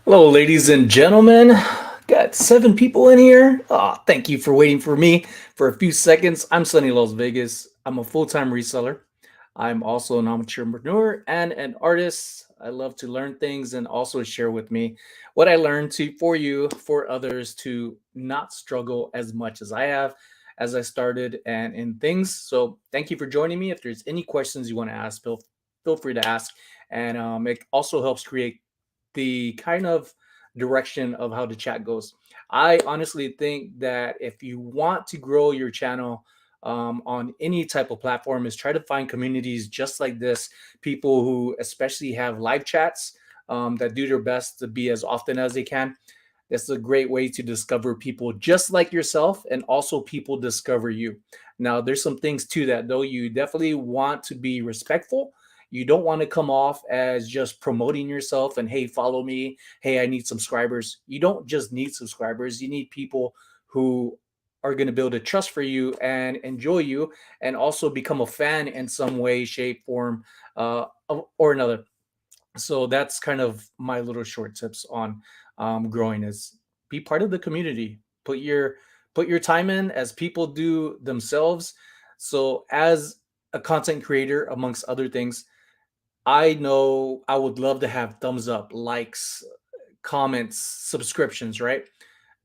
Hello, ladies and gentlemen. Got 7 people in here. Thank you for waiting for me for a few seconds. I'm SonnyLasVegas. I'm a full-time reseller. I'm also an entrepreneur and an artist. I love to learn things and also share with me what I learned to for you, for others to not struggle as much as I have as I started and in things. So thank you for joining me. If there's any questions you want to ask, feel free to ask. And it also helps create the kind of direction of how the chat goes. I honestly think that if you want to grow your channel on any type of platform, is try to find communities just like this, people who especially have live chats that do their best to be as often as they can. It's a great way to discover people just like yourself and also people discover you. Now, there's some things to that though. You definitely want to be respectful. You don't want to come off as just promoting yourself and, hey, follow me. Hey, I need subscribers. You don't just need subscribers. You need people who are going to build a trust for you and enjoy you and also become a fan in some way, shape, form, or another. So that's kind of my little short tips on growing is be part of the community. Put your time in as people do themselves. So as a content creator, amongst other things, I know I would love to have thumbs up, likes, comments, subscriptions, right?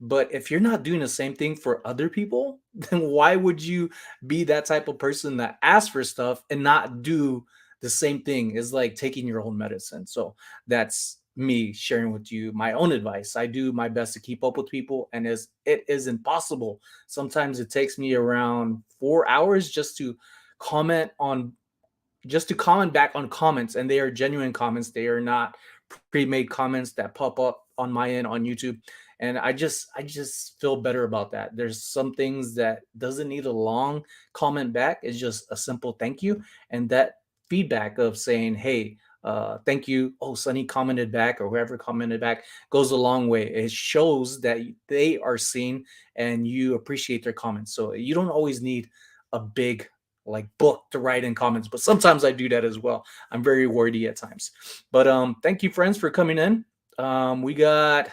But if you're not doing the same thing for other people, then why would you be that type of person that asks for stuff and not do the same thing? Is like taking your own medicine. So that's me sharing with you my own advice. I do my best to keep up with people, and it is impossible. Sometimes it takes me around 4 hours comment on just to comment back on comments, and they are genuine comments. They are not pre-made comments that pop up on my end on YouTube. And I just feel better about that. There's some things that doesn't need a long comment back. It's just a simple thank you, and that feedback of saying, hey, thank you. Oh, Sonny commented back, or whoever commented back, goes a long way. It shows that they are seen and you appreciate their comments. So you don't always need a big like book to write in comments, but sometimes I do that as well. I'm very wordy at times. But thank you, friends, for coming in. We got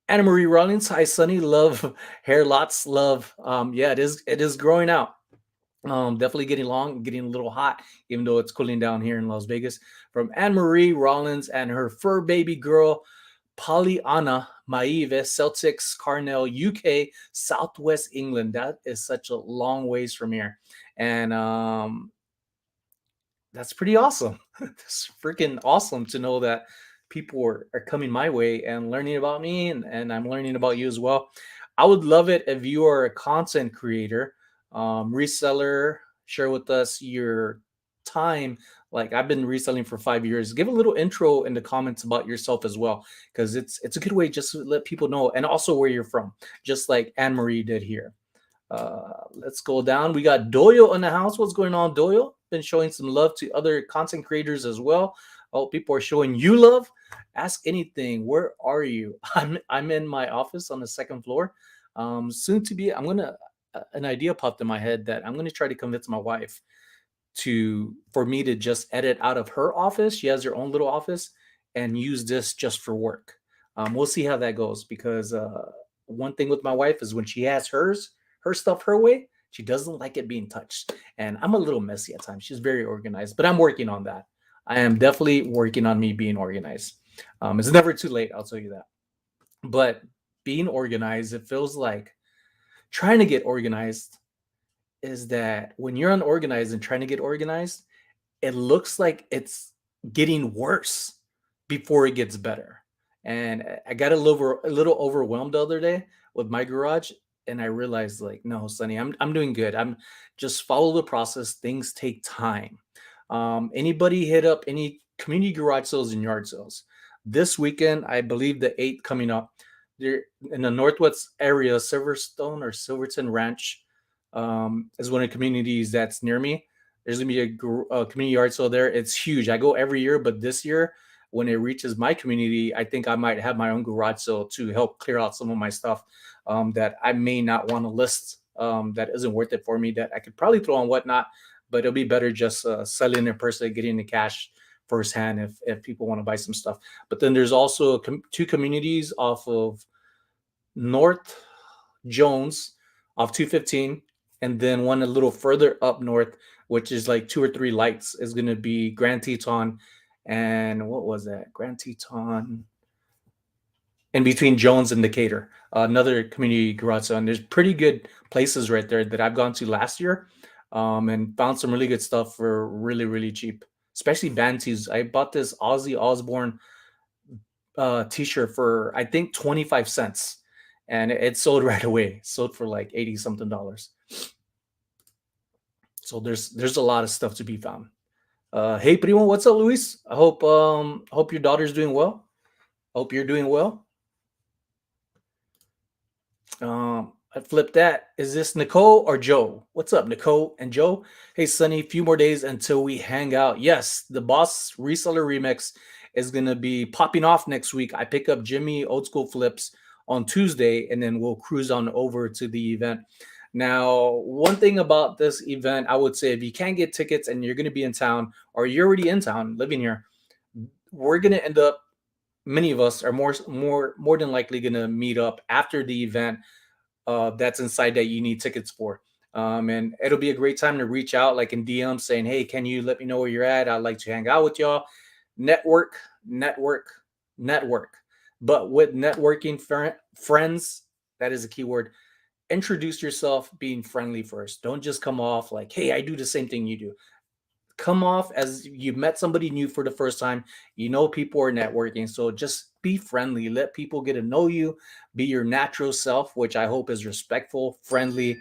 Anna Marie Rollins. Hi, Sonny. Love hair, lots love. Yeah, it is growing out. Definitely getting long, getting a little hot, even though it's cooling down here in Las Vegas. From Anne Marie Rollins and her fur baby girl, Pollyanna Maive, Celtics, Carnell, UK, Southwest England. That is such a long ways from here. And that's pretty awesome. It's freaking awesome to know that people are coming my way and learning about me, and I'm learning about you as well. I would love it if you are a content creator, reseller, share with us your time. Like I've been reselling for 5 years. Give a little intro in the comments about yourself as well, because it's a good way just to let people know and also where you're from, just like Anne Marie did here. Let's go down. We got Doyle in the house. What's going on, Doyle? Been showing some love to other content creators as well. Oh, people are showing you love. Ask anything. Where are you? I'm in my office on the second floor. Soon to be. I'm gonna. An idea popped in my head that I'm gonna try to convince my wife to for me to just edit out of her office. She has her own little office and use this just for work. We'll see how that goes because one thing with my wife is when she has her stuff her way, she doesn't like it being touched. And I'm a little messy at times. She's very organized, but I'm working on that. I am definitely working on me being organized. It's never too late, I'll tell you that. But being organized, it feels like trying to get organized is that when you're unorganized and trying to get organized, it looks like it's getting worse before it gets better. And I got a little overwhelmed the other day with my garage, and I realized like, no, Sonny, I'm doing good. I'm just follow the process. Things take time. Anybody hit up any community garage sales and yard sales this weekend? I believe the 8th coming up. There in the Northwest area, Silverstone or Silverton Ranch is one of the communities that's near me. There's gonna be a community yard sale there. It's huge. I go every year, but this year, when it reaches my community, I think I might have my own garage sale to help clear out some of my stuff that I may not want to list. That isn't worth it for me. That I could probably throw on whatnot, but it'll be better just selling in person, getting the cash firsthand if people want to buy some stuff. But then there's also two communities off of North Jones off 215, and then one a little further up north, which is like 2 or 3 lights, is going to be Grand Teton, and what was that? Grand Teton, in between Jones and Decatur, another community garage sale. And there's pretty good places right there that I've gone to last year, and found some really good stuff for really, really cheap, especially band tees. I bought this Ozzy Osbourne t-shirt for I think 25 cents, and it sold right away. Sold for like 80 something dollars. So there's a lot of stuff to be found. Hey primo, what's up, Luis? I hope your daughter's doing well. Hope you're doing well. I flipped that. Is this Nicole or Joe? What's up, Nicole and Joe? Hey, Sonny, few more days until we hang out. Yes, the Boss Reseller Remix is going to be popping off next week. I pick up Jimmy Old School Flips on Tuesday, and then we'll cruise on over to the event. Now, one thing about this event, I would say if you can't get tickets and you're going to be in town, or you're already in town living here, we're going to end up, many of us are more than likely going to meet up after the event that's inside that you need tickets for. And it'll be a great time to reach out, like in DM, saying, "Hey, can you let me know where you're at? I'd like to hang out with y'all." Network, network, network. But with networking friends, that is a key word. Introduce yourself being friendly first. Don't just come off like, "Hey, I do the same thing you do." Come off as you met somebody new for the first time. You know, people are networking, so just be friendly. Let people get to know you. Be your natural self, which I hope is respectful, friendly,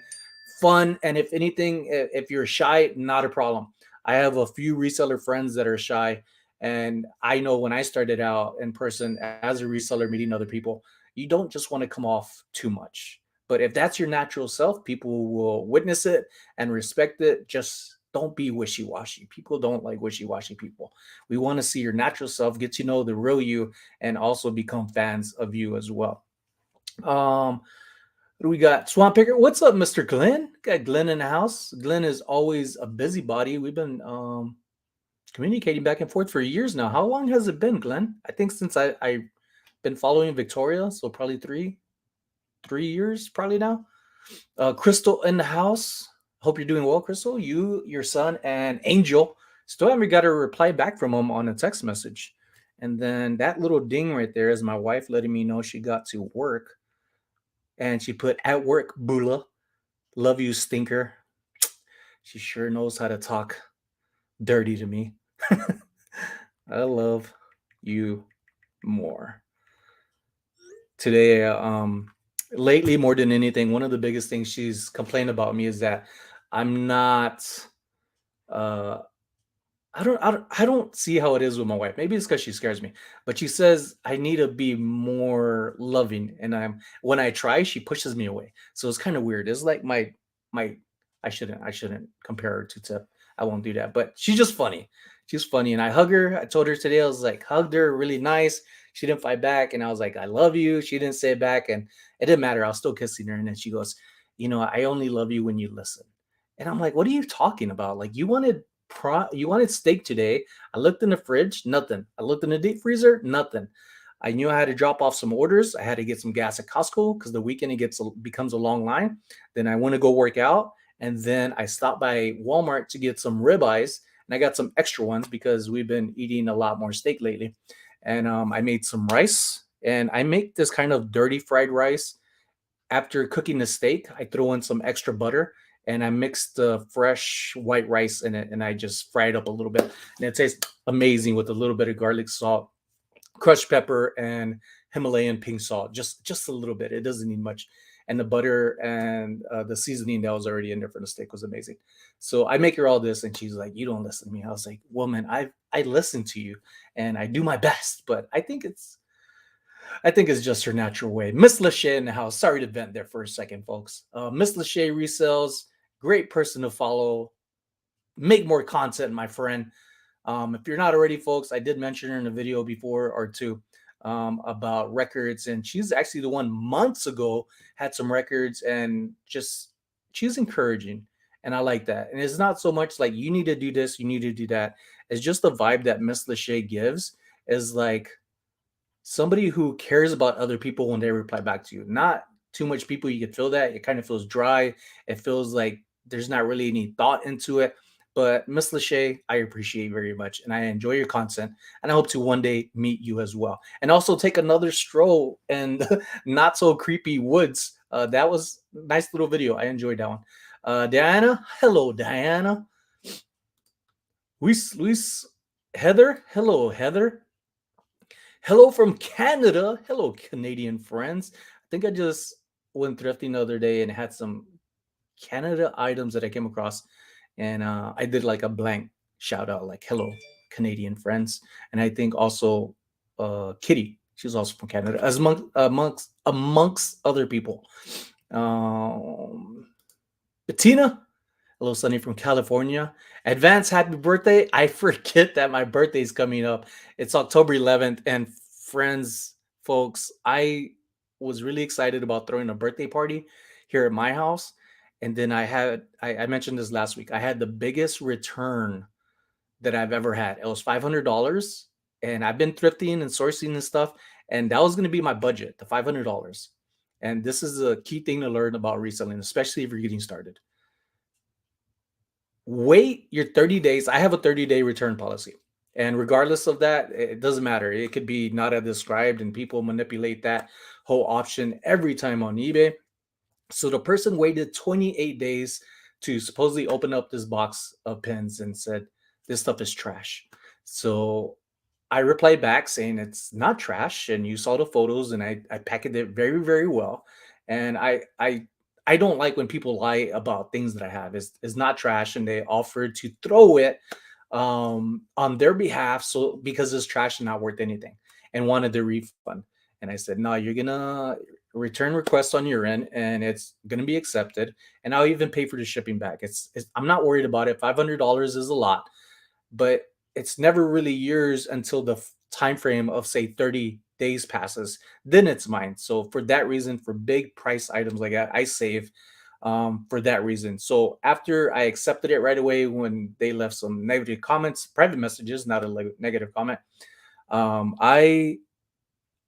fun. And if anything, if you're shy, not a problem. I have a few reseller friends that are shy, and I know when I started out in person as a reseller meeting other people, you don't just want to come off too much. But if that's your natural self, people will witness it and respect it. Just don't be wishy-washy. People don't like wishy-washy people. We want to see your natural self, get to know the real you, and also become fans of you as well. Um, what do we got? Swamp Picker. What's up, Mr. Glenn? Got Glenn in the house. Glenn is always a busybody. We've been communicating back and forth for years now. How long has it been, Glenn? I think since I've been following Victoria, so probably three years probably now. Crystal in the house. Hope you're doing well, Crystal. You, your son, and Angel. Still haven't got a reply back from him on a text message. And then that little ding right there is my wife letting me know she got to work. And she put at work, Bula. Love you, stinker. She sure knows how to talk dirty to me. I love you more. Today, lately more than anything, one of the biggest things she's complained about me is that I'm not uh I don't see how it is with my wife. Maybe it's because she scares me, but she says I need to be more loving, and when I try, she pushes me away. So it's kind of weird. It's like my I shouldn't compare her to Tip. I won't do that. But she's just funny. She's funny, and I hug her. I told her today I was like hugged her really nice. She didn't fight back, and I was like I love you. She didn't say it back, and it didn't matter. I was still kissing her, and then she goes, I only love you when you listen. And I'm like, what are you talking about? Like you wanted steak today. I looked in the fridge, nothing. I looked in the deep freezer, nothing. I knew I had to drop off some orders. I had to get some gas at Costco because the weekend becomes a long line. Then I went to go work out, and then I stopped by Walmart to get some ribeyes, and I got some extra ones because we've been eating a lot more steak lately. And I made some rice, and I make this kind of dirty fried rice. After cooking the steak, I throw in some extra butter, and I mix the fresh white rice in it, and I just fry it up a little bit. And it tastes amazing with a little bit of garlic salt, crushed pepper, and Himalayan pink salt. Just a little bit. It doesn't need much. And the butter and the seasoning that was already in there for the steak was amazing. So I make her all this, and she's like, "You don't listen to me." I was like, "Woman, I listen to you, and I do my best, but I think it's just her natural way." Miss Lachey in the house. Sorry to vent there for a second, folks. Miss Lachey resells. Great person to follow. Make more content, my friend. If you're not already, folks, I did mention her in a video before or two about records, and she's actually the one months ago had some records, and just she's encouraging, and I like that. And it's not so much like you need to do this, you need to do that. is just the vibe that Miss Lachey gives is like somebody who cares about other people when they reply back to you. Not too much people, you could feel that. It kind of feels dry. It feels like there's not really any thought into it. But Miss Lachey, I appreciate very much and I enjoy your content. And I hope to one day meet you as well. And also take another stroll and not so creepy woods. That was a nice little video. I enjoyed that one. Diana, hello, Diana. Luis, Heather, hello, Heather. Hello from Canada. Hello, Canadian friends. I think I just went thrifting the other day and had some Canada items that I came across, and I did like a blank shout out, like "Hello, Canadian friends," and I think also Kitty. She's also from Canada, as amongst other people. Bettina, hello, Sonny from California. Advance happy birthday. I forget that my birthday is coming up. It's October 11th. And friends, folks, I was really excited about throwing a birthday party here at my house. And then I mentioned this last week. I had the biggest return that I've ever had. It was $500. And I've been thrifting and sourcing and stuff. And that was going to be my budget, the $500. And this is a key thing to learn about reselling, especially if you're getting started. Wait your 30 days. I have a 30-day return policy. And regardless of that, it doesn't matter. It could be not as described, and people manipulate that whole option every time on eBay. So the person waited 28 days to supposedly open up this box of pens and said, this stuff is trash. So I replied back saying it's not trash, and you saw the photos, and I packaged it very, very well. And I don't like when people lie about things that I have. It's not trash, and they offered to throw it on their behalf, so because it's trash and not worth anything, and wanted the refund. And I said, no, you're gonna return request on your end, and it's gonna be accepted, and I'll even pay for the shipping back. It's I'm not worried about it. $500 is a lot, but it's never really yours until the time frame of say 30 days passes. Then it's mine. So for that reason, for big price items like that, I save for that reason. So after I accepted it right away, when they left some negative comments, private messages, not a negative comment, I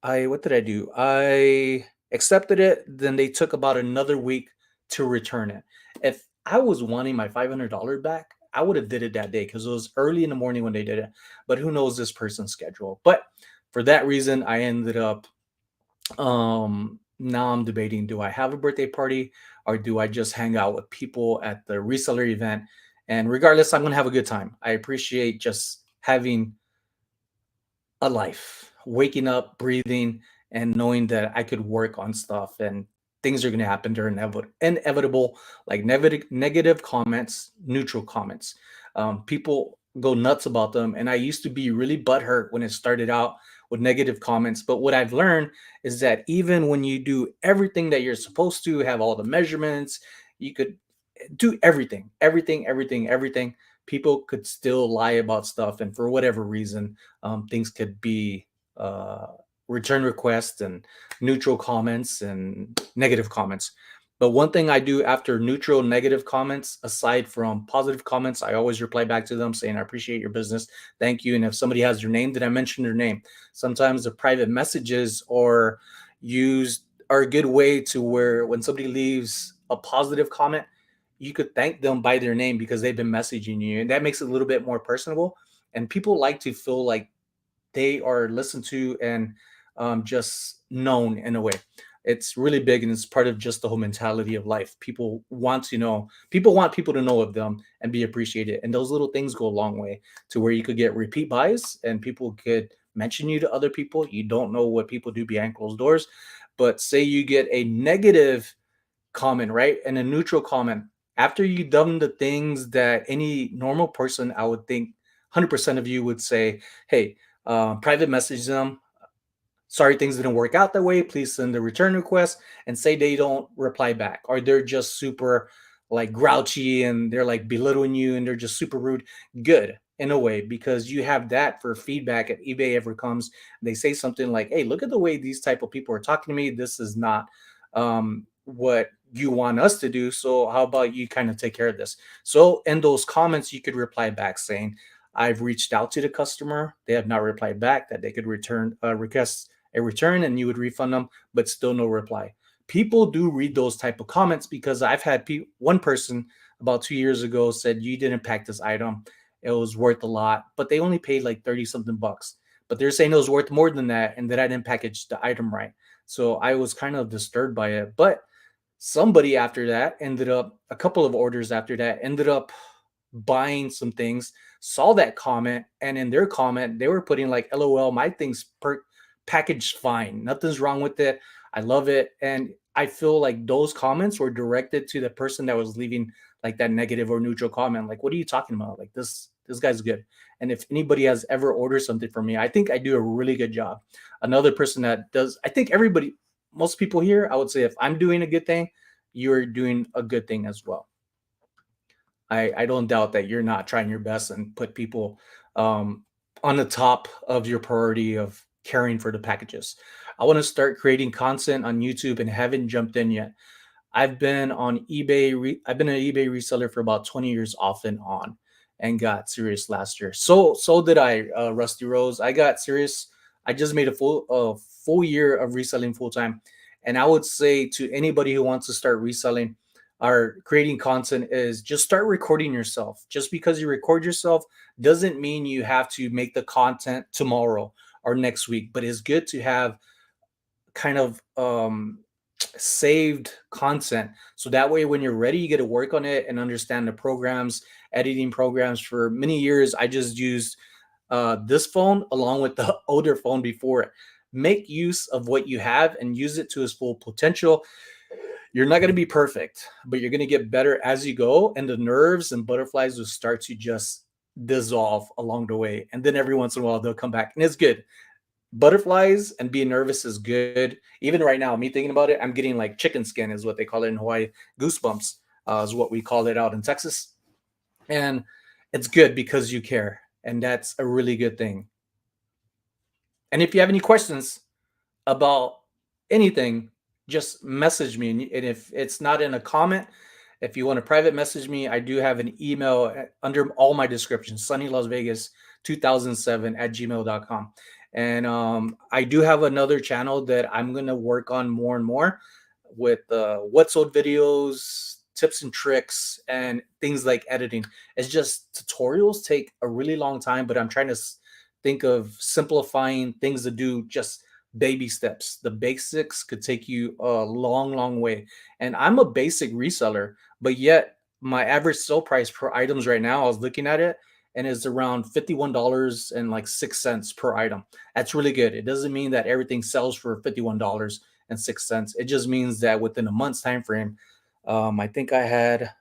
what did I do? I accepted it. Then they took about another week to return it. If I was wanting my $500 back, I would have did it that day because it was early in the morning when they did it. But who knows this person's schedule? But for that reason, I ended up now I'm debating, do I have a birthday party or do I just hang out with people at the reseller event? And regardless, I'm going to have a good time. I appreciate just having a life, waking up, breathing, and knowing that I could work on stuff and things are going to happen. They're inevitable, like negative comments, neutral comments. People go nuts about them. And I used to be really butthurt when it started out with negative comments. But what I've learned is that even when you do everything that you're supposed to, have all the measurements, you could do everything. People could still lie about stuff, and for whatever reason, things could be uh, return requests and neutral comments and negative comments. But one thing I do after neutral negative comments, aside from positive comments, I always reply back to them saying, I appreciate your business. Thank you. And if somebody has their name, then I mention their name. Sometimes the private messages or used are a good way to where when somebody leaves a positive comment, you could thank them by their name because they've been messaging you. And that makes it a little bit more personable. And people like to feel like they are listened to and just known in a way. It's really big, and it's part of just the whole mentality of life. People want to know, people want people to know of them and be appreciated. And those little things go a long way to where you could get repeat buys and people could mention you to other people. You don't know what people do behind closed doors. But say you get a negative comment, right? And a neutral comment. After you've done the things that any normal person, I would think 100% of you would say, hey, private message them. Sorry, things didn't work out that way. Please send a return request, and say they don't reply back or they're just super like grouchy and they're like belittling you and they're just super rude. Good in a way, because you have that for feedback. If eBay ever comes, they say something like, hey, look at the way these type of people are talking to me. This is not what you want us to do. So how about you kind of take care of this? So in those comments, you could reply back saying, I've reached out to the customer. They have not replied back that they could request a return and you would refund them, but still no reply. People do read those type of comments because I've had one person about 2 years ago said you didn't pack this item. It was worth a lot, but they only paid like 30 something bucks. But they're saying it was worth more than that and that I didn't package the item right. So I was kind of disturbed by it. But somebody after that ended up, a couple of orders after that ended up buying some things, saw that comment, and in their comment they were putting like LOL, my thing's packaged fine, nothing's wrong with it, I love it. And I feel like those comments were directed to the person that was leaving like that negative or neutral comment, like what are you talking about, like this guy's good. And if anybody has ever ordered something from me, I think I do a really good job. Another person that does, I think everybody, most people here, I would say if I'm doing a good thing, you're doing a good thing as well. I don't doubt that you're not trying your best and put people on the top of your priority of caring for the packages. I want to start creating content on YouTube and haven't jumped in yet. I've been on eBay. I've been an eBay reseller for about 20 years off and on, and got serious last year. So did I, Rusty Rose. I got serious. I just made a full year of reselling full time, and I would say to anybody who wants to start reselling or creating content is just start recording yourself. Just because you record yourself doesn't mean you have to make the content tomorrow or next week, but it's good to have kind of saved content so that way when you're ready you get to work on it and understand the programs, editing programs. For many years I just used this phone along with the older phone before it. Make use of what you have and use it to its full potential. You're not going to be perfect, but you're going to get better as you go, and the nerves and butterflies will start to just dissolve along the way, and then every once in a while they'll come back, and it's good. Butterflies and being nervous is good. Even right now, me thinking about it, I'm getting like chicken skin, is what they call it in Hawaii. Goosebumps is what we call it out in Texas. And it's good because you care. And that's a really good thing. And if you have any questions about anything, just message me. And if it's not in a comment, if you want to private message me, I do have an email under all my descriptions, SonnyLasVegas 2007 at gmail.com. And I do have another channel that I'm going to work on more and more with what's old videos, tips and tricks, and things like editing. It's just tutorials take a really long time, but I'm trying to think of simplifying things to do, just baby steps. The basics could take you a long, long way. And I'm a basic reseller, but yet my average sale price per items right now, I was looking at it, and it's around $51 and like 6 cents per item. That's really good. It doesn't mean that everything sells for $51 and 6 cents. It just means that within a month's time frame, I think I had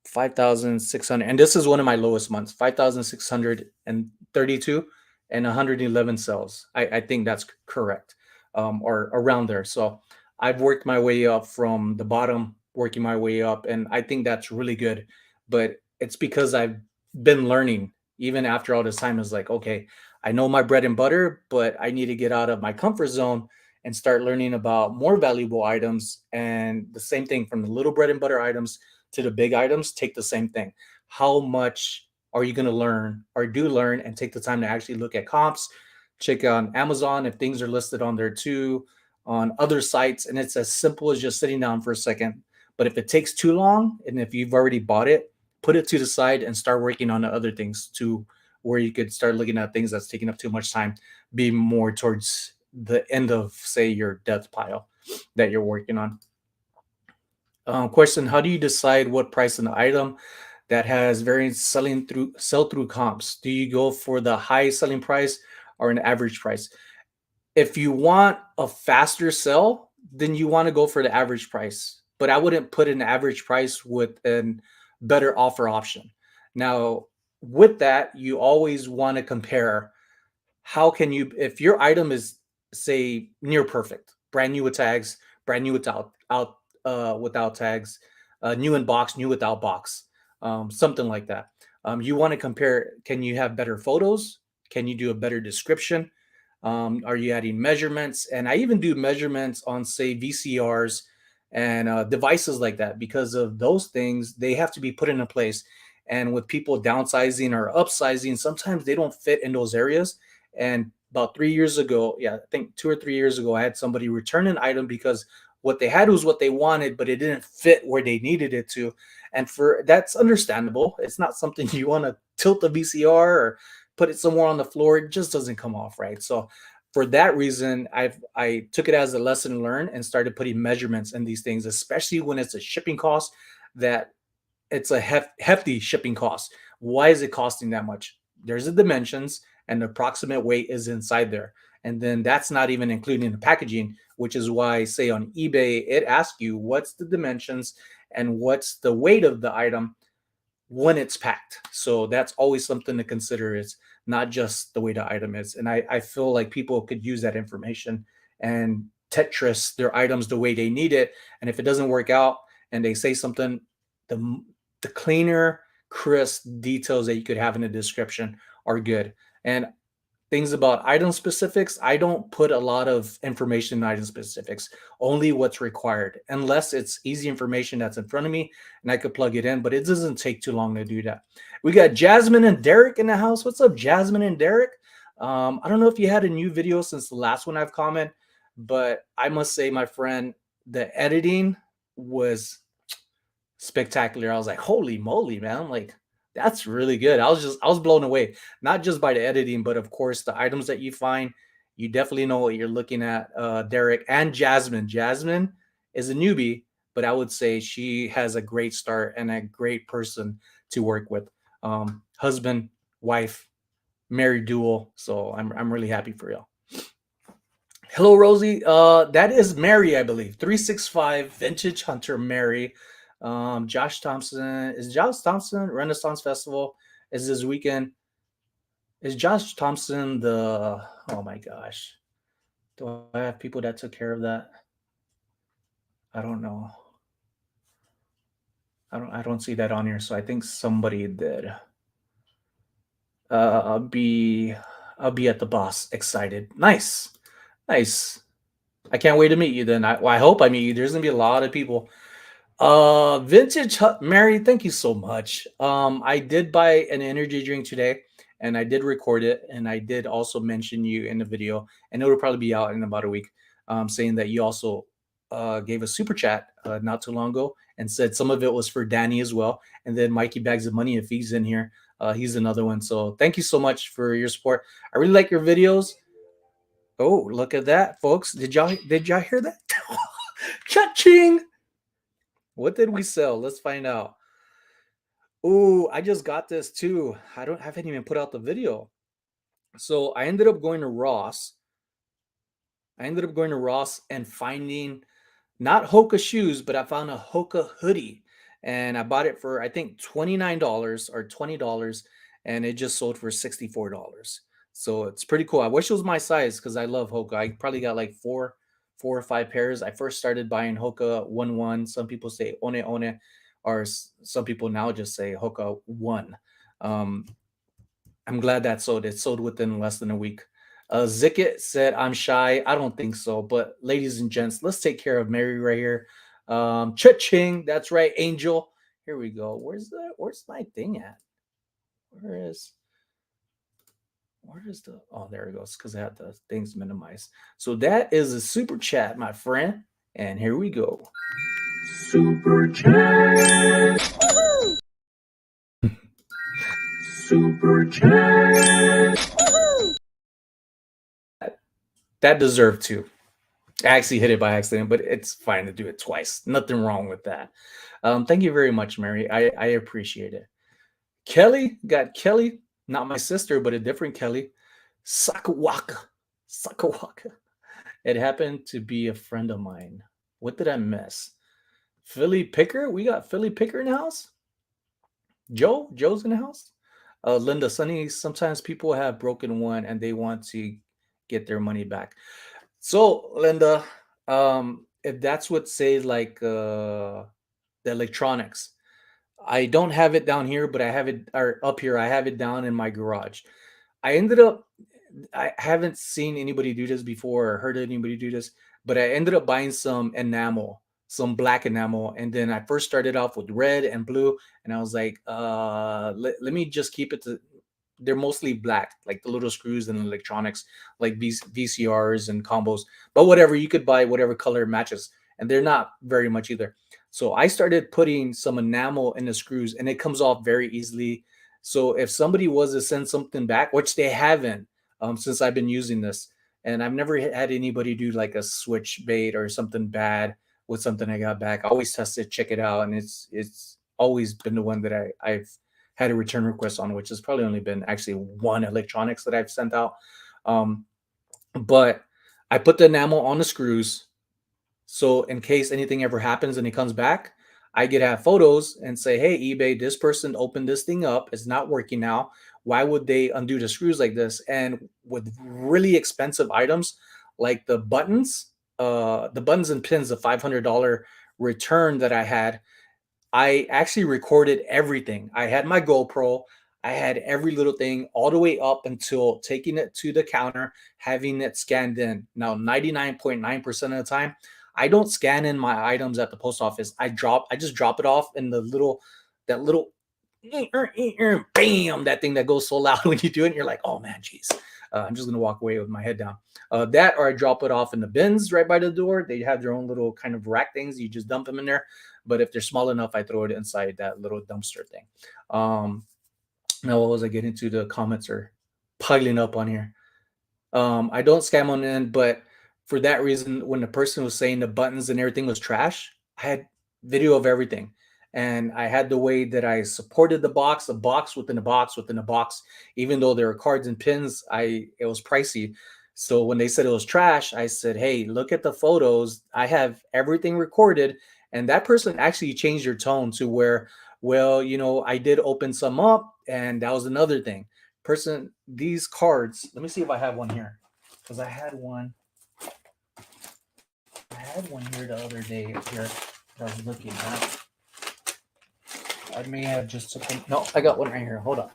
5,600, and this is one of my lowest months, 5,632 and 111 sales. I think that's correct, or around there. So I've worked my way up from the bottom, working my way up, and I think that's really good. But it's because I've been learning even after all this time. Is like, okay, I know my bread and butter, but I need to get out of my comfort zone and start learning about more valuable items. And the same thing, from the little bread and butter items to the big items, take the same thing. How much are you going to learn, or do learn, and take the time to actually look at comps, check on Amazon if things are listed on there too, on other sites. And it's as simple as just sitting down for a second. But if it takes too long, and if you've already bought it, put it to the side and start working on the other things too, where you could start looking at things that's taking up too much time, be more towards the end of, say, your death pile that you're working on. Question: how do you decide what price an item that has variance sell through comps? Do you go for the high selling price or an average price? If you want a faster sell, then you want to go for the average price. But I wouldn't put an average price with a better offer option. Now, with that, you always want to compare. How can you, if your item is, say, near perfect, brand new with tags, brand new without tags, new in box, new without box, something like that. You want to compare. Can you have better photos? Can you do a better description? Are you adding measurements? And I even do measurements on, say, VCRs and devices like that, because of those things, they have to be put into place. And with people downsizing or upsizing, sometimes they don't fit in those areas. And about 3 years ago, yeah, I think 2 or 3 years ago, I had somebody return an item because what they had was what they wanted, but it didn't fit where they needed it to. And for that's understandable. It's not something you want to tilt the VCR or put it somewhere on the floor. It just doesn't come off right. So for that reason, I took it as a lesson learned and started putting measurements in these things, especially when it's a shipping cost that it's a hefty shipping cost. Why is it costing that much? There's the dimensions and the approximate weight is inside there. And then that's not even including the packaging, which is why, say on eBay, it asks you what's the dimensions and what's the weight of the item when it's packed. So that's always something to consider. Is not just the way the item is. And I feel like people could use that information and Tetris their items the way they need it. And if it doesn't work out and they say something, the the cleaner, crisp details that you could have in the description are good. And things about item specifics, I don't put a lot of information in item specifics, only what's required, unless it's easy information that's in front of me and I could plug it in, but it doesn't take too long to do that. We got Jasmine and Derek in the house. What's up, Jasmine and Derek? I don't know if you had a new video since the last one I've commented, but I must say, my friend, the editing was spectacular. I was like, holy moly, man. I'm like, that's really good. I was blown away, not just by the editing, but of course the items that you find. You definitely know what you're looking at. Derek and Jasmine. Jasmine is a newbie, but I would say she has a great start and a great person to work with. Husband, wife, married dual. So I'm really happy for you. Hello, Rosie. That is Mary, I believe. 365 Vintage Hunter Mary. Josh Thompson. Is Josh Thompson Renaissance Festival? Is this weekend? Is Josh Thompson the oh my gosh. Do I have people that took care of that? I don't know. I don't see that on here, so I think somebody did. Uh I'll be I'll be at the boss excited. Nice. Nice. I can't wait to meet you then. I hope I meet you. There's gonna be a lot of people. Mary, thank you so much. I did buy an energy drink today and I did record it and I did also mention you in the video and it will probably be out in about a week. Saying that you also gave a super chat not too long ago and said some of it was for Danny as well. And then Mikey Bags of Money, if he's in here, he's another one. So thank you so much for your support. I really like your videos. Oh, look at that, folks. Did y'all hear that? Cha-ching! What did we sell? Let's find out. Oh, I just got this too. I haven't even put out the video. So I ended up going to Ross. I ended up going to Ross and finding not Hoka shoes, but I found a Hoka hoodie. And I bought it for I think $29 or $20, and it just sold for $64. So it's pretty cool. I wish it was my size because I love Hoka. I probably got like four or five pairs. I first started buying Hoka 1-1. Some people say One One, or some people now just say Hoka 1. Um, I'm glad that sold. It sold within less than a week. Zicket said, I'm shy. I don't think so. But ladies and gents, let's take care of Mary right here. Cha-ching. That's right, Angel. Here we go. Where's my thing at? Where is the oh, there it goes, because I had the things minimized. So that is a super chat, my friend. And here we go. Super chat. Super chat. That deserved to. I actually hit it by accident, but it's fine to do it twice. Nothing wrong with that. Thank you very much, Mary. I appreciate it. Kelly, got Kelly, not my sister, but a different Kelly. Sakawaka. Sakawaka. It happened to be a friend of mine. What did I miss? Philly Picker? We got Philly Picker in the house? Joe's in the house? Linda, Sonny, sometimes people have broken one and they want to get their money back. So, Linda, if that's what say like the electronics, I don't have it down here, but I have it or up here. I have it down in my garage. I haven't seen anybody do this before or heard anybody do this, but I ended up buying some enamel some black enamel, and then I first started off with red and blue, and I was like, let me just keep it to. They're mostly black, like the little screws and electronics, like VCRs and combos. But whatever, you could buy whatever color matches, and they're not very much either. So I started putting some enamel in the screws, and it comes off very easily. So if somebody was to send something back, which they haven't, since I've been using this, and I've never had anybody do like a switch bait or something bad with something I got back. I always test it, check it out, and it's always been the one that I've had a return request on, which has probably only been actually one electronics that I've sent out. Um, but I put the enamel on the screws, so in case anything ever happens and he comes back, I get to have photos and say, "Hey, eBay, this person opened this thing up. It's not working now. Why would they undo the screws like this?" And with really expensive items like the buttons and pins, the $500 return that I had, I actually recorded everything. I had my GoPro. I had every little thing all the way up until taking it to the counter, having it scanned in. Now, 99.9% of the time, I don't scan in my items at the post office. I just drop it off in that little bam, that thing that goes so loud when you do it. And you're like, oh man, geez. I'm just gonna walk away with my head down. That, or I drop it off in the bins right by the door. They have their own little kind of rack things. You just dump them in there. But if they're small enough, I throw it inside that little dumpster thing. Um, Now, what was I getting to? The comments are piling up on here. I don't scam on in, but for that reason, when the person was saying the buttons and everything was trash, I had video of everything. And I had the way that I supported a box within a box within a box, even though there were cards and pins, it was pricey. So when they said it was trash, I said, "Hey, look at the photos. I have everything recorded." And that person actually changed their tone to where, well, I did open some up, and that was another thing. Person, these cards, let me see if I have one here, because I had one here the other day here that I was looking at. I may have just took them. No, I got one right here. Hold on.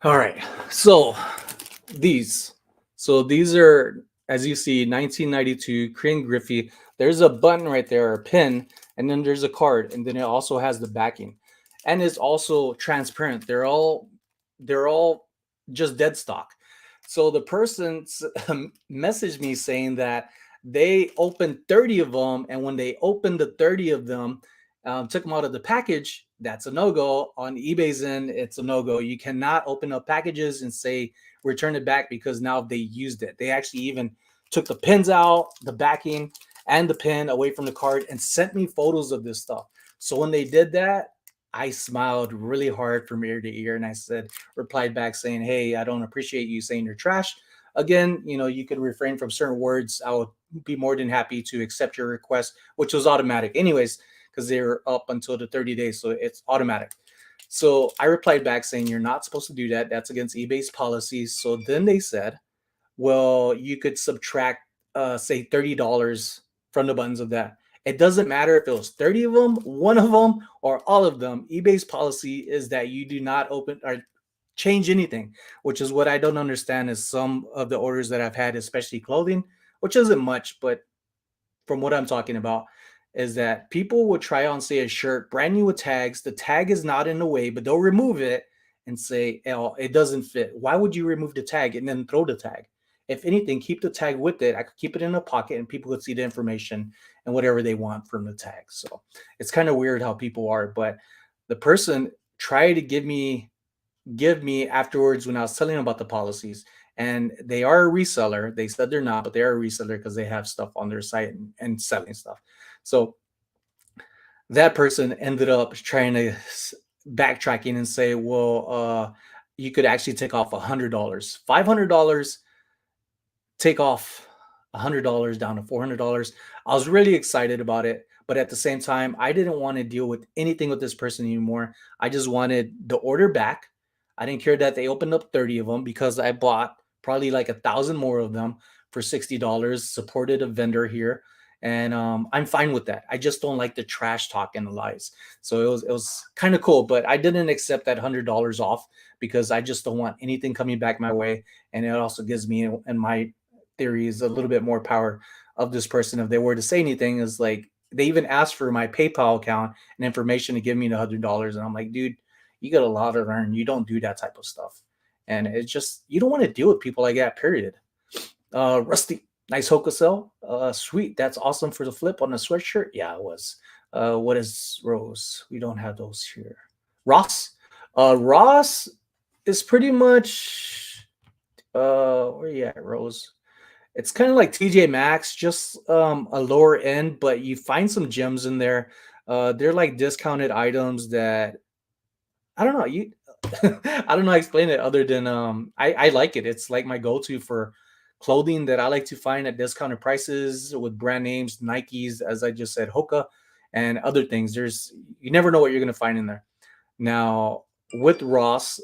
All right. So these. So these are, as you see, 1992 Korean Griffey. There's a button right there, a pin, and then there's a card, and then it also has the backing, and it's also transparent. They're all just dead stock. So the person messaged me saying that they opened 30 of them, and when they opened the 30 of them, took them out of the package. That's a no go. On eBay's end, it's a no go. You cannot open up packages and say return it back, because now they used it. They actually even took the pins out, the backing, and the pin away from the card, and sent me photos of this stuff. So when they did that, I smiled really hard from ear to ear, and I replied back saying, "Hey, I don't appreciate you saying you're trash. Again, you could refrain from certain words. I would be more than happy to accept your request," which was automatic, anyways, because they're up until the 30 days, so it's automatic. So I replied back saying, "You're not supposed to do that. That's against eBay's policies." So then they said, "Well, you could subtract, say, $30 from the buttons of that." It doesn't matter if it was 30 of them, one of them, or all of them. eBay's policy is that you do not open or change anything, which is what I don't understand. Is some of the orders that I've had, especially clothing, which isn't much, but from what I'm talking about, is that people will try on, say, a shirt brand new with tags. The tag is not in the way, but they'll remove it and say, "Oh, it doesn't fit." Why would you remove the tag and then throw the tag? If anything, keep the tag with it. I could keep it in a pocket and people could see the information and whatever they want from the tag. So it's kind of weird how people are. But the person tried to give me afterwards when I was telling them about the policies. And they are a reseller. They said they're not, but they are a reseller because they have stuff on their site and selling stuff. So that person ended up trying to backtracking and say, "Well, you could actually take off $100, $500, take off $100 down to $400." I was really excited about it, but at the same time, I didn't want to deal with anything with this person anymore. I just wanted the order back. I didn't care that they opened up 30 of them, because I bought probably like 1,000 more of them for $60, supported a vendor here. And I'm fine with that. I just don't like the trash talk and the lies. So it was kind of cool, but I didn't accept that $100 off, because I just don't want anything coming back my way. And it also gives me and my theory is a little bit more power of this person. If they were to say anything, is like they even asked for my PayPal account and information to give me $100, and I'm like, dude, you got a lot to learn. You don't do that type of stuff, and it's just you don't want to deal with people like that. Period. Rusty, nice Hoka sell. Sweet, that's awesome for the flip on the sweatshirt. Yeah, it was. What is Rose? We don't have those here. Ross. Ross is pretty much where you at, Rose? It's kind of like TJ Maxx, just a lower end, but you find some gems in there. They're like discounted items that I don't know. You I don't know how to explain it other than I like it. It's like my go-to for clothing that I like to find at discounted prices with brand names, Nikes, as I just said, Hoka, and other things. There's you never know what you're gonna find in there. Now with Ross,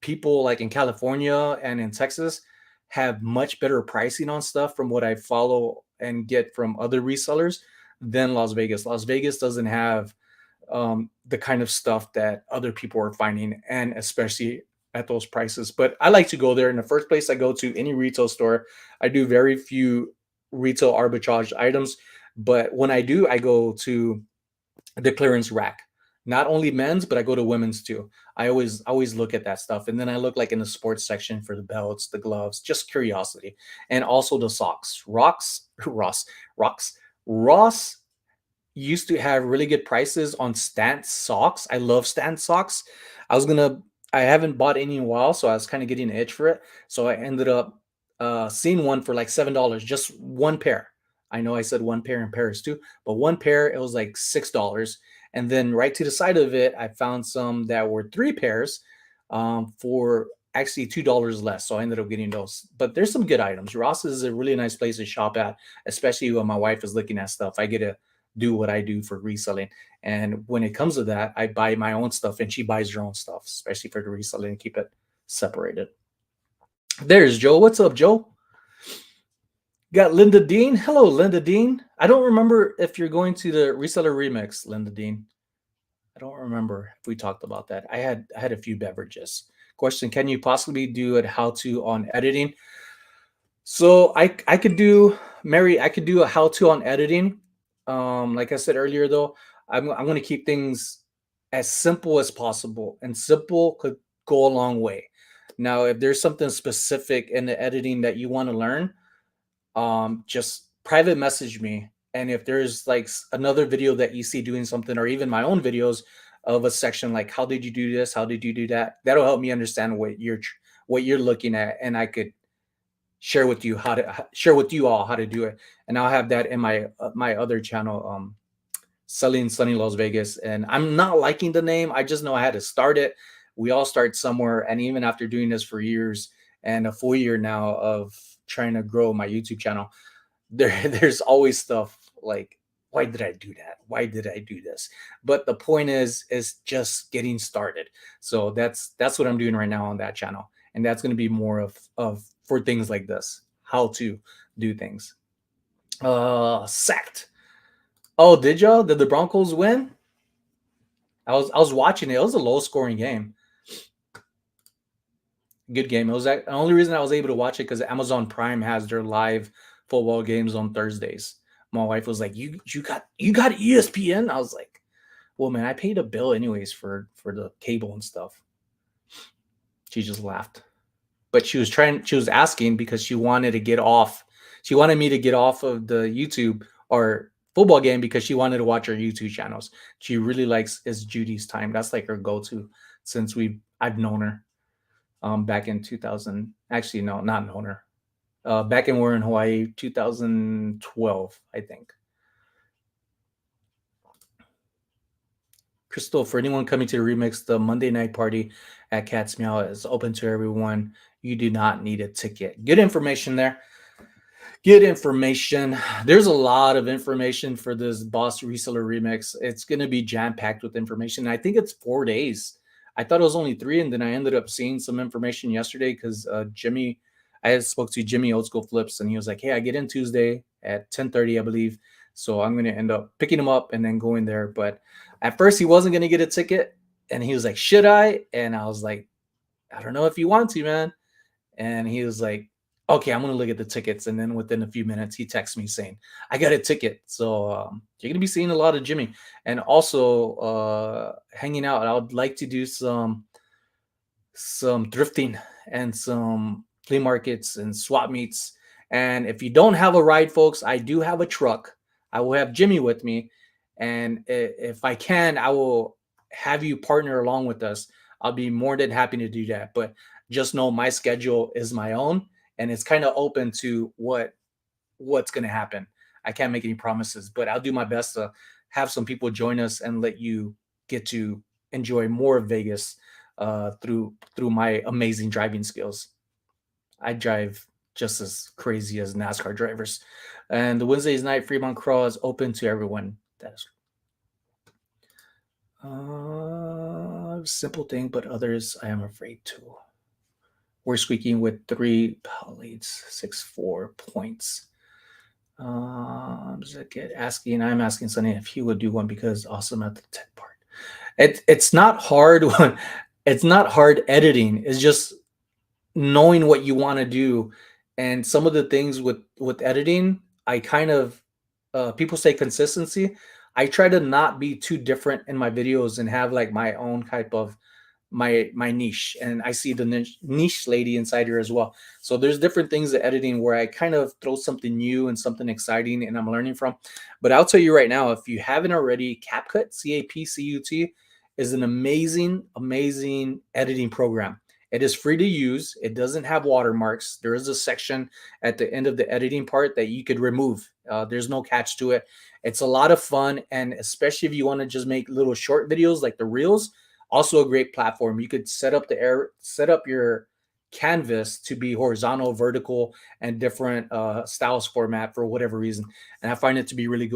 people like in California and in Texas have much better pricing on stuff from what I follow and get from other resellers than Las Vegas. Las Vegas doesn't have the kind of stuff that other people are finding, and especially at those prices. But I like to go there. In the first place I go to any retail store, I do very few retail arbitrage items. But when I do, I go to the clearance rack. Not only men's, but I go to women's too. I always look at that stuff, and then I look like in the sports section for the belts, the gloves, just curiosity, and also the socks. Ross used to have really good prices on stance socks. I love stance socks. I was gonna. I haven't bought any in a while, so I was kind of getting an itch for it. So I ended up seeing one for like $7, just one pair. I know I said one pair in Paris too, but one pair it was like $6. And then right to the side of it, I found some that were three pairs for actually $2 less. So I ended up getting those. But there's some good items. Ross is a really nice place to shop at, especially when my wife is looking at stuff. I get to do what I do for reselling. And when it comes to that, I buy my own stuff and she buys her own stuff, especially for the reselling and keep it separated. There's Joe. What's up, Joe? Got Linda Dean. Hello, Linda Dean. I don't remember if you're going to the reseller remix, Linda Dean. I don't remember if we talked about that. I had a few beverages. Question: can you possibly do a how to on editing? So I could do Mary. I could do a how to on editing. Like I said earlier, though, I'm going to keep things as simple as possible, and simple could go a long way. Now, if there's something specific in the editing that you want to learn, just private message me. And if there's like another video that you see doing something, or even my own videos of a section like how did you do this, how did you do that, that'll help me understand what you're looking at, and I could share with you how to share with you all how to do it. And I'll have that in my other channel, selling Sonny Las Vegas. And I'm not liking the name. I just know I had to start it. We all start somewhere, and even after doing this for years and a full year now of trying to grow my YouTube channel, there's always stuff like, why did I do that? Why did I do this? But the point is just getting started. So that's what I'm doing right now on that channel, and that's going to be more of for things like this, how to do things. Sacked. Oh, did y'all? Did the Broncos win? I was watching it. It was a low scoring game. Good game. It was the only reason I was able to watch it because Amazon Prime has their live football games on Thursdays. My wife was like, "You got ESPN?" I was like, "Well, man, I paid a bill anyways for the cable and stuff." She just laughed, but she was asking because she wanted to get off. She wanted me to get off of the YouTube or football game because she wanted to watch her YouTube channels. She really likes Is Judy's Time. That's like her go-to since I've known her. Back in 2000. Actually, no, not known her. Back when we were in Hawaii, 2012, I think. Crystal, for anyone coming to the remix, the Monday night party at Cat's Meow is open to everyone. You do not need a ticket. Good information there. Good information. There's a lot of information for this Boss Reseller Remix. It's going to be jam-packed with information. I think it's 4 days. I thought it was only 3, and then I ended up seeing some information yesterday because I had spoke to Jimmy Old School Flips, and he was like, "Hey, I get in Tuesday at 10:30, I believe. So I'm going to end up picking him up and then going there." But at first, he wasn't going to get a ticket, and he was like, "Should I?" And I was like, "I don't know if you want to, man." And he was like, Okay, I'm gonna look at the tickets, and then within a few minutes, he texts me saying, "I got a ticket." So you're gonna be seeing a lot of Jimmy, and also hanging out. I would like to do some thrifting and some flea markets and swap meets. And if you don't have a ride, folks, I do have a truck. I will have Jimmy with me, and if I can, I will have you partner along with us. I'll be more than happy to do that. But just know my schedule is my own, and it's kind of open to what's going to happen. I can't make any promises, but I'll do my best to have some people join us and let you get to enjoy more of Vegas through my amazing driving skills. I drive just as crazy as NASCAR drivers. And the Wednesdays night Fremont Crawl is open to everyone. That is simple thing, but others I am afraid to. We're squeaking with 3 leads, 6 4 points. I'm asking Sonny if he would do one because awesome at the tech part. It's not hard it's not hard editing. It's just knowing what you want to do. And some of the things with editing, I kind of people say consistency. I try to not be too different in my videos and have like my own type of my niche, and I see the niche lady inside here as well. So there's different things in editing where I kind of throw something new and something exciting and I'm learning from. But I'll tell you right now, if you haven't already, CapCut, CapCut, is an amazing editing program. It is free to use. It doesn't have watermarks. There is a section at the end of the editing part that you could remove. There's no catch to it. It's a lot of fun, and especially if you want to just make little short videos like the reels, also a great platform. You could set up your canvas to be horizontal, vertical, and different styles format for whatever reason. And I find it to be really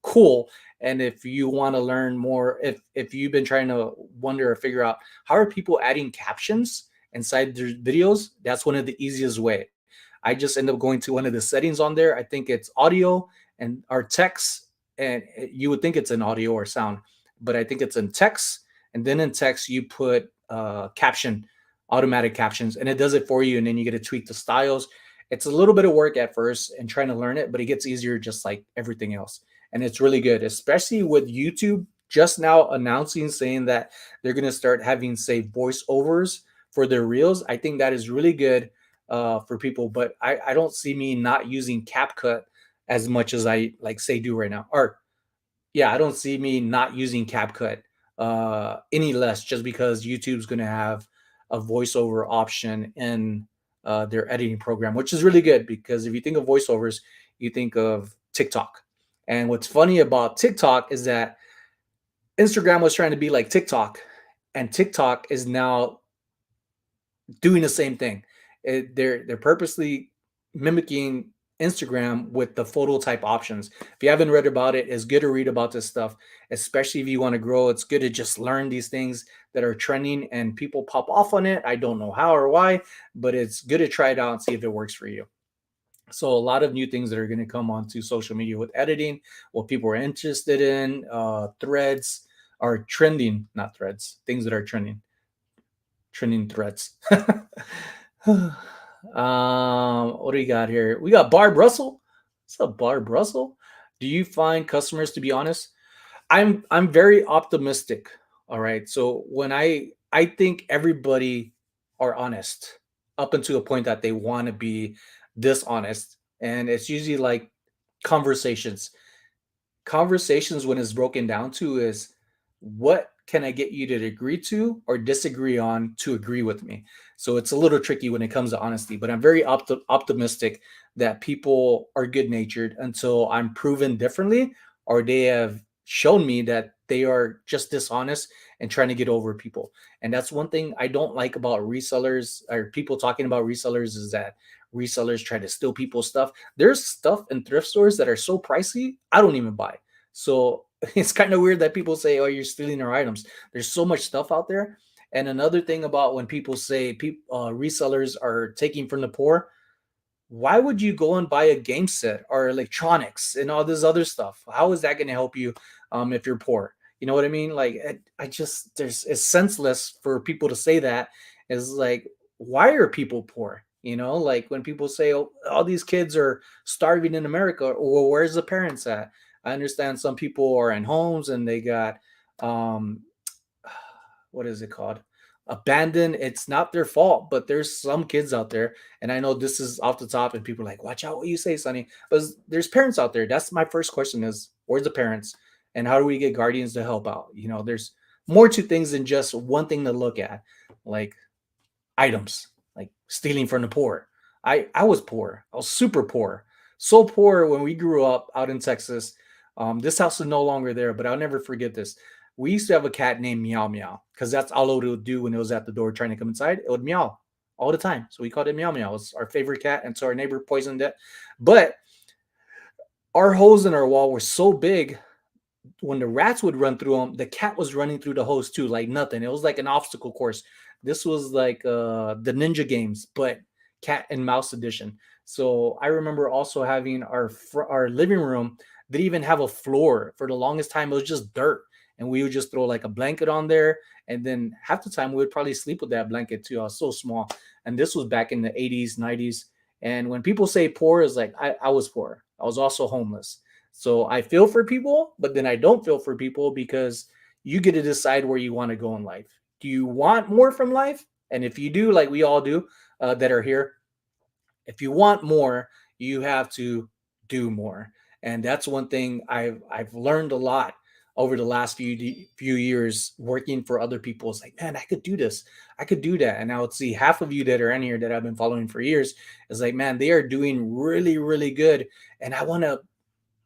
cool. And if you want to learn more, if you've been trying to wonder or figure out how are people adding captions inside their videos, that's one of the easiest way. I just end up going to one of the settings on there. I think it's audio and our text, and you would think it's an audio or sound, but I think it's in text. And then in text, you put caption, automatic captions, and it does it for you. And then you get to tweak the styles. It's a little bit of work at first and trying to learn it, but it gets easier just like everything else. And it's really good, especially with YouTube just now announcing, saying that they're going to start having, say, voiceovers for their reels. I think that is really good for people, but I don't see me not using CapCut as much as I like say do right now. Or yeah, I don't see me not using CapCut any less just because YouTube's going to have a voiceover option in their editing program, which is really good because if you think of voiceovers, you think of TikTok. And what's funny about TikTok is that Instagram was trying to be like TikTok, and TikTok is now doing the same thing. They're purposely mimicking Instagram with the photo type options. If you haven't read about it, it's good to read about this stuff, especially if you want to grow. It's good to just learn these things that are trending and people pop off on it. I don't know how or why, but it's good to try it out and see if it works for you. So a lot of new things that are going to come onto social media with editing, what people are interested in, threads are trending, not threads, things that are trending threads. What do we got here? We got Barb Russell. What's up, Barb Russell? Do you find customers to be honest? I'm very optimistic. All right. So when I think everybody are honest up until a point that they want to be dishonest. And it's usually like conversations. Conversations, when it's broken down to, is what can I get you to agree to or disagree on to agree with me. So it's a little tricky when it comes to honesty, but I'm very optimistic that people are good natured until I'm proven differently, or they have shown me that they are just dishonest and trying to get over people. And that's one thing I don't like about resellers or people talking about resellers, is that resellers try to steal people's stuff. There's stuff in thrift stores that are so pricey, I don't even buy. So it's kind of weird that people say, "Oh, you're stealing our items." There's so much stuff out there. And another thing about when people say resellers are taking from the poor, why would you go and buy a game set or electronics and all this other stuff? How is that going to help you if you're poor? You know what I mean? Like, I just, there's, it's senseless for people to say that. Is like, why are people poor? Like when people say, oh, all these kids are starving in America, or where's the parents at? I understand some people are in homes and they got, um, what is it called? Abandoned. It's not their fault, but there's some kids out there. And I know this is off the top, and people are like, watch out what you say, Sonny. But there's parents out there. That's my first question is, where's the parents? And how do we get guardians to help out? There's more to things than just one thing to look at. Like items, like stealing from the poor. I was poor. I was super poor. So poor when we grew up out in Texas. This house is no longer there, but I'll never forget this. We used to have a cat named Meow Meow because that's all it would do when it was at the door trying to come inside. It would meow all the time. So we called it Meow Meow. It was our favorite cat. And so our neighbor poisoned it. But our holes in our wall were so big, when the rats would run through them, the cat was running through the hose too, like nothing. It was like an obstacle course. This was like the Ninja Games, but cat and mouse edition. So I remember also having our living room didn't even have a floor. For the longest time, it was just dirt, and we would just throw like a blanket on there, and then half the time we would probably sleep with that blanket too. I was so small, and this was back in the 80s, 90s. And when people say poor, is like I was poor. I was also homeless. So I feel for people, but then I don't feel for people because you get to decide where you want to go in life. Do you want more from life? And if you do, like we all do that are here, if you want more, you have to do more. And that's one thing I've learned a lot over the last few years working for other people. It's like, man, I could do this, I could do that. And I would see half of you that are in here that I've been following for years. Is like, man, they are doing really, really good, and I want to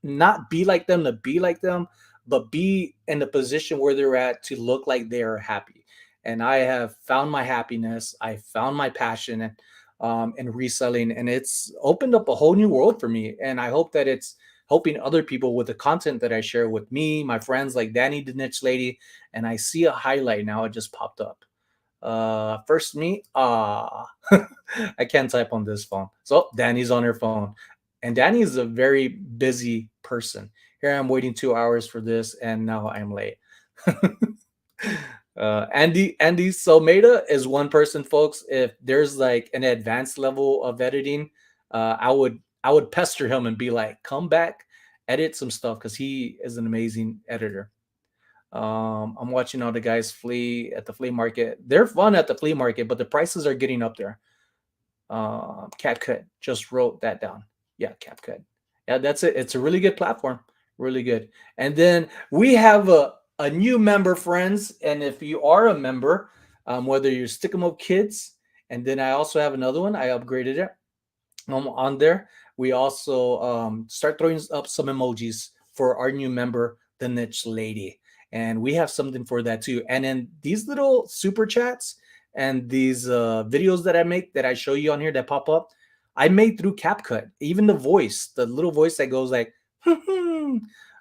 not be like them to be like them, but be in the position where they're at to look like they are happy. And I have found my happiness. I found my passion in reselling, and it's opened up a whole new world for me. And I hope that it's helping other people with the content that I share with me, my friends like Danny the Niche Lady. And I see a highlight now; it just popped up. First me, I can't type on this phone. So Danny's on her phone. And Danny is a very busy person. Here I'm waiting 2 hours for this, and now I'm late. Andy Someda is one person, folks. If there's like an advanced level of editing, I would pester him and be like, come back, edit some stuff, because he is an amazing editor. I'm watching all the guys flee at the flea market. They're fun at the flea market, but the prices are getting up there. CapCut just wrote that down. Yeah, CapCut. Yeah, that's it. It's a really good platform. Really good. And then we have a new member, friends. And if you are a member, whether you're Stick 'em Up Kids, and then I also have another one, I upgraded it on there. We also start throwing up some emojis for our new member, the Niche Lady. And we have something for that too. And then these little super chats and these videos that I make that I show you on here that pop up, I made through CapCut. Even the voice, the little voice that goes like,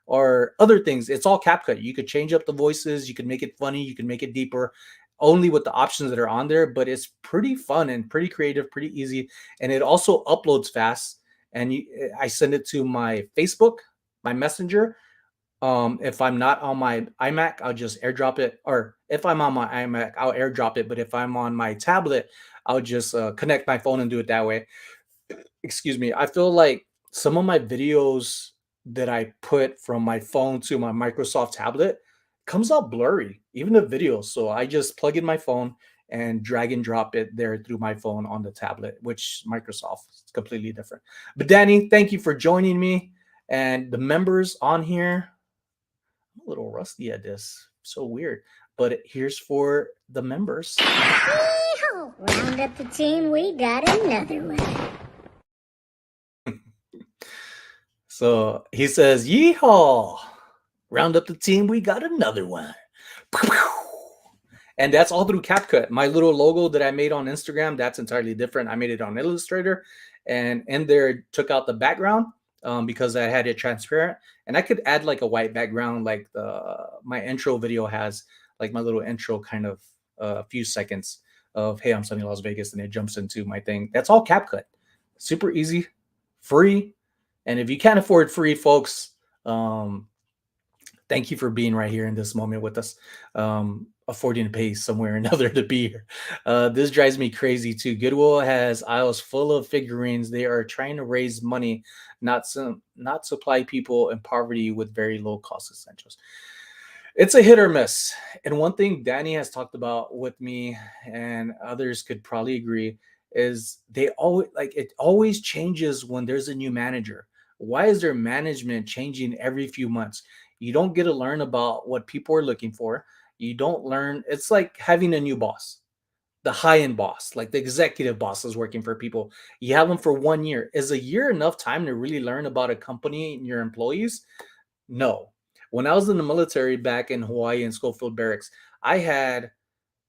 or other things, it's all CapCut. You could change up the voices, you can make it funny, you can make it deeper, only with the options that are on there. But it's pretty fun and pretty creative, pretty easy. And it also uploads fast. And I send it to my Facebook, my Messenger. If I'm not on my iMac, I'll just airdrop it. Or if I'm on my iMac, I'll airdrop it. But if I'm on my tablet, I'll just connect my phone and do it that way. Excuse me. I feel like some of my videos that I put from my phone to my Microsoft tablet comes out blurry, even the video. So I just plug in my phone and drag and drop it there through my phone on the tablet, which Microsoft is completely different. But Danny, thank you for joining me. And the members on here, I'm a little rusty at this. So weird. But here's for the members. Yeehaw! Round up the team, we got another one. So he says, yeehaw! Round up the team, we got another one. And that's all through CapCut. My little logo that I made on Instagram, that's entirely different. I made it on Illustrator, and in there took out the background because I had it transparent, and I could add like a white background, like my intro video has, like my little intro kind of a few seconds of, hey, I'm Sonny Las Vegas, and it jumps into my thing. That's all CapCut. Super easy, free. And if you can't afford free, folks, Thank you for being right here in this moment with us, affording to pay somewhere or another to be here. This drives me crazy too. Goodwill has aisles full of figurines. They are trying to raise money, not supply people in poverty with very low cost essentials. It's a hit or miss. And one thing Danny has talked about with me, and others could probably agree, is they always like it always changes when there's a new manager. Why is their management changing every few months? You don't get to learn about what people are looking for. You don't learn. It's like having a new boss, the high end boss, like the executive boss is working for people. You have them for 1 year. Is a year enough time to really learn about a company and your employees? No. When I was in the military back in Hawaii in Schofield Barracks, I had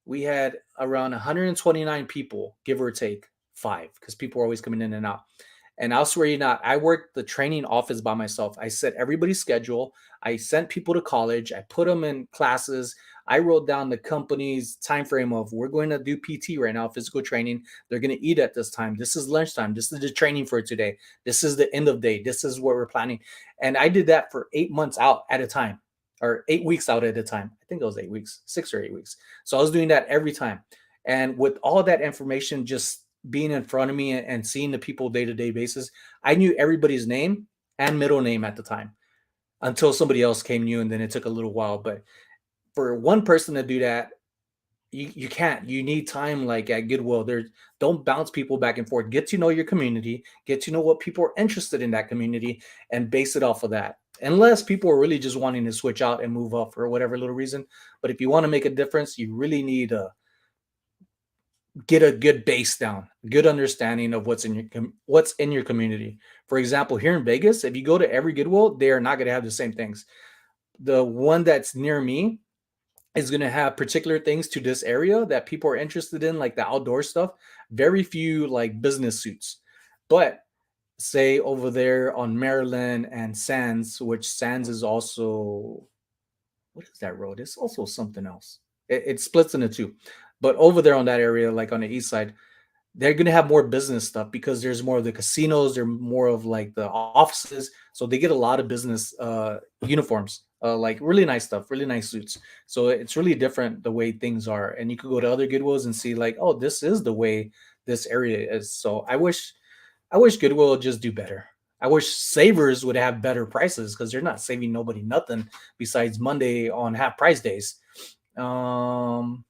we had around 129 people, give or take five, because people were always coming in and out. And I'll swear you not, I worked the training office by myself. I set everybody's schedule. I sent people to college. I put them in classes. I wrote down the company's time frame of we're going to do PT right now, physical training. They're going to eat at this time. This is lunchtime. This is the training for today. This is the end of day. This is what we're planning. And I did that for 8 months out at a time, or 8 weeks out at a time. I think it was 8 weeks, 6 or 8 weeks. So I was doing that every time. And with all that information just being in front of me and seeing the people day to day basis, I knew everybody's name and middle name at the time until somebody else came new, and then it took a little while. But for one person to do that, you can't. You need time. Like at Goodwill, there, don't bounce people back and forth. Get to know your community, get to know what people are interested in that community, and base it off of that. Unless people are really just wanting to switch out and move up for whatever little reason. But if you want to make a difference, you really need to get a good base down, good understanding of what's in your community. For example, here in Vegas, if you go to every Goodwill, they are not going to have the same things. The one that's near me is going to have particular things to this area that people are interested in, like the outdoor stuff. Very few like business suits. But say over there on Maryland and Sands, which Sands is also, what is that road? It's also something else. It splits into two. But over there on that area, like on the east side, they're going to have more business stuff because there's more of the casinos, they're more of like the offices, so they get a lot of business uniforms, like really nice stuff, really nice suits. So it's really different the way things are, and you could go to other Goodwills and see like, oh, this is the way this area is. So I wish Goodwill would just do better. I wish savers would have better prices because they're not saving nobody nothing besides Monday on half price days. um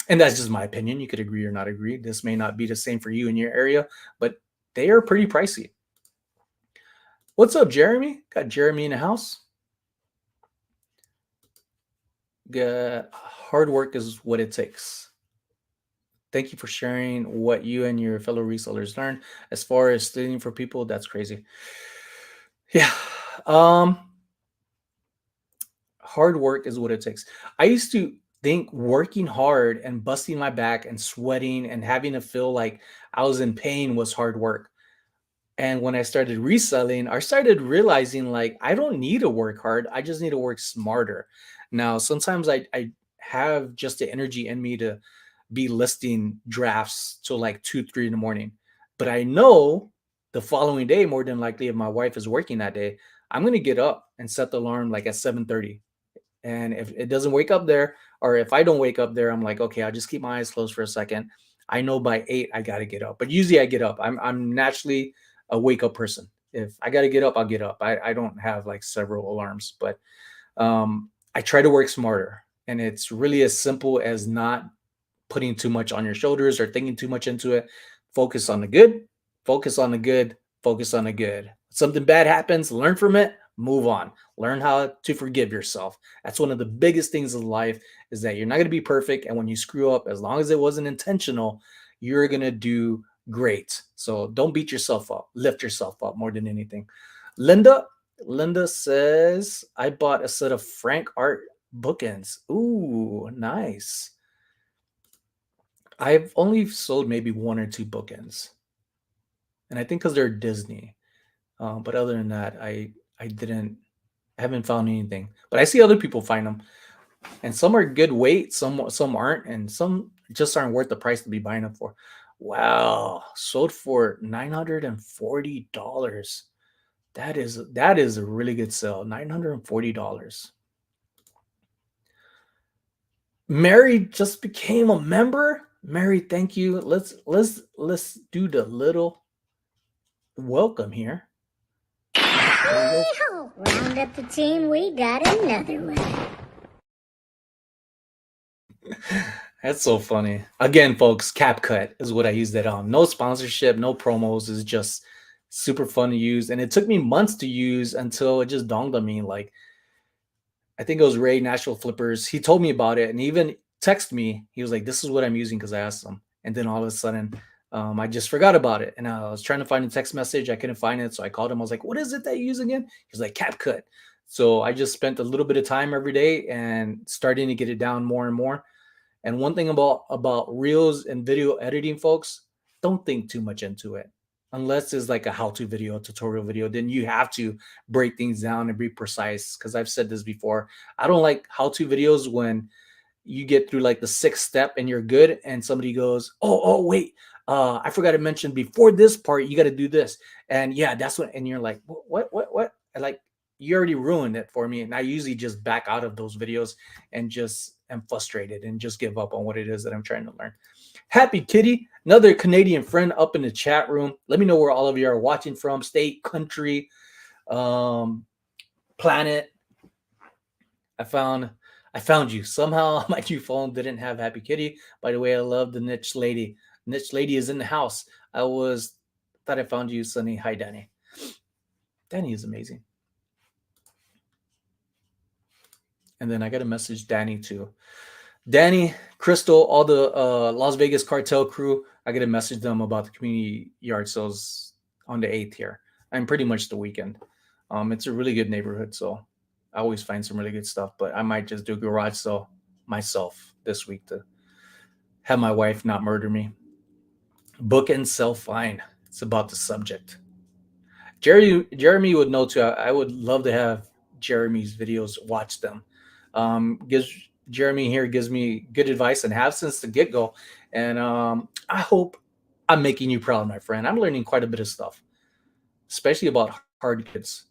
and that's just my opinion. You could agree or not agree. This may not be the same for you in your area, but they are pretty pricey. What's up, Jeremy? Got Jeremy in the house. Hard work is what it takes. Thank you for sharing what you and your fellow resellers learned. As far as stealing for people, that's crazy. Yeah. Um, Hard work is what it takes. I used to think working hard and busting my back and sweating and having to feel like I was in pain was hard work. And when I started reselling, I started realizing like I don't need to work hard. I just need to work smarter. Now, sometimes I have just the energy in me to be listing drafts till like 2, 3 in the morning. But I know the following day, more than likely, if my wife is working that day, I'm gonna get up and set the alarm like at 7:30. And if it doesn't wake up there, or if I don't wake up there, I'm like, okay, I'll just keep my eyes closed for a second. I know by 8 I gotta get up. But usually I get up. I'm naturally a wake up person. If I gotta get up, I'll get up. I don't have like several alarms, but I try to work smarter. And it's really as simple as not putting too much on your shoulders or thinking too much into it. Focus on the good, focus on the good, focus on the good. Something bad happens, learn from it, move on. Learn how to forgive yourself. That's one of the biggest things in life, is that you're not going to be perfect. And when you screw up, as long as it wasn't intentional, you're going to do great. So don't beat yourself up. Lift yourself up more than anything. Linda, Linda says, I bought a set of Frank Art bookends. Ooh, nice. I've only sold maybe one or two bookends, and I think because they're Disney. But other than that, I haven't found anything. But I see other people find them, and some are good weight, some aren't, and some just aren't worth the price to be buying them for. Wow, sold for $940. That is a really good sale. $940. Mary just became a member. Mary, thank you. Let's do the little welcome here. Yeehaw! Round up the team, we got another one. That's so funny. Again, folks, CapCut is what I use that on. No sponsorship, no promos. It's just super fun to use. And it took me months to use until it just dawned on me. Like, I think it was Ray National Flippers. He told me about it and he even texted me. He was like, "This is what I'm using," because I asked him. And then all of a sudden, I just forgot about it. And I was trying to find a text message. I couldn't find it. So I called him. I was like, "What is it that you use again?" He's like, "CapCut." So I just spent a little bit of time every day and starting to get it down more and more. And one thing about reels and video editing, folks, don't think too much into it. Unless it's like a how-to video, a tutorial video, then you have to break things down and be precise. Because I've said this before, I don't like how-to videos when you get through like the sixth step and you're good, and somebody goes, "Oh, wait, I forgot to mention before this part, you got to do this," and yeah, that's what, and you're like, "What?" And like, you already ruined it for me, and I usually just back out of those videos and just am frustrated and just give up on what it is that I'm trying to learn. Happy Kitty, another Canadian friend up in the chat room. Let me know where all of you are watching from, state, country, um, planet. I found you. Somehow my new phone didn't have Happy Kitty. By the way, I love the niche lady. Niche lady is in the house. I was thought I found you, Sonny. Hi, Danny. Danny is amazing. And then I got to message Danny too. Danny, Crystal, all the Las Vegas cartel crew. I got to message them about the community yard sales on the 8th here. And pretty much the weekend. It's a really good neighborhood, so I always find some really good stuff. But I might just do a garage sale myself this week to have my wife not murder me. Book and sell fine. It's about the subject. Jeremy would know too. I would love to have Jeremy's videos, watch them. Gives Jeremy here gives me good advice and have since the get go. And I hope I'm making you proud, my friend. I'm learning quite a bit of stuff, especially about hard kids.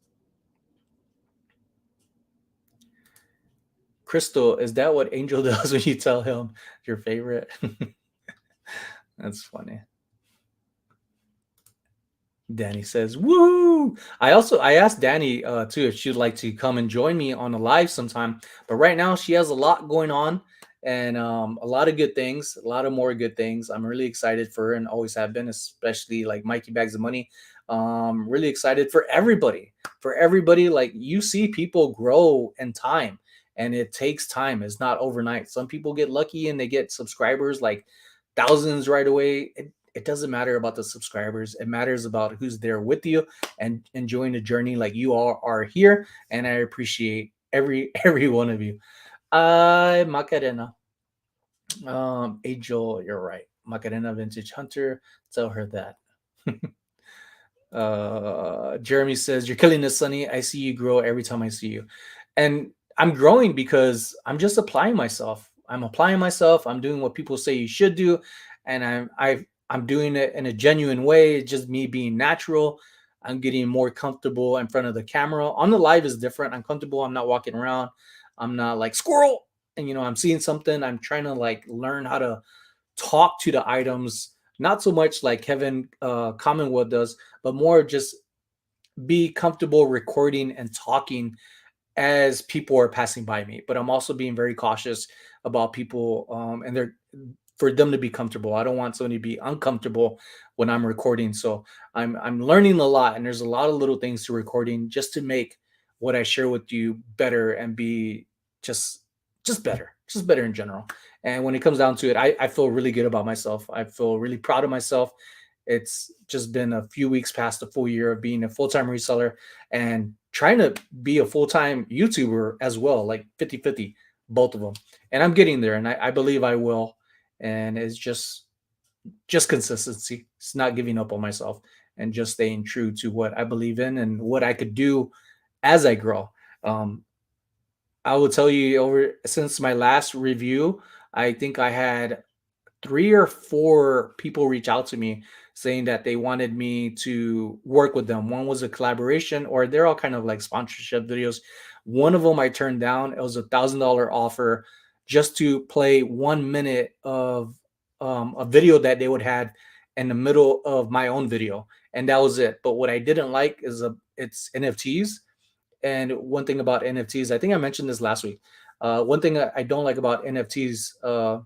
Crystal, is that what Angel does when you tell him your favorite? That's funny. Danny says, "Woo!" I asked Danny too if she'd like to come and join me on a live sometime, but right now she has a lot going on and a lot of good things, a lot of more good things. I'm really excited for her and always have been, especially like Mikey Bags of Money. Really excited for everybody. For everybody, like you see people grow in time and it takes time. It's not overnight. Some people get lucky and they get subscribers like thousands right away. It doesn't matter about the subscribers. It matters about who's there with you and enjoying the journey like you all are here. And I appreciate every one of you. Macarena. Angel, you're right. Macarena Vintage Hunter. Tell her that. Jeremy says, "You're killing this, Sonny. I see you grow every time I see you." And I'm growing because I'm just applying myself. I'm applying myself. I'm doing what people say you should do, and I'm doing it in a genuine way. It's just me being natural. I'm getting more comfortable in front of the camera. On the live is different. I'm comfortable. I'm not walking around. I'm not like squirrel. And I'm seeing something. I'm trying to like learn how to talk to the items, not so much like Kevin Commonwealth does, but more just be comfortable recording and talking as people are passing by me. But I'm also being very cautious about people and they're for them to be comfortable. I don't want somebody to be uncomfortable when I'm recording. So I'm learning a lot, and there's a lot of little things to recording just to make what I share with you better and be just just better in general. And when it comes down to it, I feel really good about myself. I feel really proud of myself. It's just been a few weeks past the full year of being a full-time reseller and trying to be a full-time YouTuber as well, like 50-50, both of them. And I'm getting there, and I believe I will. And it's just consistency. It's not giving up on myself and just staying true to what I believe in and what I could do as I grow. Um, I will tell you over since my last review, I think I had 3 or 4 people reach out to me saying that they wanted me to work with them. One was a collaboration, or they're all kind of like sponsorship videos. One of them I turned down. It was $1,000 offer just to play 1 minute of a video that they would have in the middle of my own video, and that was it. But what I didn't like is it's NFTs. And one thing about NFTs, I think I mentioned this last week. One thing I don't like about NFTs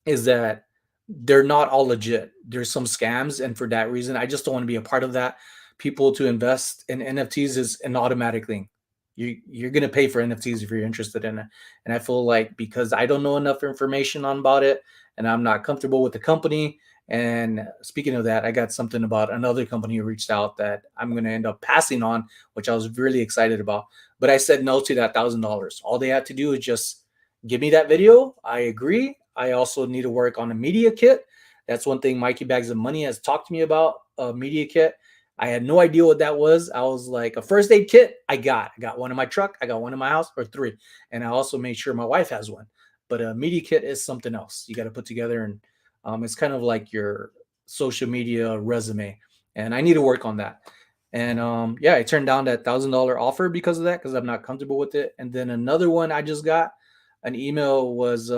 is that they're not all legit. There's some scams, and for that reason, I just don't want to be a part of that. People to invest in NFTs is an automatic thing. You're gonna pay for NFTs if you're interested in it, and I feel like because I don't know enough information on about it, and I'm not comfortable with the company. And speaking of that, I got something about another company who reached out that I'm gonna end up passing on, which I was really excited about. But I said no to that $1,000. All they had to do is just give me that video. I agree. I also need to work on a media kit. That's one thing Mikey Bags of Money has talked to me about, a media kit. I had no idea what that was. I was like, a first aid kit, I got one in my truck, I got one in my house, or three. And I also made sure my wife has one. But a media kit is something else you got to put together. And it's kind of like your social media resume. And I need to work on that. And yeah, I turned down that $1,000 offer because of that, because I'm not comfortable with it. And then another one I just got an email was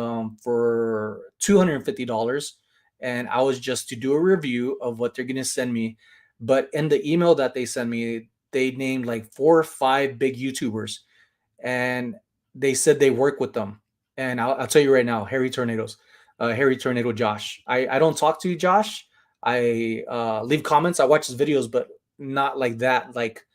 for $250, and I was just to do a review of what they're gonna send me. But in the email that they sent me, they named like 4 or 5 big YouTubers, and they said they work with them. And I'll tell you right now, Harry Tornado Josh. I don't talk to Josh. I leave comments. I watch his videos, but not like that, like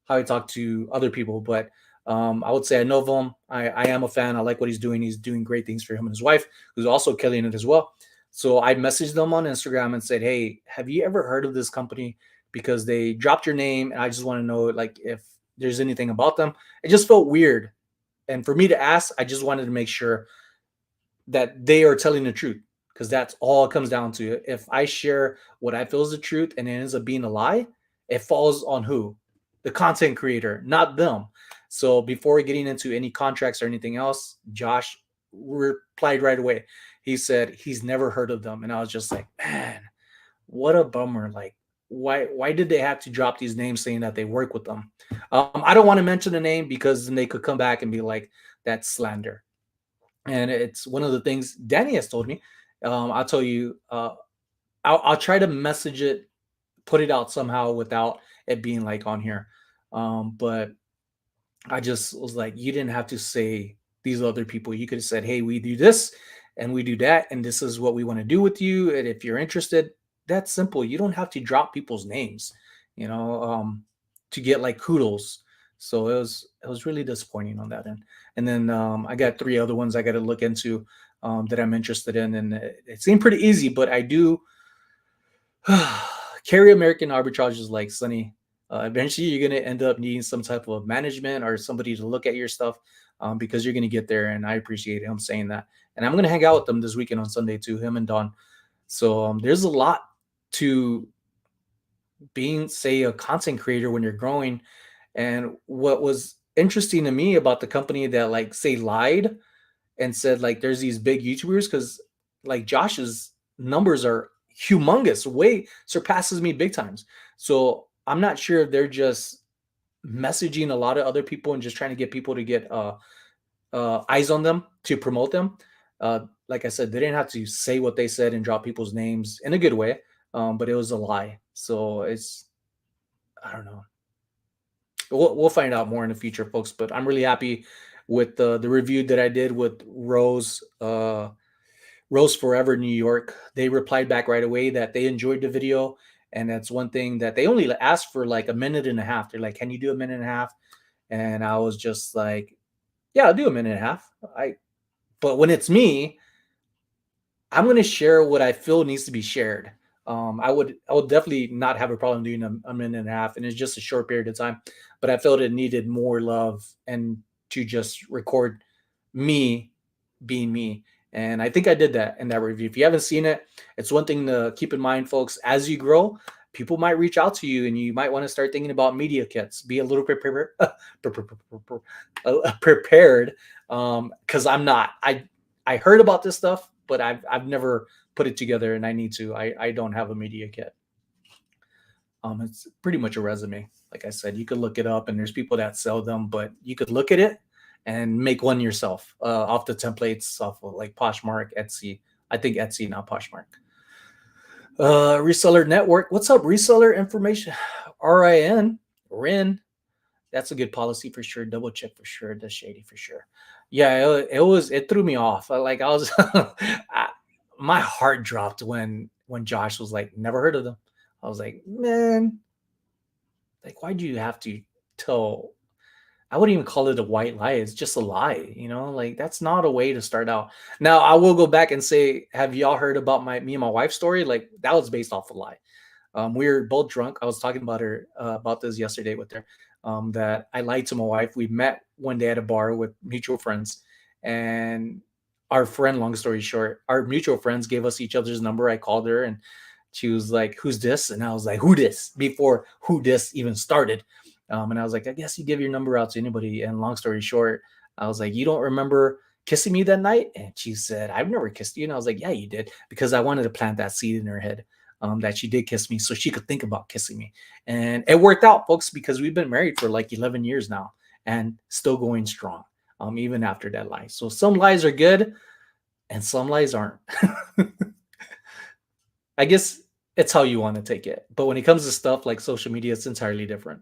how I talk to other people. But I would say I know of him. I am a fan. I like what he's doing. He's doing great things for him and his wife, who's also killing it as well. So I messaged them on Instagram and said, "Hey, have you ever heard of this company? Because they dropped your name, and I just want to know like if there's anything about them." It just felt weird, and for me to ask, I just wanted to make sure that they are telling the truth, because that's all it comes down to. If I share what I feel is the truth and it ends up being a lie, it falls on who? The content creator, not them. So before getting into any contracts or anything else, Josh replied right away. He said he's never heard of them. And I was just like, man, what a bummer. Like, why did they have to drop these names saying that they work with them? I don't want to mention the name because then they could come back and be like, that's slander. And it's one of the things Danny has told me. I'll tell you, I'll try to message it, put it out somehow without it being like on here. But I just was like, you didn't have to say these other people. You could have said, hey, we do this and we do that, and this is what we want to do with you. And if you're interested, that's simple. You don't have to drop people's names, you know, to get like kudos. So it was really disappointing on that end. And then I got 3 other ones I got to look into that I'm interested in, and it seemed pretty easy, but I do carry American arbitrages like Sonny. Eventually, you're going to end up needing some type of management or somebody to look at your stuff because you're going to get there. And I appreciate him saying that. And I'm going to hang out with them this weekend on Sunday too, him and Don. So there's a lot to being, say, a content creator when you're growing. And what was interesting to me about the company that, like, say, lied and said, like, there's these big YouTubers, because like Josh's numbers are humongous, way surpasses me big times. So I'm not sure if they're just messaging a lot of other people and just trying to get people to get eyes on them to promote them. Like I said, they didn't have to say what they said and drop people's names in a good way, but it was a lie. So it's, I don't know. We'll find out more in the future, folks. But I'm really happy with the review that I did with Rose Forever New York. They replied back right away that they enjoyed the video. And that's one thing that they only asked for, like a minute and a half. They're like, can you do a minute and a half? And I was just like, yeah, I'll do a minute and a half. But when it's me, I'm going to share what I feel needs to be shared. I would definitely not have a problem doing a minute and a half, and it's just a short period of time. But I felt it needed more love and to just record me being me. And I think I did that in that review. If you haven't seen it, it's one thing to keep in mind, folks. As you grow, people might reach out to you, and you might want to start thinking about media kits. Be a little prepared, prepared, because I'm not. I heard about this stuff, but I've never put it together, and I need to. I don't have a media kit. It's pretty much a resume. Like I said, you could look it up, and there's people that sell them, but you could look at it and make one yourself off the templates off of like Poshmark, Etsy. I think Etsy, not Poshmark. Reseller network. What's up, reseller information? RIN. That's a good policy for sure. Double check for sure. That's shady for sure. Yeah, it threw me off. I was my heart dropped when Josh was like, never heard of them. I was like, man, like why do you have to tell? I wouldn't even call it a white lie. It's just a lie, like that's not a way to start out. Now I will go back and say, have y'all heard about me and my wife's story? Like that was based off a lie. We were both drunk. I was talking about her about this yesterday with her. That I lied to my wife. We met one day at a bar with mutual friends, and our friend, long story short, our mutual friends gave us each other's number. I called her, and she was like, "Who's this?" And I was like, "Who this?" Before who this even started. And I was like, "I guess you give your number out to anybody." And long story short, I was like, "You don't remember kissing me that night?" And she said, "I've never kissed you." And I was like, "Yeah, you did," because I wanted to plant that seed in her head. That she did kiss me so she could think about kissing me. And it worked out, folks, because we've been married for like 11 years now and still going strong, even after that lie. So some lies are good and some lies aren't. I guess it's how you want to take it. But when it comes to stuff like social media, it's entirely different.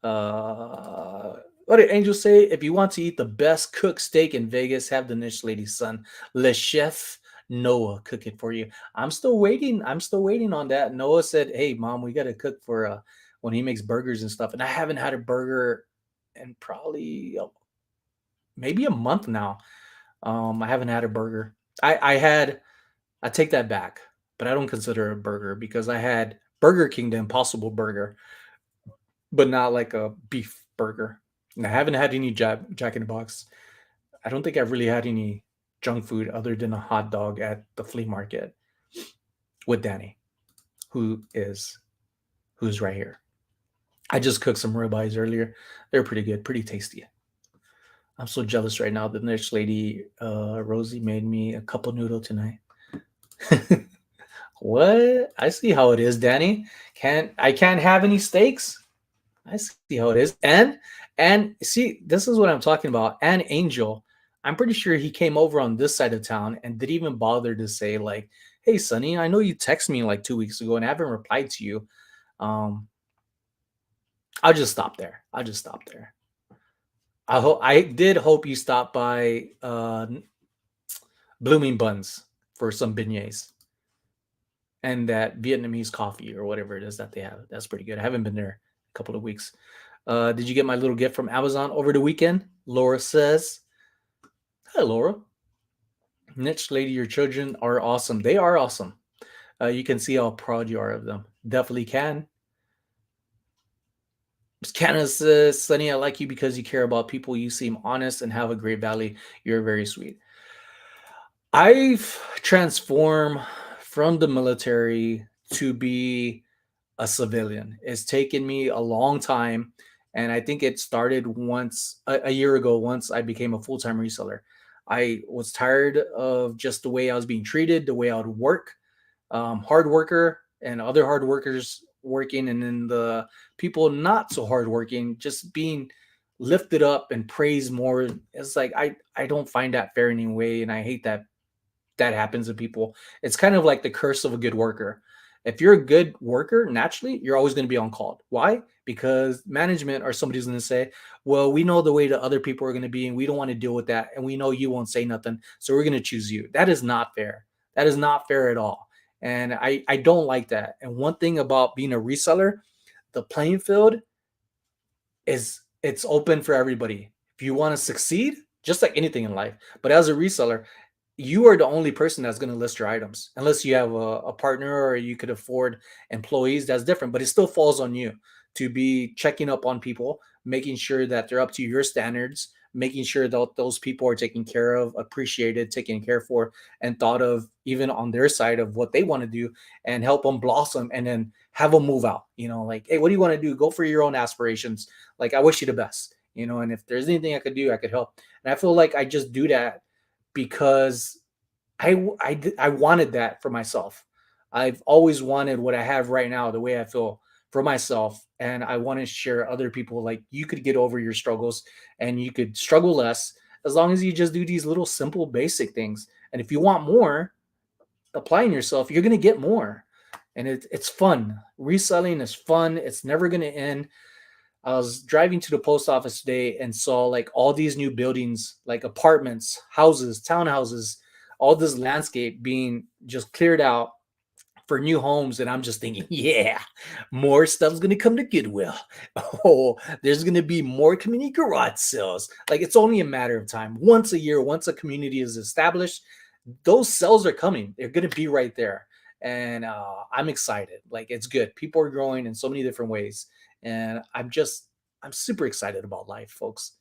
What did Angel say? If you want to eat the best cooked steak in Vegas, have the niche lady's son, Le Chef Noah, cook it for you. I'm still waiting. I'm still waiting on that. Noah said, "Hey, mom, we got to cook for when he makes burgers and stuff." And I haven't had a burger in probably maybe a month now. I haven't had a burger. I take that back, but I don't consider it a burger because I had Burger King, the Impossible Burger, but not like a beef burger. And I haven't had any Jack in the Box. I don't think I've really had any junk food other than a hot dog at the flea market with Danny, who's right here. I just cooked some ribeyes earlier. They're pretty good, pretty tasty. I'm so jealous right now. The next lady, Rosie, made me a couple noodle tonight. What? I see how it is, Danny. I can't have any steaks? I see how it is. And see, this is what I'm talking about. And Angel, I'm pretty sure he came over on this side of town and didn't even bother to say like, "Hey, Sonny, I know you texted me like 2 weeks ago and I haven't replied to you." Um, I'll just stop there. I did hope you stopped by Blooming Buns for some beignets and that Vietnamese coffee or whatever it is that they have. That's pretty good. I haven't been there a couple of weeks. Did you get my little gift from Amazon over the weekend? Laura says. Hi, Laura. Niche lady, your children are awesome. They are awesome. You can see how proud you are of them. Definitely can. Canna says, Sonny, I like you because you care about people. You seem honest and have a great value. You're very sweet. I've transformed from the military to be a civilian. It's taken me a long time. And I think it started a year ago, once I became a full time reseller. I was tired of just the way I was being treated, the way I would work, hard worker and other hard workers working, and then the people not so hard working just being lifted up and praised more. It's like I don't find that fair anyway, and I hate that happens to people. It's kind of like the curse of a good worker. If you're a good worker, naturally, you're always going to be on call. Why? Because management or somebody's going to say, well, we know the way the other people are going to be, and we don't want to deal with that. And we know you won't say nothing. So we're going to choose you. That is not fair. That is not fair at all. And I don't like that. And one thing about being a reseller, the playing field it's open for everybody. If you want to succeed, just like anything in life, but as a reseller, you are the only person that's going to list your items unless you have a partner or you could afford employees. That's different, but it still falls on you to be checking up on people, making sure that they're up to your standards, making sure that those people are taken care of, appreciated, taken care for, and thought of even on their side of what they want to do, and help them blossom and then have them move out. Like, hey, what do you want to do? Go for your own aspirations. Like, I wish you the best, and if there's anything I could do, I could help. And I feel like I just do that because I wanted that for myself. I've always wanted what I have right now, the way I feel for myself, and I want to share other people like you could get over your struggles and you could struggle less as long as you just do these little simple basic things. And if you want more, applying yourself, you're going to get more. And it's fun. Reselling is fun. It's never going to end. I was driving to the post office today and saw like all these new buildings, like apartments, houses, townhouses, all this landscape being just cleared out for new homes. And I'm just thinking, yeah, more stuff's going to come to Goodwill. Oh, there's going to be more community garage sales. Like it's only a matter of time. Once a year, once a community is established, those sales are coming. They're going to be right there. And I'm excited. Like it's good. People are growing in so many different ways. And I'm super excited about life, folks.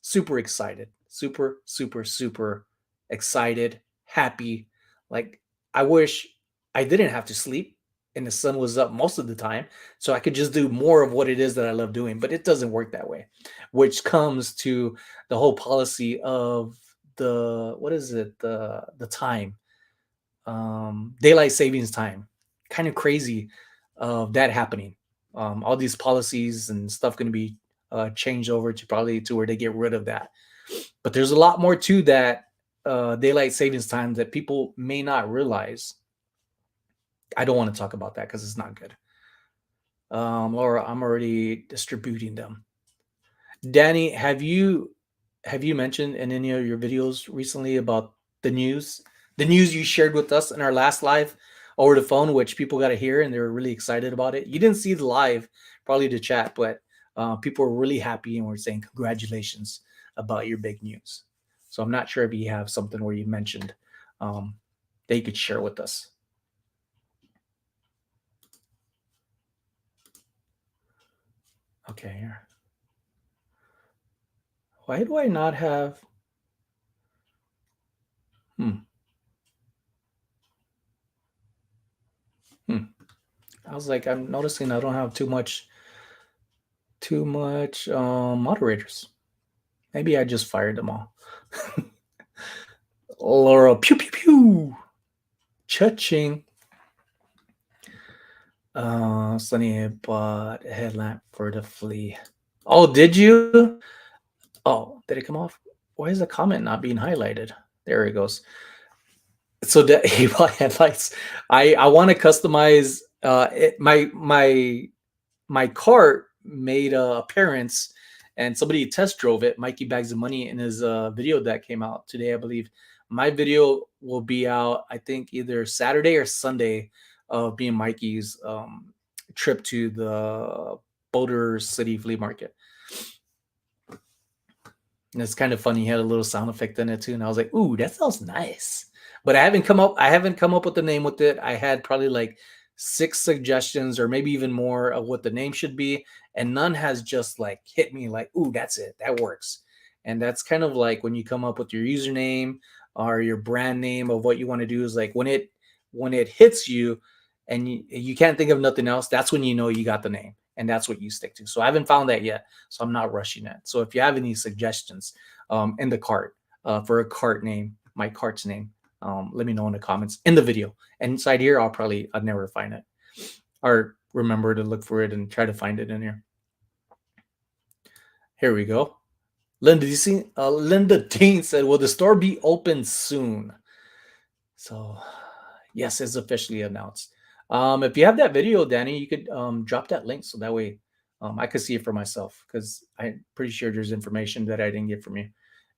Super excited. Super, super, super excited, happy. Like I wish I didn't have to sleep and the sun was up most of the time so I could just do more of what it is that I love doing, but it doesn't work that way, which comes to the whole policy of the what is it? The time. Daylight savings time. Kind of crazy of that happening. All these policies and stuff going to be changed over to probably to where they get rid of that. But there's a lot more to that daylight savings time that people may not realize. I don't want to talk about that because it's not good. Laura, I'm already distributing them. Danny, have you mentioned in any of your videos recently about the news? The news you shared with us in our last live over the phone, which people got to hear and they were really excited about it. You didn't see the live, probably the chat, but people were really happy and were saying congratulations about your big news. So I'm not sure if you have something where you mentioned that you could share with us. Okay, here. Why do I not have? Hmm. Hmm. I was like, I'm noticing I don't have too much moderators. Maybe I just fired them all. Laura, pew pew pew, cha-ching. Sonny bought a headlamp for the flea. Oh, did you? Oh, did it come off? Why is the comment not being highlighted? There it goes. So that he bought headlights. I want to customize my cart made a appearance and somebody test drove it. Mikey Bags of Money in his video that came out today, I believe. My video will be out, I think, either Saturday or Sunday of being Mikey's trip to the Boulder City Flea Market. And it's kind of funny. He had a little sound effect in it too, and I was like, "Ooh, that sounds nice." But I haven't come up with the name with it. I had probably like 6 suggestions or maybe even more of what the name should be, and none has just like hit me like, "Ooh, that's it. That works." And that's kind of like when you come up with your username or your brand name of what you want to do is like when it hits you and you can't think of nothing else, that's when you know you got the name and that's what you stick to. So I haven't found that yet, so I'm not rushing it. So if you have any suggestions in the cart for a cart name, my cart's name, let me know in the comments in the video. And inside here, I'll never find it or remember to look for it and try to find it in here. Here we go. Linda Dean said, "Will the store be open soon?" So yes, it's officially announced. If you have that video, Danny, you could drop that link so that way I could see it for myself because I'm pretty sure there's information that I didn't get from you.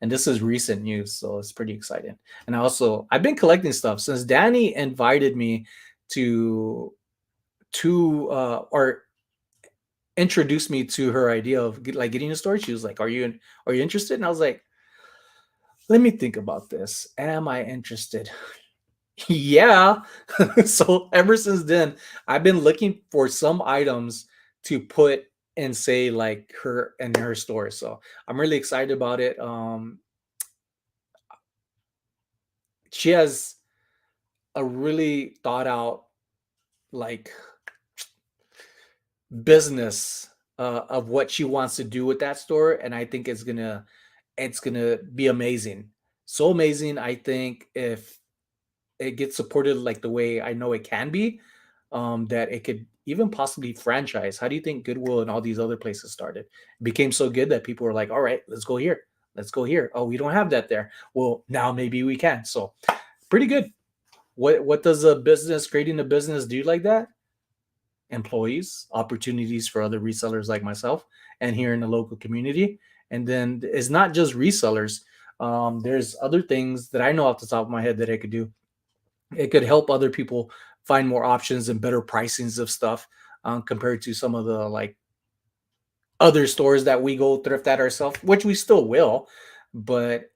And this is recent news, so it's pretty exciting. And I've been collecting stuff since Danny invited me to or introduced me to her idea of getting a store. She was like, are you interested?" And I was like, "Let me think about this. Am I interested?" Yeah. So ever since then, I've been looking for some items to put and say like her in her store. So I'm really excited about it. She has a really thought out like business of what she wants to do with that store, and I think it's gonna be amazing. So amazing. I think if it gets supported like the way I know it can be, that it could even possibly franchise. How do you think Goodwill and all these other places started? It became so good that people were like, all right, let's go here. Let's go here. Oh, we don't have that there. Well, now maybe we can. So pretty good. What does a business, creating a business, do like that? Employees, opportunities for other resellers like myself and here in the local community. And then it's not just resellers. There's other things that I know off the top of my head that I could do. It could help other people find more options and better pricings of stuff, compared to some of the like other stores that we go thrift at ourselves, which we still will. But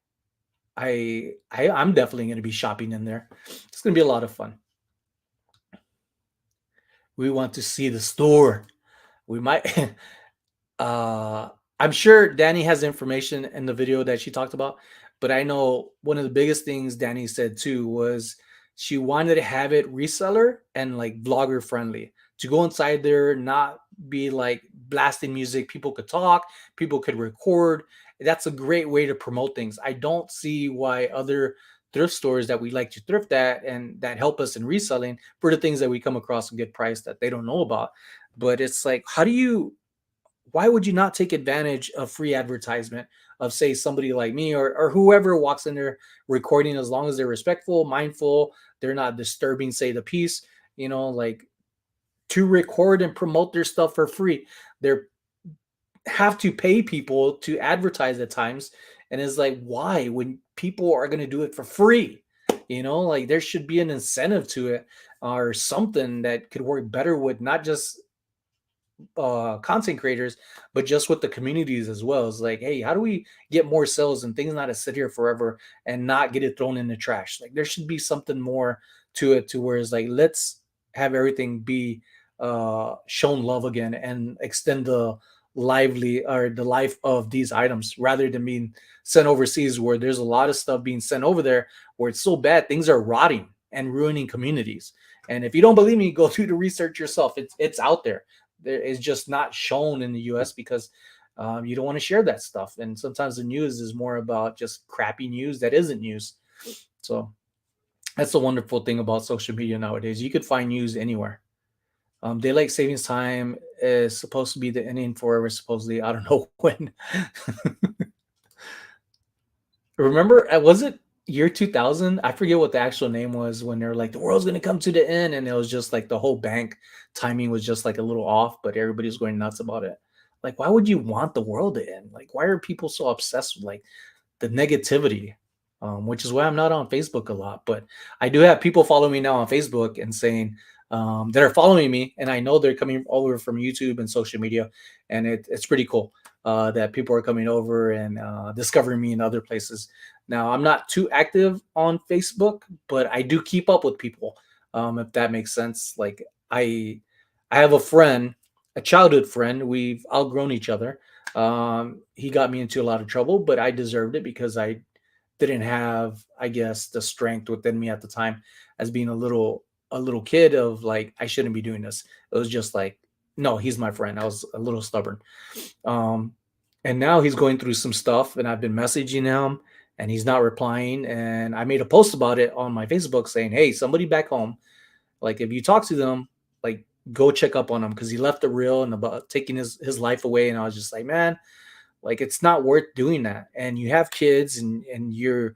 I'm definitely going to be shopping in there. It's going to be a lot of fun. We want to see the store. We might uh I'm sure Danny has information in the video that she talked about, but I know one of the biggest things Danny said too was she wanted to have it reseller and like vlogger friendly, to go inside there, not be like blasting music. People could talk, people could record. That's a great way to promote things. I don't see why other thrift stores that we like to thrift at and that help us in reselling for the things that we come across a good price that they don't know about. But it's like, how do you, why would you not take advantage of free advertisement of, say, somebody like me, or whoever walks in there recording, as long as they're respectful, mindful, they're not disturbing, say, the piece, like, to record and promote their stuff for free. They're have to pay people to advertise at times. And it's like, why, when people are going to do it for free? Like, there should be an incentive to it, or something that could work better with not just content creators, but just with the communities as well. It's like, hey, how do we get more sales and things not to sit here forever and not get it thrown in the trash? Like, there should be something more to it, to where it's like, let's have everything be shown love again and extend the lively or the life of these items, rather than being sent overseas, where there's a lot of stuff being sent over there where it's so bad things are rotting and ruining communities. And if you don't believe me, go do the research yourself. It's out there. It's just not shown in the US because you don't want to share that stuff. And sometimes the news is more about just crappy news that isn't news. So that's the wonderful thing about social media nowadays. You could find news anywhere. Daylight savings time is supposed to be the ending forever, supposedly. I don't know when. Remember, was it year 2000? I forget what the actual name was, when they're like, the world's going to come to the end. And it was just like the whole bank timing was just like a little off, but everybody was going nuts about it. Like, why would you want the world to end? Like, why are people so obsessed with like the negativity? Which is why I'm not on Facebook a lot. But I do have people follow me now on Facebook and saying, that are following me, and I know they're coming over from YouTube and social media, and it's pretty cool that people are coming over and discovering me in other places. Now, I'm not too active on Facebook, but I do keep up with people, if that makes sense. Like, I have a friend, a childhood friend. We've outgrown each other. He got me into a lot of trouble, but I deserved it because I didn't have, I guess, the strength within me at the time, as being a little kid, of like, I shouldn't be doing this. It was just like, no, he's my friend. I was a little stubborn. Um, and now he's going through some stuff, and I've been messaging him, and he's not replying. And I made a post about it on my Facebook saying, hey, somebody back home, like, if you talk to them, like, go check up on him, because he left the real and about taking his life away. And I was just like, man, like, it's not worth doing that. And you have kids, and you're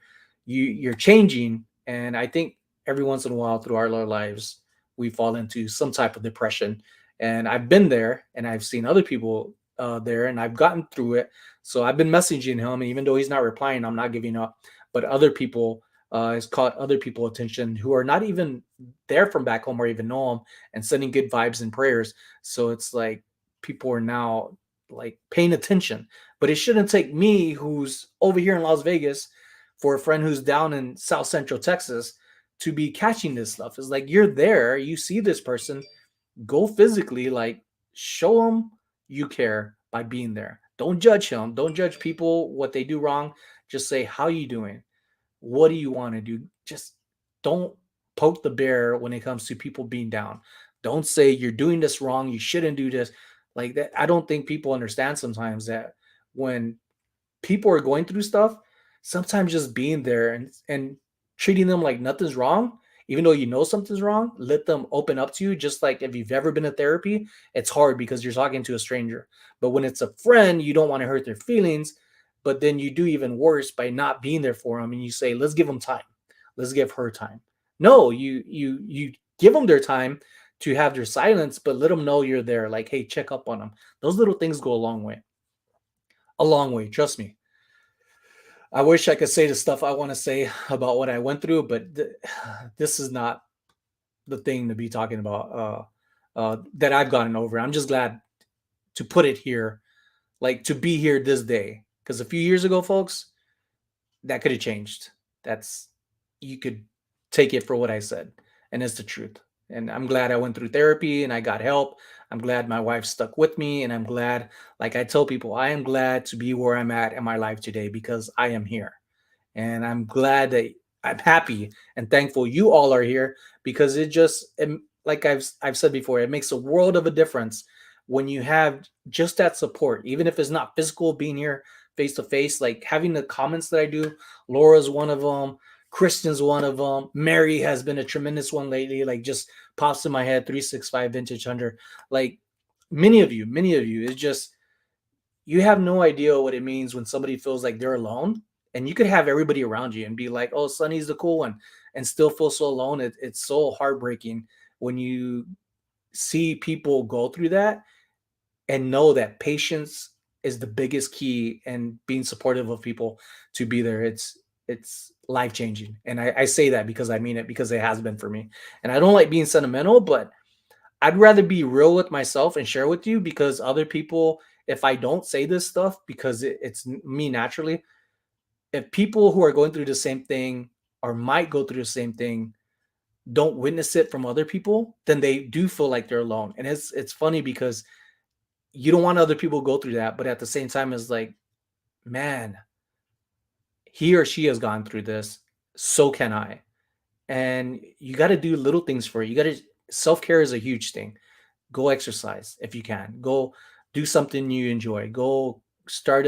changing. And I think every once in a while through our lives, we fall into some type of depression. And I've been there, and I've seen other people there, and I've gotten through it. So I've been messaging him, and even though he's not replying, I'm not giving up. But other people, has caught other people attention who are not even there from back home or even know him, and sending good vibes and prayers. So it's like people are now like paying attention. But it shouldn't take me, who's over here in Las Vegas, for a friend who's down in South Central Texas, to be catching this stuff. It's like, you're there, you see this person, go physically, like, show them you care by being there. Don't judge him. Don't judge people what they do wrong. Just say, how you doing? What do you want to do? Just don't poke the bear when it comes to people being down. Don't say you're doing this wrong, you shouldn't do this. Like that, I don't think people understand sometimes that when people are going through stuff, sometimes just being there and treating them like nothing's wrong, Even though you know something's wrong, let them open up to you. Just like if you've ever been to therapy, it's hard because you're talking to a stranger. But when it's a friend, you don't want to hurt their feelings. But then you do even worse by not being there for them, and you say, "Let's give them time. Let's give her time." No, you give them their time to have their silence, but let them know you're there. Like, hey, check up on them. Those little things go a long way. A long way. Trust me. I wish I could say the stuff I want to say about what I went through, but this is not the thing to be talking about that I've gotten over. I'm just glad to put it here, like to be here this day. Because a few years ago, folks, that could have changed. That's You could take it for what I said, and it's the truth. And I'm glad I went through therapy and I got help. I'm glad my wife stuck with me, and I'm glad, like I tell people, I am glad to be where I'm at in my life today because I am here. And I'm glad that I'm happy and thankful you all are here because like I've said before, it makes a world of a difference when you have just that support, even if it's not physical, being here face to face, like having the comments that I do. Laura's one of them. Kristen's one of them. Mary has been a tremendous one lately. Like just pops in my head. 365 Vintage Hunter. Like many of you. It's just you have no idea what it means when somebody feels like they're alone, and you could have everybody around you and be like, oh, Sonny's the cool one, and still feel so alone. It's so heartbreaking when you see people go through that and know that patience is the biggest key, and being supportive of people to be there. It's life changing. And I say that because I mean it, because it has been for me. And I don't like being sentimental, but I'd rather be real with myself and share with you, because other people, if I don't say this stuff, because me naturally, if people who are going through the same thing or might go through the same thing don't witness it from other people, then they do feel like they're alone. And it's funny because you don't want other people to go through that, but at the same time, it's like, man, he or she has gone through this, so can I. And you got to do little things for it. You got to Self care is a huge thing. Go exercise if you can. Go do something you enjoy. Go start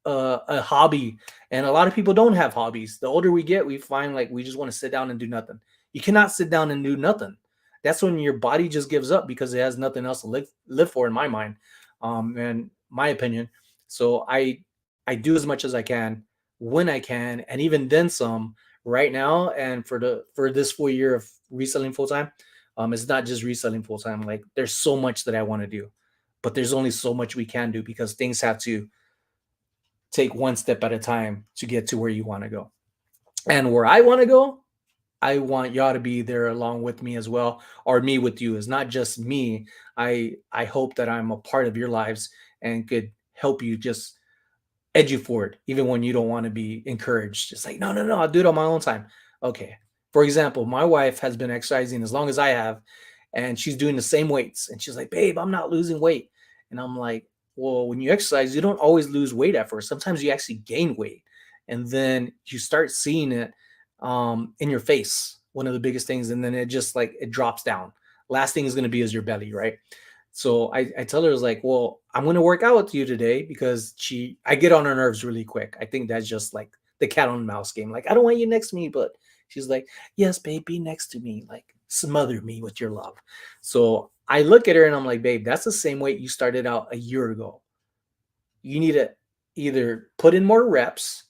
a hobby. And a lot of people don't have hobbies. The older we get, we find like we just want to sit down and do nothing. You cannot sit down and do nothing. That's when your body just gives up because it has nothing else to live for, in my mind, and my opinion. So I do as much as I can when I can, and even then some right now. And for this full year of reselling full time, it's not just reselling full time. Like there's so much that I want to do, but there's only so much we can do because things have to take one step at a time to get to where you want to go. And where I want to go, I want y'all to be there along with me as well, or me with you. It's not just me. I hope that I'm a part of your lives and could help you just edge you forward, even when you don't want to be encouraged. It's like, no, no, no, I'll do it on my own time. Okay. For example, my wife has been exercising as long as I have, and she's doing the same weights. And she's like, babe, I'm not losing weight. And I'm like, well, when you exercise, you don't always lose weight at first. Sometimes you actually gain weight. And then you start seeing it in your face, one of the biggest things. And then it just like it drops down. Last thing is going to be is your belly, right? So I tell her, I was like, well, I'm going to work out with you today because I get on her nerves really quick. I think that's just like the cat on the mouse game. Like, I don't want you next to me, but she's like, yes, babe, be next to me. Like, smother me with your love. So I look at her and I'm like, babe, that's the same weight you started out a year ago. You need to either put in more reps,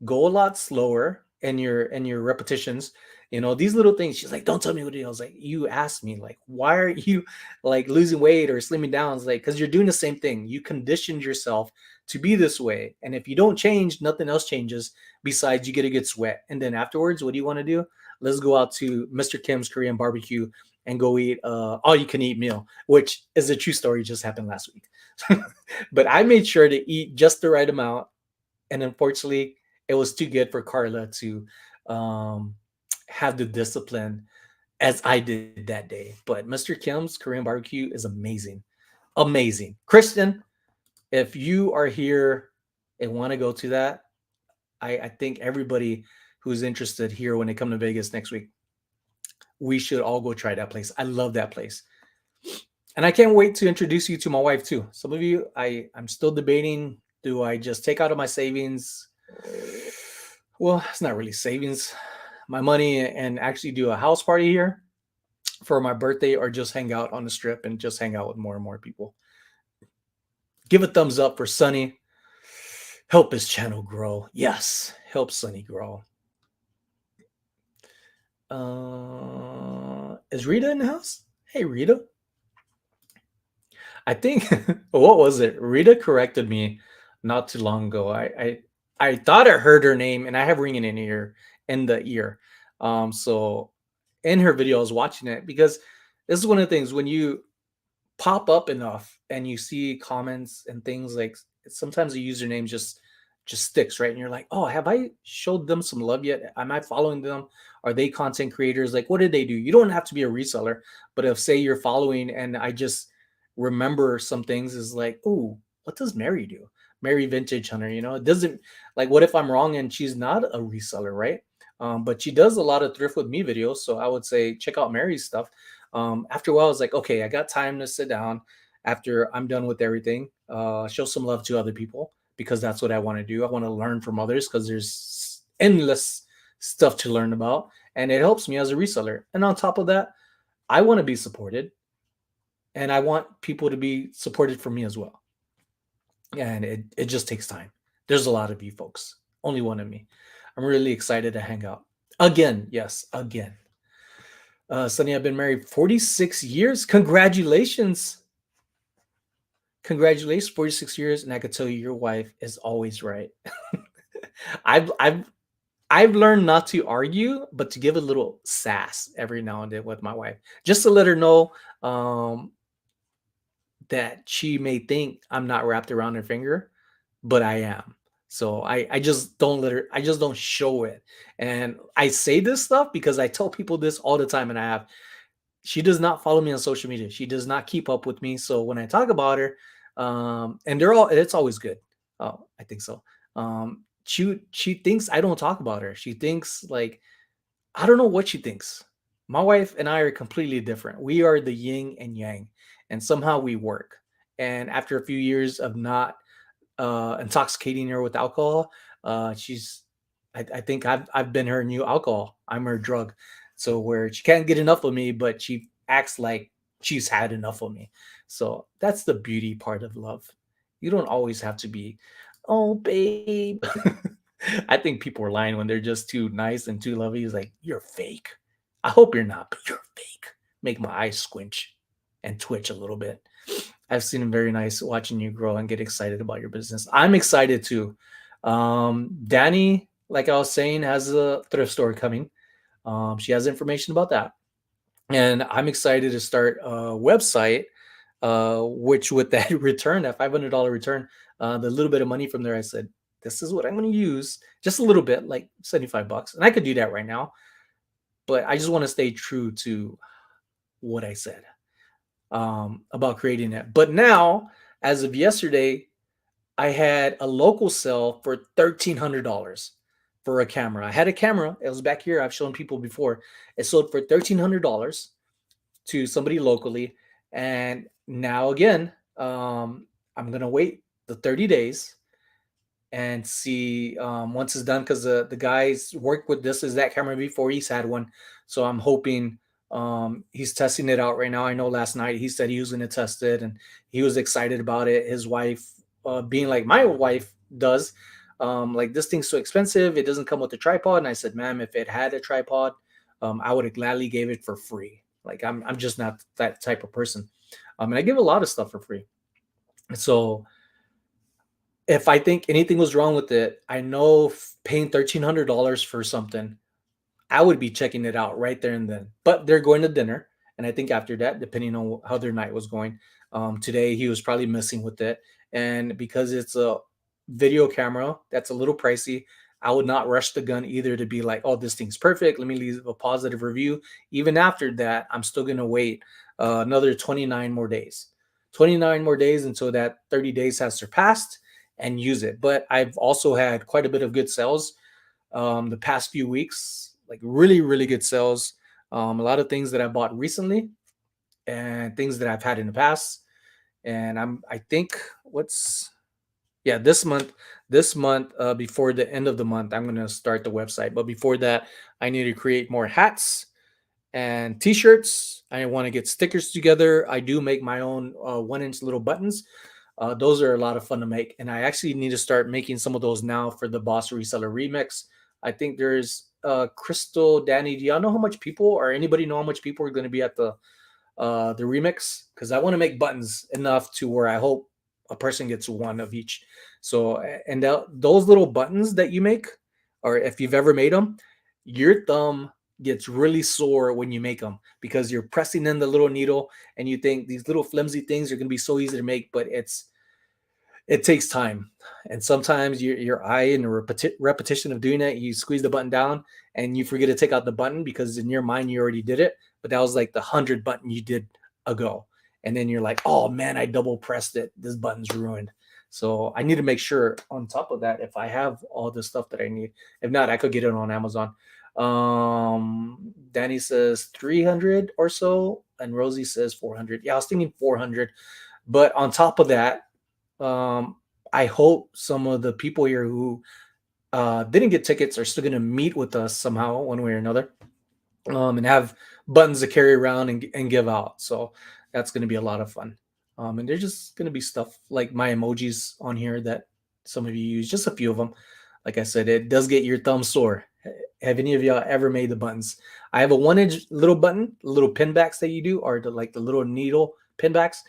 go a lot slower in your repetitions. These little things. She's like, don't tell me what to do. I was like, you asked me, like, why are you like losing weight or slimming down? It's like, because you're doing the same thing. You conditioned yourself to be this way, and if you don't change, nothing else changes besides you get a good sweat. And then afterwards, what do you want to do? Let's go out to Mr. Kim's Korean barbecue and go eat all you can eat meal, which is a true story, just happened last week. But I made sure to eat just the right amount, and unfortunately it was too good for Carla to um, have the discipline as I did that day. But Mr. Kim's Korean barbecue is amazing. Amazing. Kristen, if you are here and want to go to that, I think everybody who's interested here when they come to Vegas next week, we should all go try that place. I love that place. And I can't wait to introduce you to my wife too. Some of you, I'm still debating, do I just take out of my savings? Well, it's not really savings. my money and actually do a house party here for my birthday, or just hang out on the strip and just hang out with more and more people. Give a thumbs up for Sonny. Help his channel grow. Yes, help Sonny grow. Is Rita in the house? Hey, Rita. I think what was it? Rita corrected me not too long ago. I thought I heard her name, and I have ringing in the ear. So in her video, I was watching it because this is one of the things when you pop up enough and you see comments and things like sometimes the username just sticks, right? And you're like, oh, have I showed them some love yet? Am I following them? Are they content creators? Like, what did they do? You don't have to be a reseller, but if say you're following and I just remember some things is like, oh, what does Mary do? Mary Vintage Hunter, it doesn't like what if I'm wrong and she's not a reseller, right? But she does a lot of thrift with me videos. So I would say check out Mary's stuff. After a while, I was like, okay, I got time to sit down after I'm done with everything, show some love to other people because that's what I want to do. I want to learn from others because there's endless stuff to learn about, and it helps me as a reseller. And on top of that, I want to be supported, and I want people to be supported from me as well. And it just takes time. There's a lot of you folks, only one of me. I'm really excited to hang out again. Yes, again. Sonny, I've been married 46 years. Congratulations. Congratulations, 46 years. And I could tell you your wife is always right. I've I've I've learned not to argue, but to give a little sass every now and then with my wife, just to let her know that she may think I'm not wrapped around her finger, but I am. So I just don't let her, I just don't show it. And I say this stuff because I tell people this all the time, and she does not follow me on social media. She does not keep up with me. So when I talk about her, and it's always good. Oh, I think so. She thinks I don't talk about her. She thinks like, I don't know what she thinks. My wife and I are completely different. We are the yin and yang, and somehow we work. And after a few years of not intoxicating her with alcohol, she's I think I've been her new alcohol. I'm her drug. So where she can't get enough of me, but she acts like she's had enough of me. So that's the beauty part of love. You don't always have to be, oh babe. I think people are lying when they're just too nice and too lovely. It's like, you're fake. I hope you're not, but you're fake. Make my eyes squinch and twitch a little bit. I've seen it very nice watching you grow and get excited about your business. I'm excited too. Danny, like I was saying, has a thrift store coming. She has information about that. And I'm excited to start a website, which with that return, that $500 return, the little bit of money from there, I said, this is what I'm going to use, just a little bit, like $75. And I could do that right now, but I just want to stay true to what I said about creating it. But now, as of yesterday, I had a local sale for $1,300 for a camera. I had a camera. It was back here. I've shown people before. It sold for $1,300 to somebody locally. And now again, I'm going to wait the 30 days and see once it's done, because the guys worked with this is that camera before. He's had one. So I'm hoping he's testing it out right now. I know last night he said he was going to test it and he was excited about it. His wife, being like my wife does, like, this thing's so expensive, it doesn't come with a tripod. And I said, ma'am, if it had a tripod, I would have gladly gave it for free. Like, I'm just not that type of person. And I give a lot of stuff for free. So if I think anything was wrong with it, I know paying $1,300 for something, I would be checking it out right there and then. But they're going to dinner, and I think after that, depending on how their night was going, today he was probably messing with it, and because it's a video camera that's a little pricey, I would not rush the gun either to be like, oh, this thing's perfect, let me leave a positive review. Even after that, I'm still gonna wait another 29 more days. 29 more days until that 30 days has surpassed, and use it. But I've also had quite a bit of good sales the past few weeks, like really, really good sales. A lot of things that I bought recently and things that I've had in the past. And I think this month, this month, before the end of the month, I'm going to start the website. But before that, I need to create more hats and t-shirts. I want to get stickers together. I do make my own 1 inch little buttons. Those are a lot of fun to make, and I actually need to start making some of those now for the Boss Reseller Remix. I think there's Crystal, Danny. Do y'all know how much people, or anybody know how much people are going to be at the remix? Because I want to make buttons enough to where I hope a person gets one of each. So, and those little buttons that you make, or if you've ever made them, your thumb gets really sore when you make them because you're pressing in the little needle and you think these little flimsy things are going to be so easy to make, but it takes time. And sometimes your eye and the repetition of doing it, you squeeze the button down and you forget to take out the button because in your mind you already did it, but that was like the 100 button you did ago. And then you're like, oh man, I double pressed it. This button's ruined. So I need to make sure on top of that, if I have all the stuff that I need. If not, I could get it on Amazon. Danny says 300 or so, and Rosie says 400. Yeah, I was thinking 400. But on top of that, I hope some of the people here who didn't get tickets are still going to meet with us somehow, one way or another, and have buttons to carry around and give out. So that's going to be a lot of fun. And there's just going to be stuff like my emojis on here that some of you use, just a few of them. Like I said, it does get your thumb sore. Have any of y'all ever made the buttons? I have a 1 inch little button, little pin backs that you do, or like the little needle pin backs.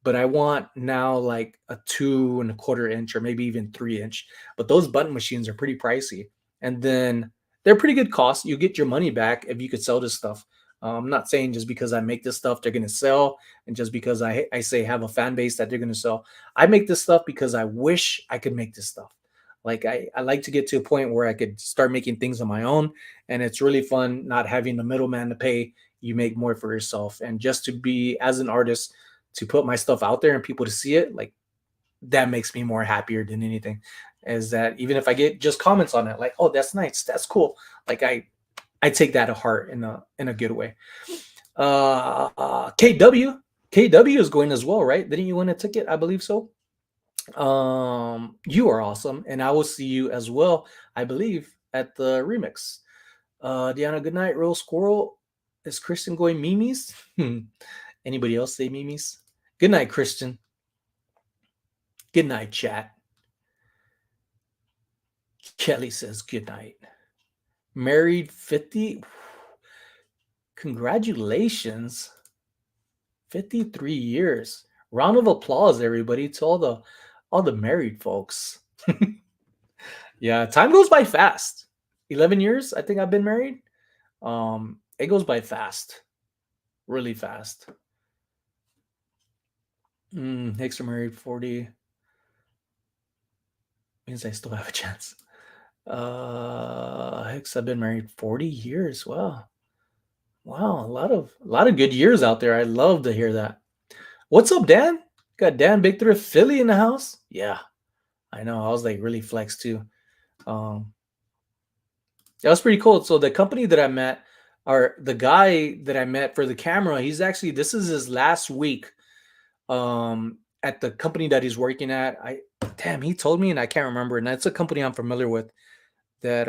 But I want now like a 2.25 inch or maybe even 3 inch. But those button machines are pretty pricey. And then they're pretty good cost. You get your money back if you could sell this stuff. I'm not saying just because I make this stuff, they're going to sell. And just because I say have a fan base that they're going to sell. I make this stuff because I wish I could make this stuff. Like I like to get to a point where I could start making things on my own. And it's really fun not having the middleman to pay. You make more for yourself. And just to be as an artist, to put my stuff out there and people to see it, like that makes me more happier than anything. Is that even if I get just comments on it, like, oh, that's nice, that's cool. Like I take that to heart in a good way. KW is going as well, right? Didn't you win a ticket? I believe so. You are awesome, and I will see you as well, I believe, at the remix. Deanna, good night. Real Squirrel, is Christian going memes? Anybody else say memes? Good night, Christian. Good night, chat. Kelly says good night. Married 50. Congratulations. 53 years. Round of applause, everybody, to all the married folks. Yeah, time goes by fast. 11 years, I think I've been married. It goes by fast. Really fast. Hicks are married 40. Means I still have a chance. Hicks, I've been married 40 years. Wow. Wow, a lot of good years out there. I love to hear that. What's up, Dan? Got Dan Big Thrift Philly in the house. Yeah, I know. I was like really flexed too. That was pretty cool. So the company that I met, or the guy that I met for the camera, this is his last week at the company that he's working at. He told me and I can't remember. And that's a company I'm familiar with that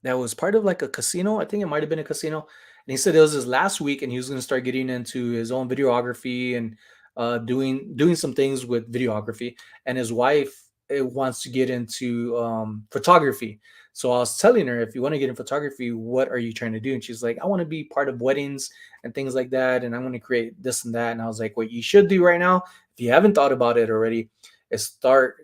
that was part of like a casino. I think it might have been a casino. And he said it was his last week and he was going to start getting into his own videography and doing some things with videography. And his wife wants to get into photography. So I was telling her, if you want to get in photography, what are you trying to do? And she's like, I want to be part of weddings and things like that. And I'm going to create this and that. And I was like, what you should do right now, if you haven't thought about it already, is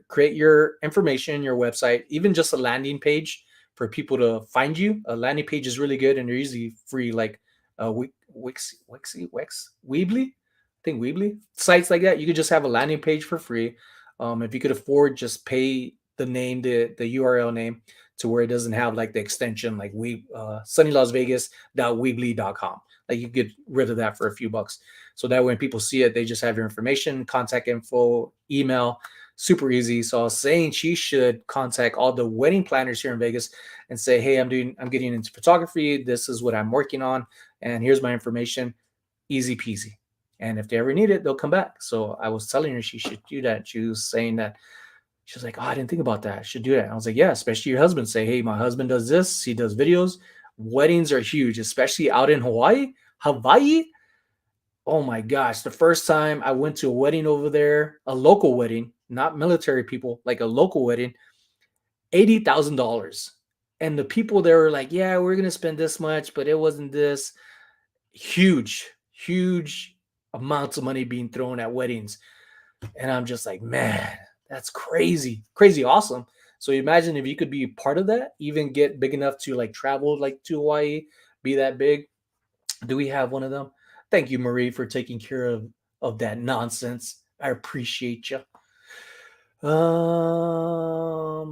create your information, your website, even just a landing page for people to find you. A landing page is really good and they're usually free, like Weebly. I think Weebly. Sites like that, you could just have a landing page for free. If you could afford, just pay the name, the URL name to where it doesn't have like the extension like SonnyLasVegas.weebly.com. Like you get rid of that for a few bucks. So that when people see it, they just have your information, contact info, email, super easy. So I was saying she should contact all the wedding planners here in Vegas and say, hey, I'm getting into photography. This is what I'm working on. And here's my information. Easy peasy. And if they ever need it, they'll come back. So I was telling her she should do that. She was saying that She's like, oh, I didn't think about that. I should do that. I was like, yeah, especially your husband. Say, hey, my husband does this. He does videos. Weddings are huge, especially out in Hawaii. Oh my gosh. The first time I went to a wedding over there, a local wedding, not military people, like a local wedding, $80,000. And the people there were like, yeah, we're going to spend this much, but it wasn't this. Huge, huge amounts of money being thrown at weddings. And I'm just like, man, that's crazy, crazy awesome. So imagine if you could be part of that, even get big enough to like travel like to Hawaii, be that big. Do we have one of them? Thank you, Marie, for taking care of that nonsense. I appreciate you.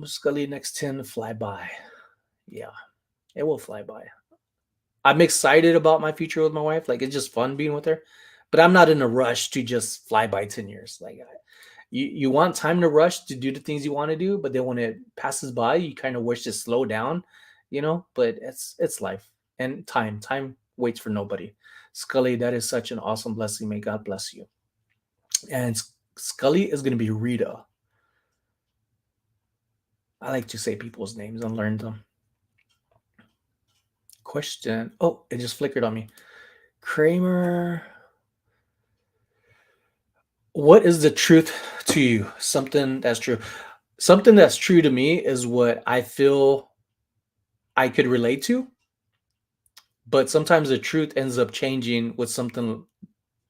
Scully next 10 fly by. Yeah, it will fly by. I'm excited about my future with my wife. Like it's just fun being with her, but I'm not in a rush to just fly by 10 years. Like you want time to rush to do the things you want to do, but then when it passes by, you kind of wish to slow down, but it's life and time waits for nobody. Scully, that is such an awesome blessing. May God bless you. And Scully is going to be Rita. I like to say people's names and learn them. Question. Oh, it just flickered on me. Kramer. What is the truth to you? Something that's true. Something that's true to me is what I feel I could relate to, but sometimes the truth ends up changing with something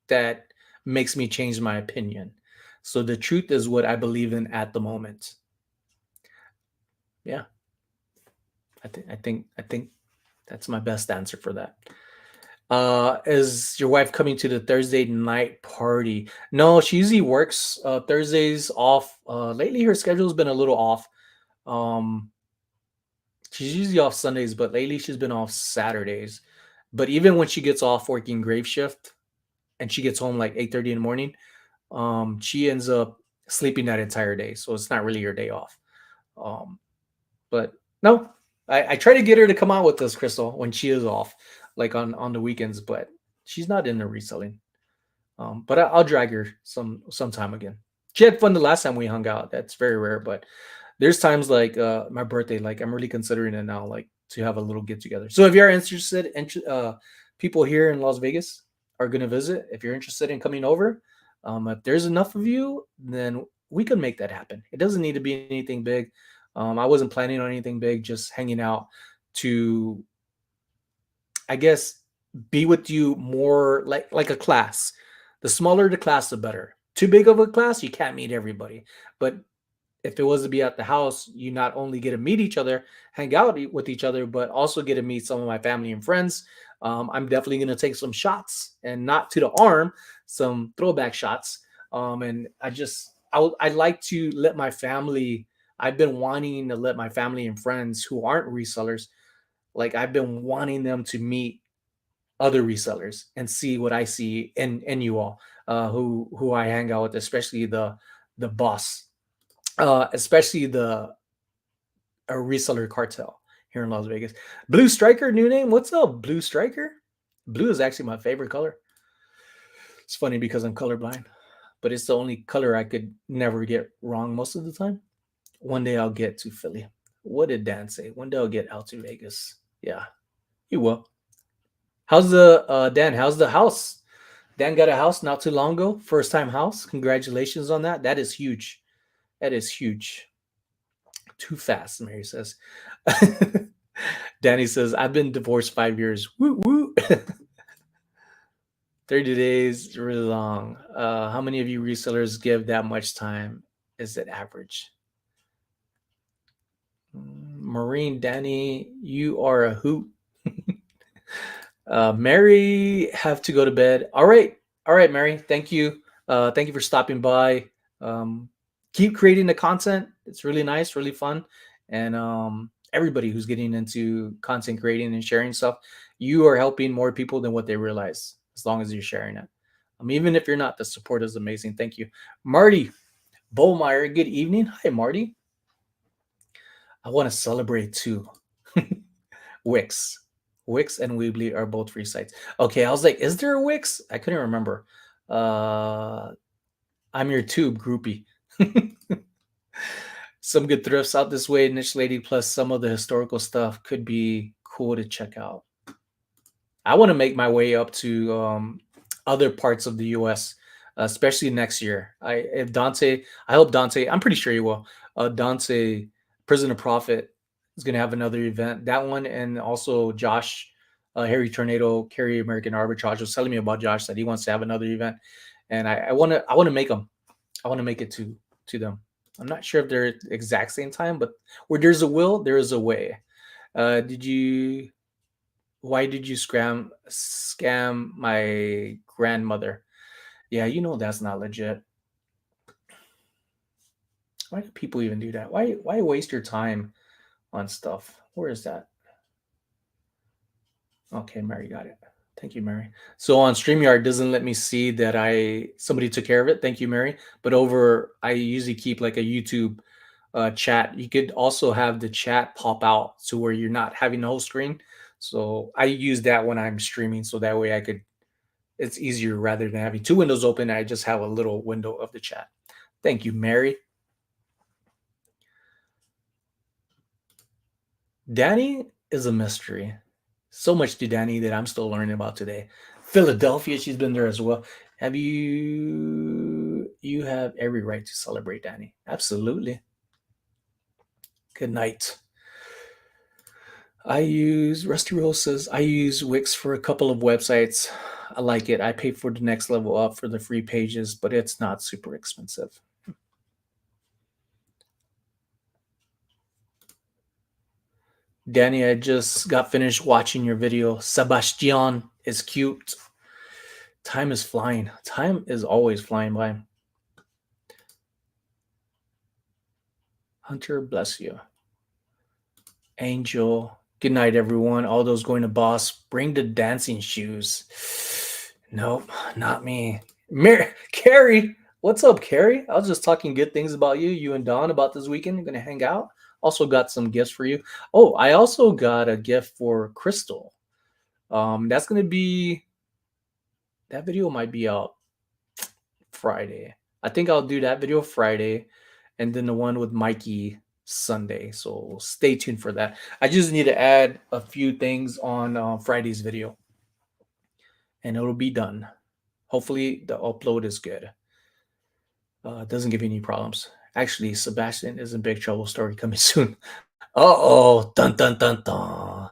that makes me change my opinion. So the truth is what I believe in at the moment. Yeah. I think that's my best answer for that. Is your wife coming to the Thursday night party? No, she usually works Thursdays off. Lately her schedule's been a little off. Um, she's usually off Sundays, but lately she's been off Saturdays. But even when she gets off working grave shift and she gets home like 8:30 in the morning, she ends up sleeping that entire day. So it's not really her day off. Um, but no, I try to get her to come out with us, Crystal, when she is off, like on the weekends, but she's not into reselling. But I'll drag her sometime again. She had fun the last time we hung out. That's very rare, but there's times like my birthday, like I'm really considering it now, like to have a little get together. So if you're interested, people here in Las Vegas are going to visit. If you're interested in coming over, if there's enough of you, then we can make that happen. It doesn't need to be anything big. I wasn't planning on anything big, just hanging out to, I guess, be with you more like a class. The smaller the class, the better. Too big of a class, you can't meet everybody. But if it was to be at the house, you not only get to meet each other, hang out with each other, but also get to meet some of my family and friends. I'm definitely going to take some shots and not to the arm, some throwback shots. And I like to let my family, I've been wanting to let my family and friends who aren't resellers, like I've been wanting them to meet other resellers and see what I see in you all, who I hang out with, especially the boss, especially the a reseller cartel here in Las Vegas. Blue Striker, new name. What's up, Blue Striker? Blue is actually my favorite color. It's funny because I'm colorblind, but it's the only color I could never get wrong most of the time. One day I'll get to Philly. What did Dan say? One day I'll get out to Vegas. Yeah, you will. How's the Dan? How's the house? Dan got a house not too long ago. First time house. Congratulations on that. That is huge. That is huge. Too fast, Mary says. Danny says, I've been divorced 5 years. Woo woo. 30 days, really long. How many of you resellers give that much time? Is it average? Maureen, Danny, you are a hoot. Mary, have to go to bed. All right. All right, Mary. Thank you. Thank you for stopping by. Keep creating the content. It's really nice, really fun. And everybody who's getting into content creating and sharing stuff, you are helping more people than what they realize as long as you're sharing it. Even if you're not, the support is amazing. Thank you. Marty Bollmeyer, good evening. Hi, Marty. I want to celebrate too. Wix. Wix and Weebly are both free sites. Okay, I was like, is there a Wix? I couldn't remember. I'm your tube groupie. some good thrifts out this way, niche lady, plus some of the historical stuff could be cool to check out. I want to make my way up to other parts of the US, especially next year. I hope Dante, I'm pretty sure he will. Dante, Prison of Profit, is going to have another event. That one, and also Josh, Harry Tornado, Carry American Arbitrage was telling me about Josh that he wants to have another event, and I want to make them. I want to make it to them. I'm not sure if they're at the exact same time, but where there's a will, there is a way. Did you? Why did you scam my grandmother? Yeah, you know that's not legit. Why do people even do that? Why waste your time on stuff? Where is that? Okay, Mary got it. Thank you, Mary. So on StreamYard doesn't let me see that somebody took care of it. Thank you, Mary. But over I usually keep like a YouTube chat. You could also have the chat pop out to where you're not having the whole screen. So I use that when I'm streaming, so that way it's easier rather than having two windows open. I just have a little window of the chat. Thank you, Mary. Danny is a mystery. So much to Danny that I'm still learning about today. Philadelphia, she's been there as well. You have every right to celebrate, Danny. Absolutely. Good night. I use Rusty Rose says I use Wix for a couple of websites. I like it. I pay for the next level up for the free pages, but it's not super expensive. Danny, I just got finished watching your video. Sebastian is cute. Time is flying. Time is always flying by. Hunter, bless you. Angel, good night, everyone. All those going to Boss, bring the dancing shoes. Nope, not me. Carrie, what's up, Carrie? I was just talking good things about you and Don about this weekend. You're going to hang out. Also got some gifts for you. Oh, I also got a gift for Crystal. That's going to be, that video might be out Friday. I think I'll do that video Friday, and then the one with Mikey Sunday. So stay tuned for that. I just need to add a few things on Friday's video, and it'll be done. Hopefully the upload is good. Doesn't give you any problems. Actually, Sebastian is in big trouble. Story coming soon. Uh-oh. Dun dun dun dun.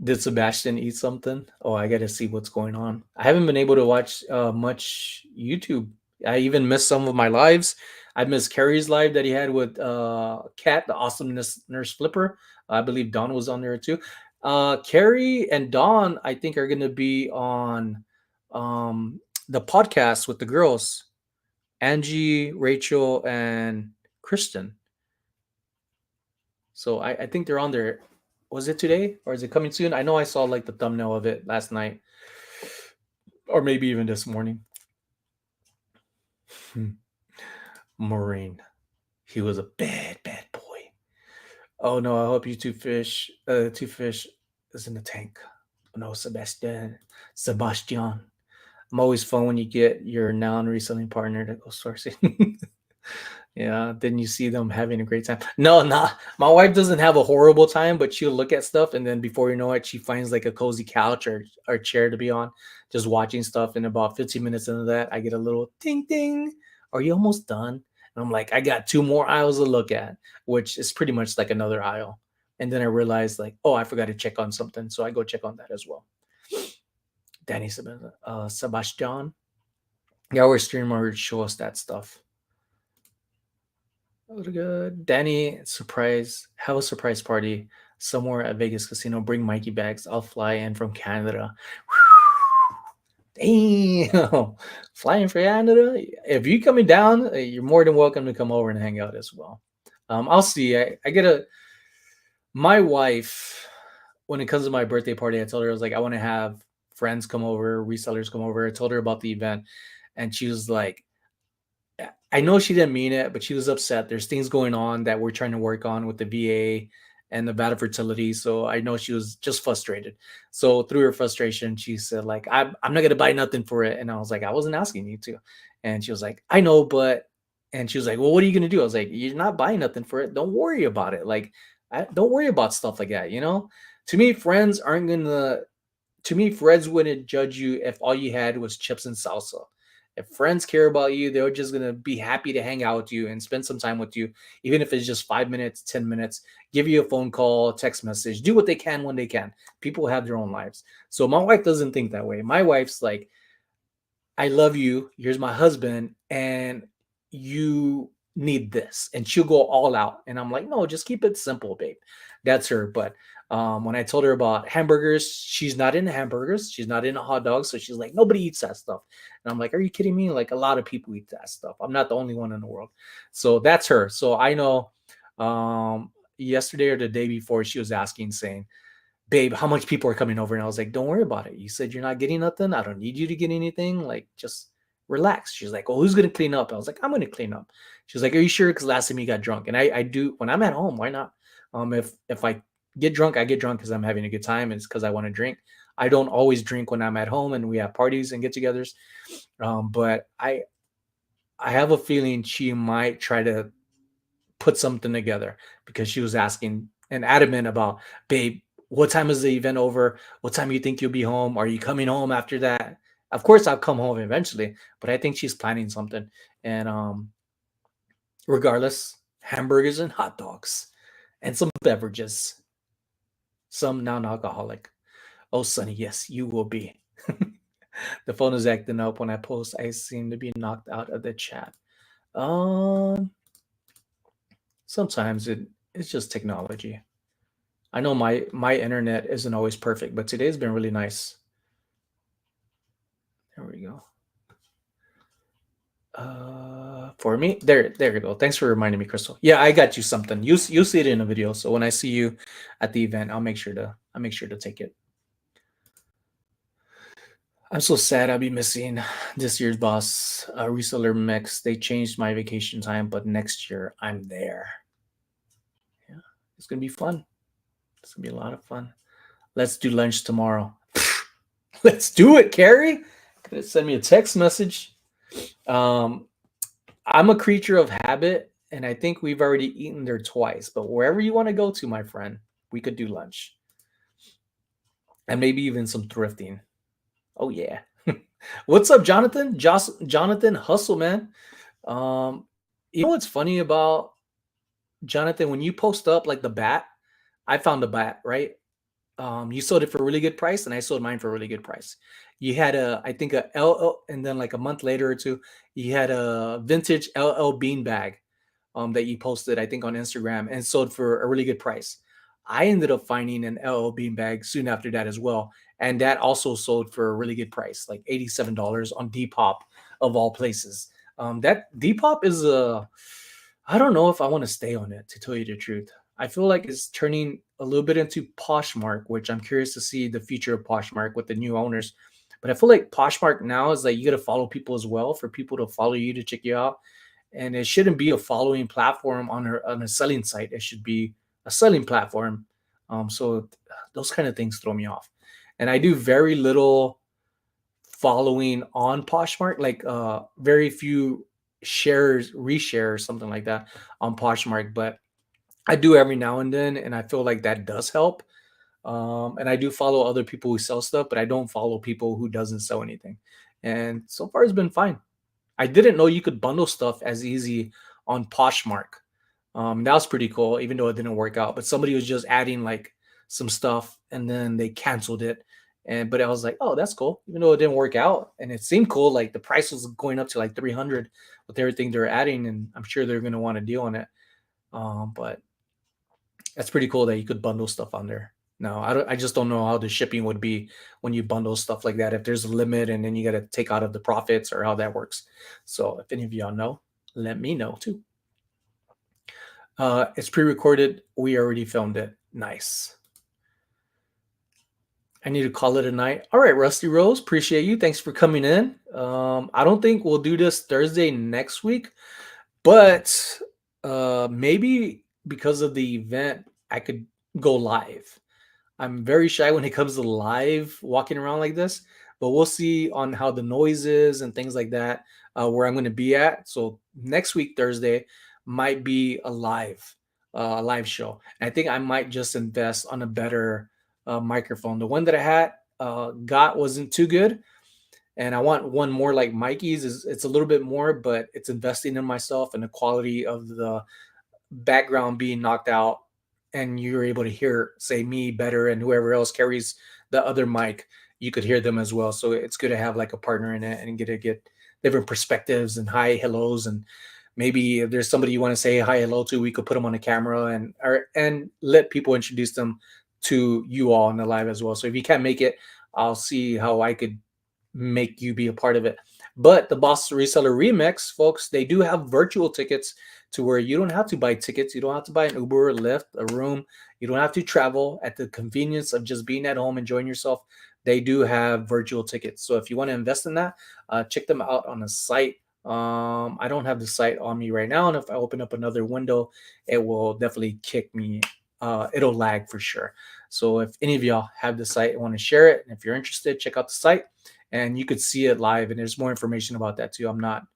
Did Sebastian eat something? Oh, I gotta see what's going on. I haven't been able to watch much YouTube. I even missed some of my lives. I missed Carrie's live that he had with Kat, the awesomeness nurse flipper. I believe Don was on there too. Carrie and Don, I think, are gonna be on the podcast with the girls, Angie, Rachel, and Kristen. So I think they're on there. Was it today or is it coming soon? I know I saw like the thumbnail of it last night, or maybe even this morning. Maureen, he was a bad boy. Oh no, I hope you two fish is in the tank. Oh, no, Sebastian. I'm always fun when you get your noun reselling partner to go sourcing. Yeah, then you see them having a great time. No, not my wife doesn't have a horrible time, but she'll look at stuff and then before you know it, she finds like a cozy couch or chair to be on, just watching stuff. And about 15 minutes into that, I get a little ding ding. Are you almost done? And I'm like, I got two more aisles to look at, which is pretty much like another aisle. And then I realized like, oh, I forgot to check on something. So I go check on that as well. Danny Sebastian. Yeah, our streamer show us that stuff. Good. Danny, have a surprise party somewhere at Vegas Casino. Bring Mikey bags. I'll fly in from Canada. Damn. Flying from Canada. If you're coming down, you're more than welcome to come over and hang out as well. I'll see. My wife, when it comes to my birthday party, I told her, I was like, I want to have friends come over, resellers come over. I told her about the event, and she was like, I know she didn't mean it, but she was upset. There's things going on that we're trying to work on with the VA and the Nevada fertility. So I know she was just frustrated. So through her frustration, she said, like, I'm not gonna buy nothing for it. And I was like, I wasn't asking you to. And she was like, I know, but And she was like, well, what are you going to do? I was like, you're not buying nothing for it. Don't worry about it. Like, don't worry about stuff like that. To me, friends aren't going to me, friends wouldn't judge you if all you had was chips and salsa. If friends care about you, they're just going to be happy to hang out with you and spend some time with you, even if it's just 5 minutes, 10 minutes, give you a phone call, text message, do what they can when they can. People have their own lives. So my wife doesn't think that way. My wife's like, I love you. Here's my husband, and you need this. And she'll go all out. And I'm like, no, just keep it simple, babe. That's her. But when I told her about hamburgers, she's not into hamburgers. She's not into hot dogs. So she's like, nobody eats that stuff. And I'm like, are you kidding me? Like, a lot of people eat that stuff. I'm not the only one in the world. So that's her. So I know yesterday or the day before, she was asking, saying, babe, how much people are coming over? And I was like, don't worry about it. You said you're not getting nothing. I don't need you to get anything. Like, just relax. She's like, well, who's going to clean up? I was like, I'm going to clean up. She's like, are you sure? Because last time you got drunk. And I do, when I'm at home, why not? If I get drunk, I get drunk because I'm having a good time. It's because I want to drink. I don't always drink when I'm at home and we have parties and get-togethers. But I have a feeling she might try to put something together, because she was asking and adamant about, babe, what time is the event over? What time you think you'll be home? Are you coming home after that? Of course, I'll come home eventually, but I think she's planning something. And regardless, hamburgers and hot dogs and some beverages, some non-alcoholic. Oh, Sonny, yes, you will be. The phone is acting up when I post. I seem to be knocked out of the chat. Um, Sometimes it's just technology. I know my internet isn't always perfect, but today's been really nice. There we go. For me, there you go. Thanks for reminding me, Crystal. Yeah, I got you something. You see it in a video. So when I see you at the event, I'll make sure to take it. I'm so sad I'll be missing this year's boss reseller mix. They changed my vacation time, but next year I'm there. Yeah, it's gonna be fun. It's gonna be a lot of fun. Let's do lunch tomorrow. Let's do it, Carrie. Gonna send me a text message. Um, I'm a creature of habit, and I think we've already eaten there twice. But wherever you want to go to, my friend, we could do lunch, and maybe even some thrifting. Oh yeah. What's up, Jonathan? Jonathan, hustle, man. Um, you know what's funny about Jonathan? When you post up like the bat, I found the bat, right? You sold it for a really good price, and I sold mine for a really good price. You had I think a LL, and then like a month later or two, you had a vintage LL bean bag that you posted, I think, on Instagram, and sold for a really good price. I ended up finding an LL bean bag soon after that as well, and that also sold for a really good price, like $87 on Depop of all places. That Depop is I don't know if I want to stay on it, to tell you the truth. I feel like it's turning a little bit into Poshmark, which I'm curious to see the future of Poshmark with the new owners. But I feel like Poshmark now is like you got to follow people as well for people to follow you to check you out. And it shouldn't be a following platform on a selling site. It should be a selling platform. So those kind of things throw me off. And I do very little following on Poshmark, like very few shares, reshares, something like that on Poshmark. But I do every now and then, and I feel like that does help. And I do follow other people who sell stuff, but I don't follow people who doesn't sell anything. And so far, it's been fine. I didn't know you could bundle stuff as easy on Poshmark. That was pretty cool, even though it didn't work out. But somebody was just adding like some stuff, and then they canceled it. But I was like, oh, that's cool, even though it didn't work out, and it seemed cool. Like the price was going up to like 300 with everything they're adding, and I'm sure they're going to want to deal on it. But that's pretty cool that you could bundle stuff on there. No, I just don't know how the shipping would be when you bundle stuff like that. If there's a limit and then you got to take out of the profits, or how that works. So if any of y'all know, let me know too. It's pre-recorded. We already filmed it. Nice. I need to call it a night. All right, Rusty Rose, appreciate you. Thanks for coming in. I don't think we'll do this Thursday next week, but maybe because of the event, I could go live. I'm very shy when it comes to live walking around like this, but we'll see on how the noise is and things like that, where I'm going to be at. So next week, Thursday, might be a live show. And I think I might just invest on a better microphone. The one that I had got wasn't too good, and I want one more like Mikey's. It's a little bit more, but it's investing in myself and the quality of the background being knocked out, and you're able to hear, say, me better, and whoever else carries the other mic, you could hear them as well. So it's good to have like a partner in it and get different perspectives and hi hellos, and maybe if there's somebody you want to say hi hello to, we could put them on the camera and let people introduce them to you all in the live as well. So if you can't make it, I'll see how I could make you be a part of it. But the Boss Reseller Remix, folks, they do have virtual tickets to where you don't have to buy tickets. You don't have to buy an Uber or Lyft, a room. You don't have to travel, at the convenience of just being at home, enjoying yourself. They do have virtual tickets. So if you want to invest in that, check them out on the site. I don't have the site on me right now. And if I open up another window, it will definitely kick me. It'll lag for sure. So if any of y'all have the site and want to share it, and if you're interested, check out the site and you could see it live. And there's more information about that too. I'm not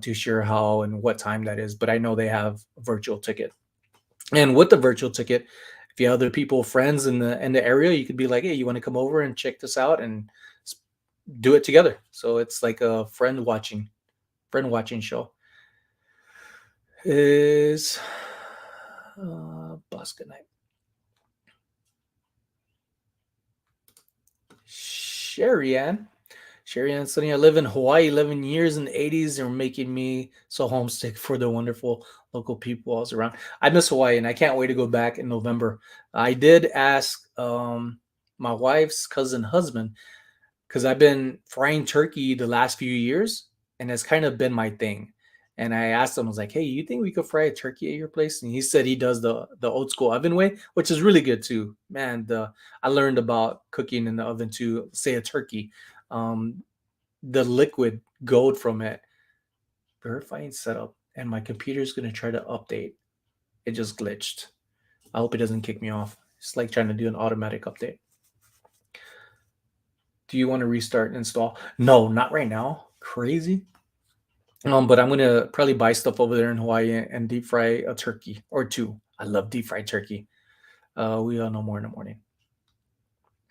too sure how and what time that is, but I know they have a virtual ticket. And with the virtual ticket, if you have other people, friends in the area, you could be like, hey, you want to come over and check this out and do it together. So it's like a friend watching show. Is Boss, good night. Sherry Ann, Sonny, I live in Hawaii 11 years in the 80s. They're making me so homesick for the wonderful local people I was around. I miss Hawaii and I can't wait to go back in November. I did ask my wife's cousin husband, because I've been frying turkey the last few years and it's kind of been my thing. And I asked him, I was like, hey, you think we could fry a turkey at your place? And he said he does the old school oven way, which is really good too. Man, I learned about cooking in the oven too, say a turkey. Um, the liquid gold from it, verifying setup, and my computer's gonna try to update. It just glitched. I hope it doesn't kick me off. It's like trying to do an automatic update. Do you want to restart and install? No, not right now. Crazy. But I'm gonna probably buy stuff over there in Hawaii and deep fry a turkey or two. I love deep fried turkey. We all know more in the morning.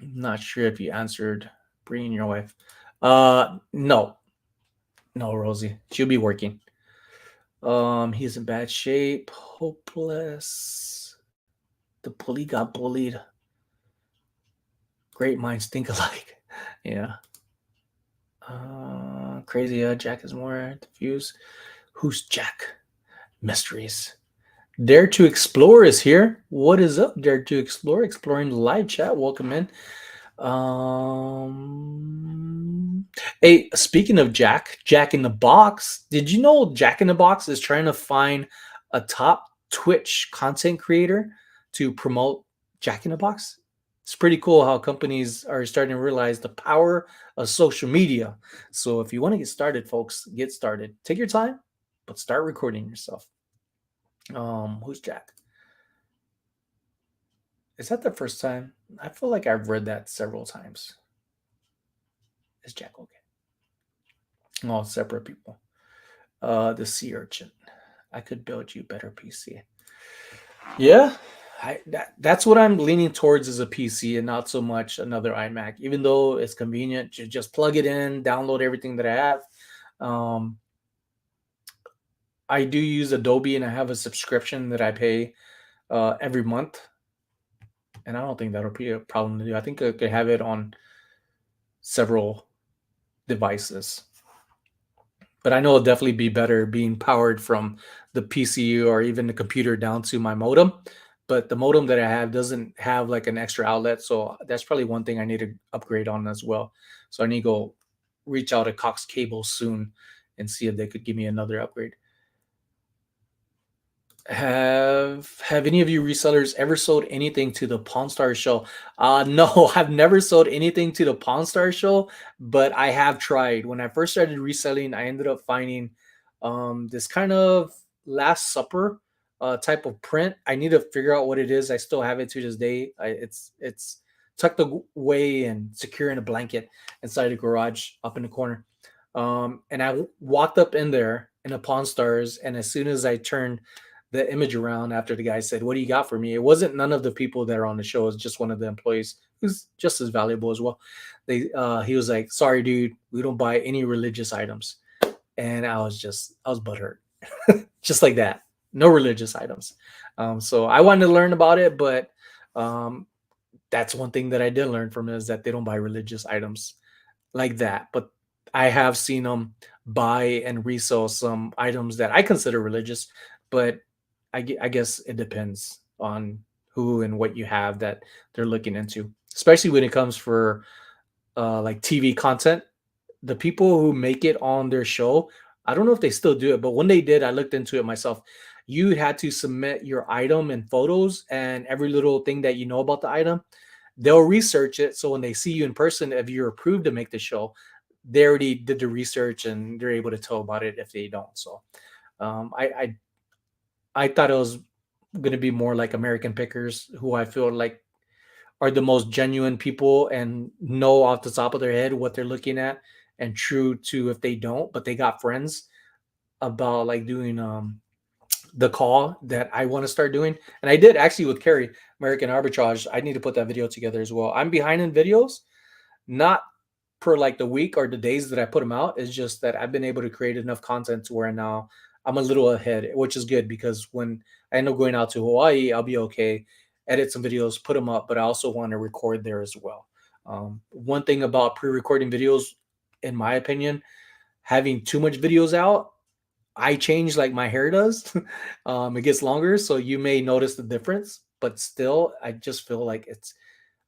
Not sure if you answered bringing your wife. No, Rosie. She'll be working. He's in bad shape, hopeless. The bully got bullied. Great minds think alike. Yeah. Crazy. Jack is more diffuse. Who's Jack? Mysteries. Dare to Explore is here. What is up, Dare to Explore? Exploring the live chat. Welcome in. Hey, speaking of Jack in the Box, did you know Jack in the Box is trying to find a top Twitch content creator to promote Jack in the Box? It's pretty cool how companies are starting to realize the power of social media. So if you want to get started, folks, get started. Take your time, but start recording yourself. Who's Jack? Is that the first time? I feel like I've read that several times. Is Jack okay? All separate people. The sea urchin. I could build you better PC. Yeah, that's what I'm leaning towards, is a PC and not so much another iMac. Even though it's convenient to just plug it in, download everything that I have. I do use Adobe and I have a subscription that I pay every month. And I don't think that'll be a problem to do. I think I could have it on several devices. But I know it'll definitely be better being powered from the PC or even the computer down to my modem. But the modem that I have doesn't have like an extra outlet. So that's probably one thing I need to upgrade on as well. So I need to go reach out to Cox Cable soon and see if they could give me another upgrade. Have any of you resellers ever sold anything to the Pawn Star show? No, I've never sold anything to the Pawn Star show, but I have tried. When I first started reselling, I ended up finding this kind of Last Supper type of print. I need to figure out what it is. I still have it to this day. It's tucked away and secure in a blanket inside the garage up in the corner. And I walked up in there in a Pawn Stars, and as soon as I turned the image around after the guy said, "What do you got for me?" It wasn't none of the people that are on the show. It was just one of the employees who's just as valuable as well. He was like, "Sorry, dude, we don't buy any religious items." And I was butthurt, just like that. No religious items. So I wanted to learn about it, but um, that's one thing that I did learn from it is that they don't buy religious items like that. But I have seen them buy and resell some items that I consider religious, but I guess it depends on who and what you have that they're looking into, especially when it comes for like TV content. The people who make it on their show, I don't know if they still do it, but when they did, I looked into it myself. You had to submit your item and photos and every little thing that you know about the item. They'll research it. So when they see you in person, if you're approved to make the show, they already did the research and they're able to tell about it if they don't. So um, I, I I thought it was going to be more like American Pickers, who I feel like are the most genuine people and know off the top of their head what they're looking at and true to if they don't, but they got friends about like doing the call that I want to start doing. And I did actually with Carrie, American Arbitrage. I need to put that video together as well. I'm behind in videos, not per like the week or the days that I put them out. It's just that I've been able to create enough content to where now I'm a little ahead, which is good because when I end up going out to Hawaii, I'll be okay, edit some videos, put them up, but I also want to record there as well. One thing about pre-recording videos, in my opinion, having too much videos out, I change like my hair does. It gets longer, so you may notice the difference, but still, I just feel like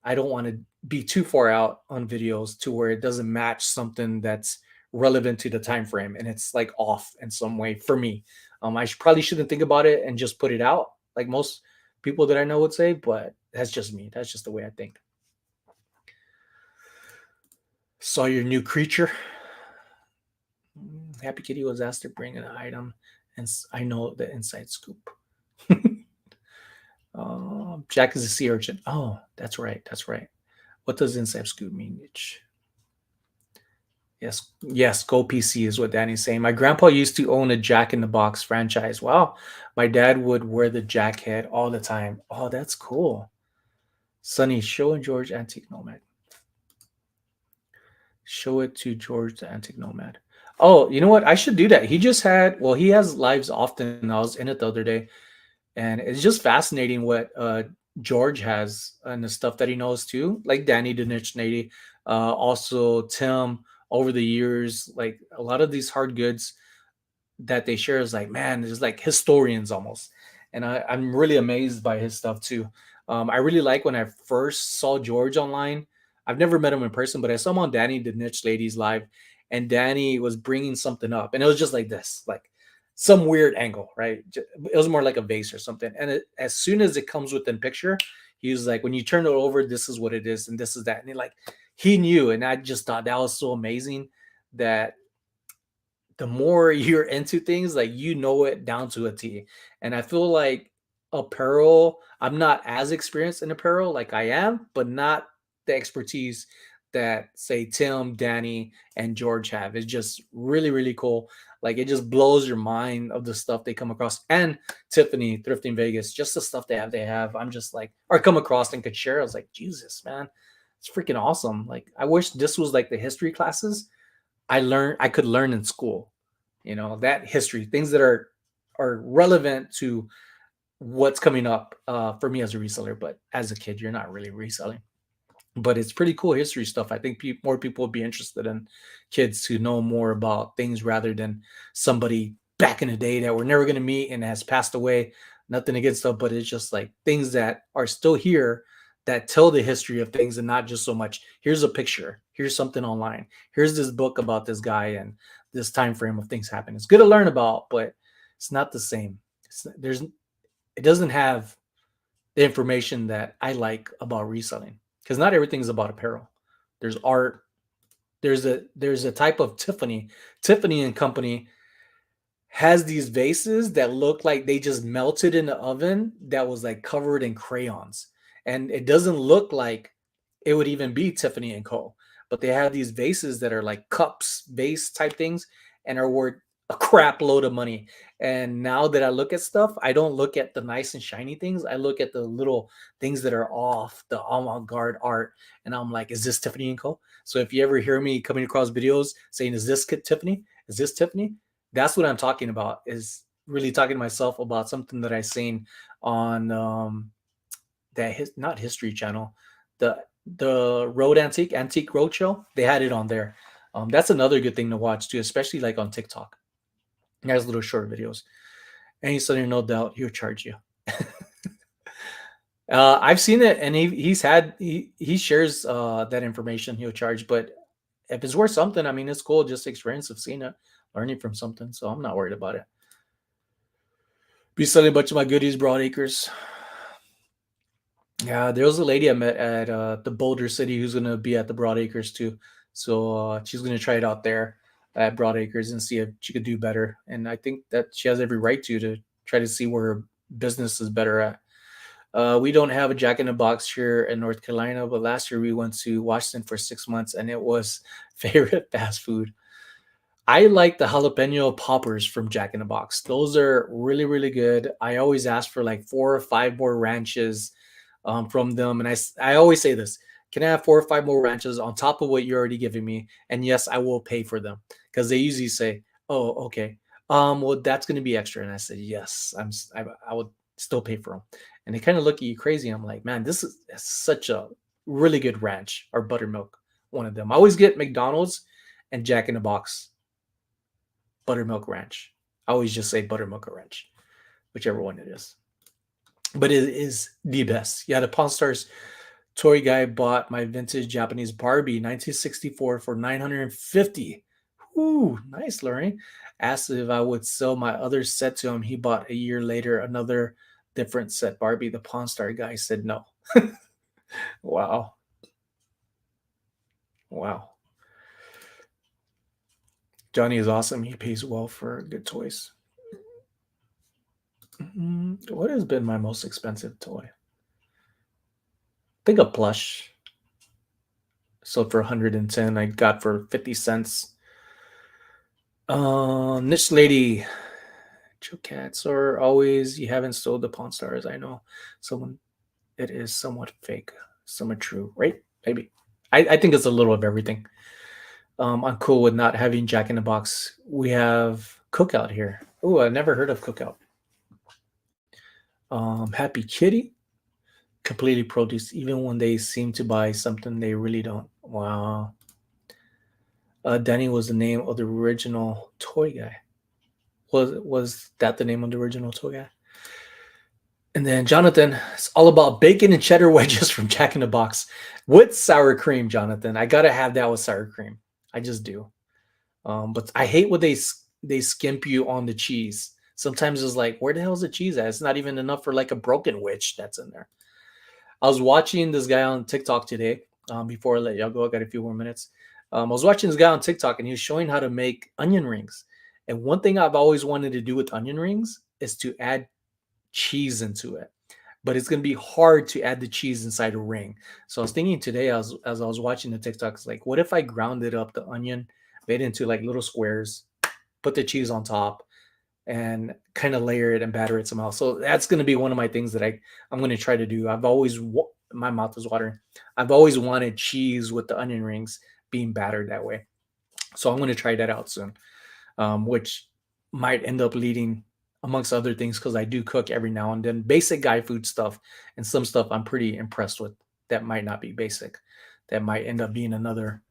I don't want to be too far out on videos to where it doesn't match something that's relevant to the time frame and it's like off in some way for me. Probably shouldn't think about it and just put it out like most people that I know would say, but that's just me. That's just the way I think. Saw your new creature. Happy Kitty was asked to bring an item, and I know the inside scoop. Jack is a sea urchin. Oh, that's right. That's right. What does inside scoop mean, Mitch? Yes, yes, Go PC is what Danny's saying. My grandpa used to own a Jack in the Box franchise. Wow. My dad would wear the Jack head all the time. Oh, that's cool. Sonny, show and George Antique Nomad. Show it to George the Antique Nomad. Oh, you know what? I should do that. He has lives often. I was in it the other day, and it's just fascinating what George has and the stuff that he knows too, like Danny the Niche Nady, also Tim over the years, like a lot of these hard goods that they share is like, man, there's like historians almost. And I'm really amazed by his stuff too. I really like when I first saw George online. I've never met him in person, but I saw him on Danny the Niche Ladies live, and Danny was bringing something up, and it was just like this, like some weird angle, right? It was more like a vase or something. And as soon as it comes within picture, he was like, when you turn it over, this is what it is, and this is that. And he knew, and I just thought that was so amazing that the more you're into things, like you know it down to a T. And I feel like apparel, I'm not as experienced in apparel like I am, but not the expertise that say Tim, Danny, and George have. It's just really, really cool. Like it just blows your mind of the stuff they come across. And Tiffany, Thrifting Vegas, just the stuff they have. I'm just like, or come across and could share. I was like, Jesus, man, it's freaking awesome. Like I wish this was like the history classes I could learn in school, that history, things that are relevant to what's coming up for me as a reseller. But as a kid, you're not really reselling. But it's pretty cool history stuff. I think more people would be interested in kids to know more about things rather than somebody back in the day that we're never going to meet and has passed away. Nothing against them, but it's just like things that are still here that tell the history of things and not just so much here's a picture, here's something online, here's this book about this guy and this time frame of things happen. It's good to learn about, but it's not the same. It doesn't have the information that I like about reselling because not everything's about apparel. There's art. There's a type of Tiffany and Company has these vases that look like they just melted in the oven that was like covered in crayons. And it doesn't look like it would even be Tiffany and Co. But they have these vases that are like cups, vase type things, and are worth a crap load of money. And now that I look at stuff, I don't look at the nice and shiny things. I look at the little things that are off, the avant-garde art, and I'm like, is this Tiffany and Co? So if you ever hear me coming across videos saying, "Is this Tiffany? Is this Tiffany?" That's what I'm talking about. Is really talking to myself about something that I seen on not History Channel, the Road Antique Roadshow. They had it on there. That's another good thing to watch too, especially like on TikTok. There's little short videos. Any Sonny, no doubt, he'll charge you. I've seen it, and he shares that information. He'll charge, but if it's worth something, I mean, it's cool. Just experience of seeing it, learning from something. So I'm not worried about it. Be selling a bunch of my goodies, Broadacres. Yeah, there was a lady I met at the Boulder City who's gonna be at the Broadacres too. So she's gonna try it out there at Broadacres and see if she could do better. And I think that she has every right to try to see where her business is better at. We don't have a Jack in the Box here in North Carolina, but last year we went to Washington for 6 months, and it was favorite fast food. I like the jalapeno poppers from Jack in the Box. Those are really, really good. I always ask for like 4 or 5 more ranches from them, and I always say this: can I have 4 or 5 more ranches on top of what you're already giving me? And yes, I will pay for them because they usually say, "Oh, okay, well that's going to be extra," and I said, "Yes, I would still pay for them." And they kind of look at you crazy. I'm like, "Man, this is such a really good ranch or buttermilk." One of them. I always get McDonald's and Jack in the Box buttermilk ranch. I always just say buttermilk or ranch, whichever one it is. But it is the best. Yeah, the Pawn Stars toy guy bought my vintage Japanese Barbie 1964 for 950. Ooh, nice, Lorraine. Asked if I would sell my other set to him. He bought a year later another different set Barbie. The Pawn Star guy said no. Wow. Wow. Johnny is awesome. He pays well for good toys. What has been my most expensive toy? I think a plush. Sold for 110. I got for 50 cents. Niche lady. Chill cats are always, you haven't sold the Pawn Stars. I know someone, it is somewhat fake, somewhat true, right? Maybe. I think it's a little of everything. I'm cool with not having Jack in the Box. We have Cookout here. Oh, I never heard of Cookout. Happy Kitty. Completely produce, even when they seem to buy something they really don't. Wow. Danny was the name of the original toy guy. Was that the name of the original toy guy? And then Jonathan, it's all about bacon and cheddar wedges from Jack in the Box with sour cream. Jonathan, I gotta have that with sour cream. I just do. But I hate when they skimp you on the cheese. Sometimes it's like, where the hell is the cheese at? It's not even enough for like a broken witch that's in there. I was watching this guy on TikTok today. Before I let y'all go, I got a few more minutes. I was watching this guy on TikTok, and he was showing how to make onion rings. And one thing I've always wanted to do with onion rings is to add cheese into it. But it's gonna be hard to add the cheese inside a ring. So I was thinking today, as I was watching the TikToks, like, what if I grounded up the onion, made it into like little squares, put the cheese on top, and kind of layer it and batter it somehow. So that's going to be one of my things that I'm going to try to do. My mouth is watering. I've always wanted cheese with the onion rings being battered that way. So I'm going to try that out soon, which might end up leading amongst other things because I do cook every now and then, basic guy food stuff, and some stuff I'm pretty impressed with that might not be basic. That might end up being another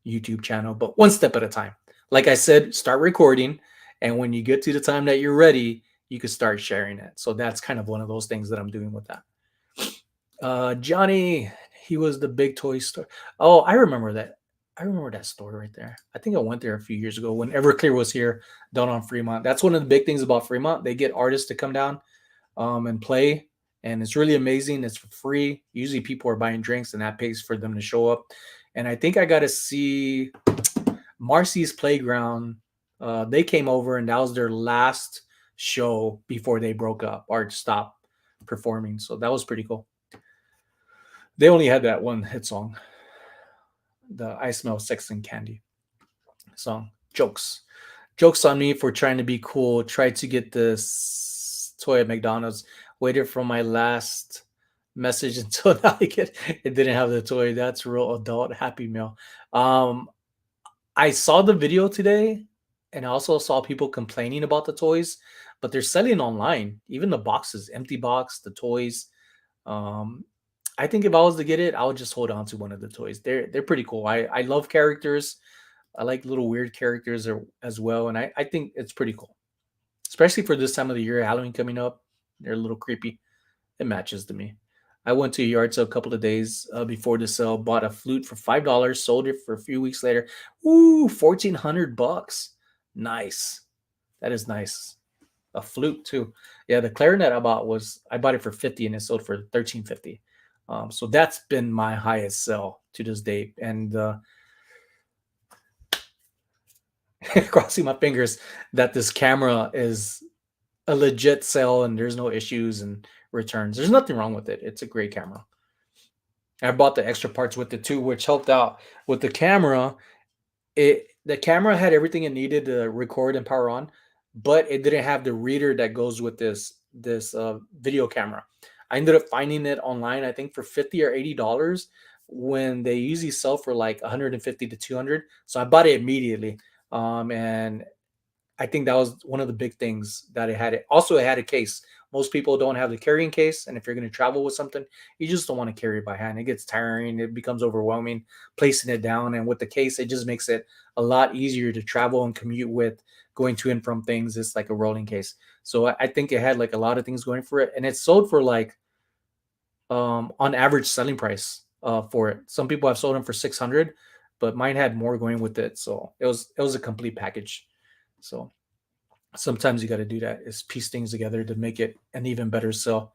YouTube channel, but one step at a time. Like I said, start recording. And when you get to the time that you're ready, you can start sharing it. So that's kind of one of those things that I'm doing with that. Johnny, he was the big toy store. Oh, I remember that. I remember that store right there. I think I went there a few years ago when Everclear was here down on Fremont. That's one of the big things about Fremont. They get artists to come down and play. And it's really amazing. It's for free. Usually people are buying drinks and that pays for them to show up. And I think I got to see Marcy's Playground. They came over and that was their last show before they broke up or stopped performing. So that was pretty cool. They only had that one hit song, the I Smell Sex and Candy song. Jokes on me for trying to be cool. Tried to get this toy at McDonald's. Waited for my last message until now it didn't have the toy. That's real adult Happy Meal. Um, I saw the video today, and I also saw people complaining about the toys, but they're selling online. Even the boxes, empty box, the toys. Um, I think if I was to get it, I would just hold on to one of the toys. They're pretty cool. I love characters. I like little weird characters as well, and I think it's pretty cool, especially for this time of the year, Halloween coming up. They're a little creepy. It matches to me. I went to a yard sale a couple of days before the sale, bought a flute for $5, sold it for a few weeks later. Ooh, $1,400. Nice. That is nice. A flute too. Yeah, the clarinet I bought it for 50 and it sold for 13.50. So that's been my highest sell to this date. And crossing my fingers that this camera is a legit sale and there's no issues and returns. There's nothing wrong with it. It's a great camera. I bought the extra parts with it too, which helped out with the camera. The camera had everything it needed to record and power on, but it didn't have the reader that goes with this video camera. I ended up finding it online, I think for $50 or $80 when they usually sell for like 150 to 200. So I bought it immediately. And I think that was one of the big things that it had. It had a case. Most people don't have the carrying case, and if you're going to travel with something, you just don't want to carry it by hand. It gets tiring. It becomes overwhelming placing it down. And with the case, it just makes it a lot easier to travel and commute with. Going to and from things, it's like a rolling case. So I think it had like a lot of things going for it, and it sold for like on average selling price for it. Some people have sold them for 600, but mine had more going with it. So it was a complete package. So sometimes you got to do that, is piece things together to make it an even better sell.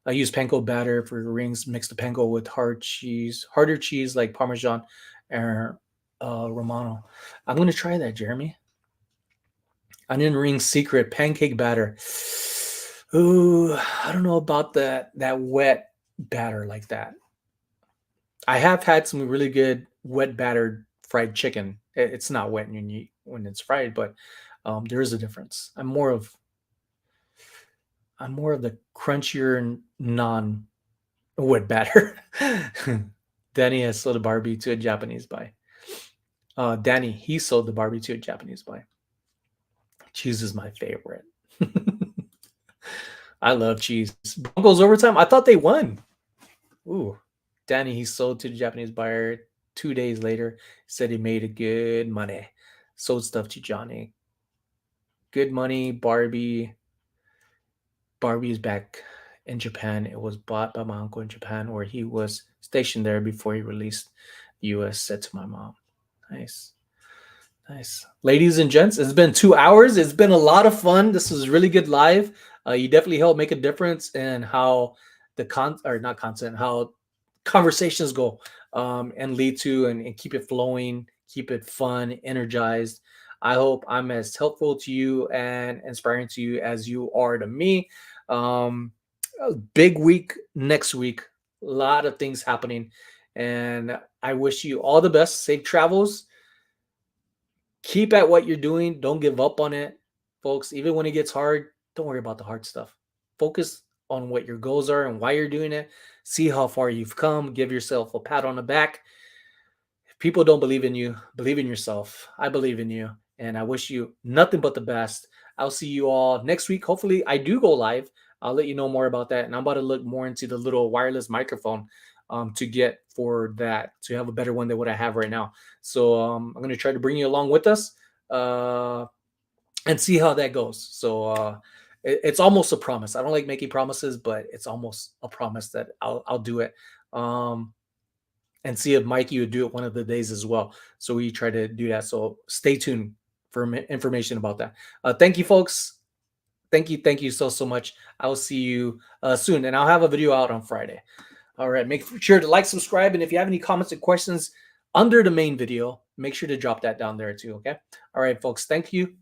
I use panko batter for rings, mix the panko with harder cheese like Parmesan or Romano. I'm going to try that, Jeremy. Onion ring secret pancake batter. Ooh, I don't know about that wet batter like that. I have had some really good wet battered fried chicken. It's not wet when it's fried, but there is a difference. I'm more of the crunchier non wet batter. Danny has sold the Barbie to a Japanese buy. Danny, he sold the Barbie to a Japanese buy. Cheese is my favorite. I love cheese. Broncos overtime. I thought they won. Ooh, Danny, he sold to the Japanese buyer 2 days later. Said he made a good money. Sold stuff to Johnny. Good money. Barbie is back in Japan. It was bought by my uncle in Japan, where he was stationed there before he released the US, said to my mom. Nice. Ladies and gents, it's been 2 hours. It's been a lot of fun. This was really good live. You definitely help make a difference in how how conversations go and lead to and keep it flowing, keep it fun, energized. I hope I'm as helpful to you and inspiring to you as you are to me. A big week next week, a lot of things happening, and I wish you all the best. Safe travels. Keep at what you're doing. Don't give up on it, folks. Even when it gets hard, don't worry about the hard stuff. Focus on what your goals are and why you're doing it. See how far you've come. Give yourself a pat on the back. If people don't believe in you, believe in yourself. I believe in you, and I wish you nothing but the best. I'll see you all next week. Hopefully, I do go live. I'll let you know more about that, and I'm about to look more into the little wireless microphone to get for that, to have a better one than what I have right now. So I'm going to try to bring you along with us and see how that goes. So it's almost a promise. I don't like making promises, but it's almost a promise that I'll do it. And see if Mikey would do it one of the days as well. So we try to do that. So stay tuned for information about that. Thank you, folks. Thank you so much. I'll see you soon, and I'll have a video out on Friday. All right, make sure to like, subscribe, and if you have any comments and questions under the main video, make sure to drop that down there too, okay? All right, folks, thank you.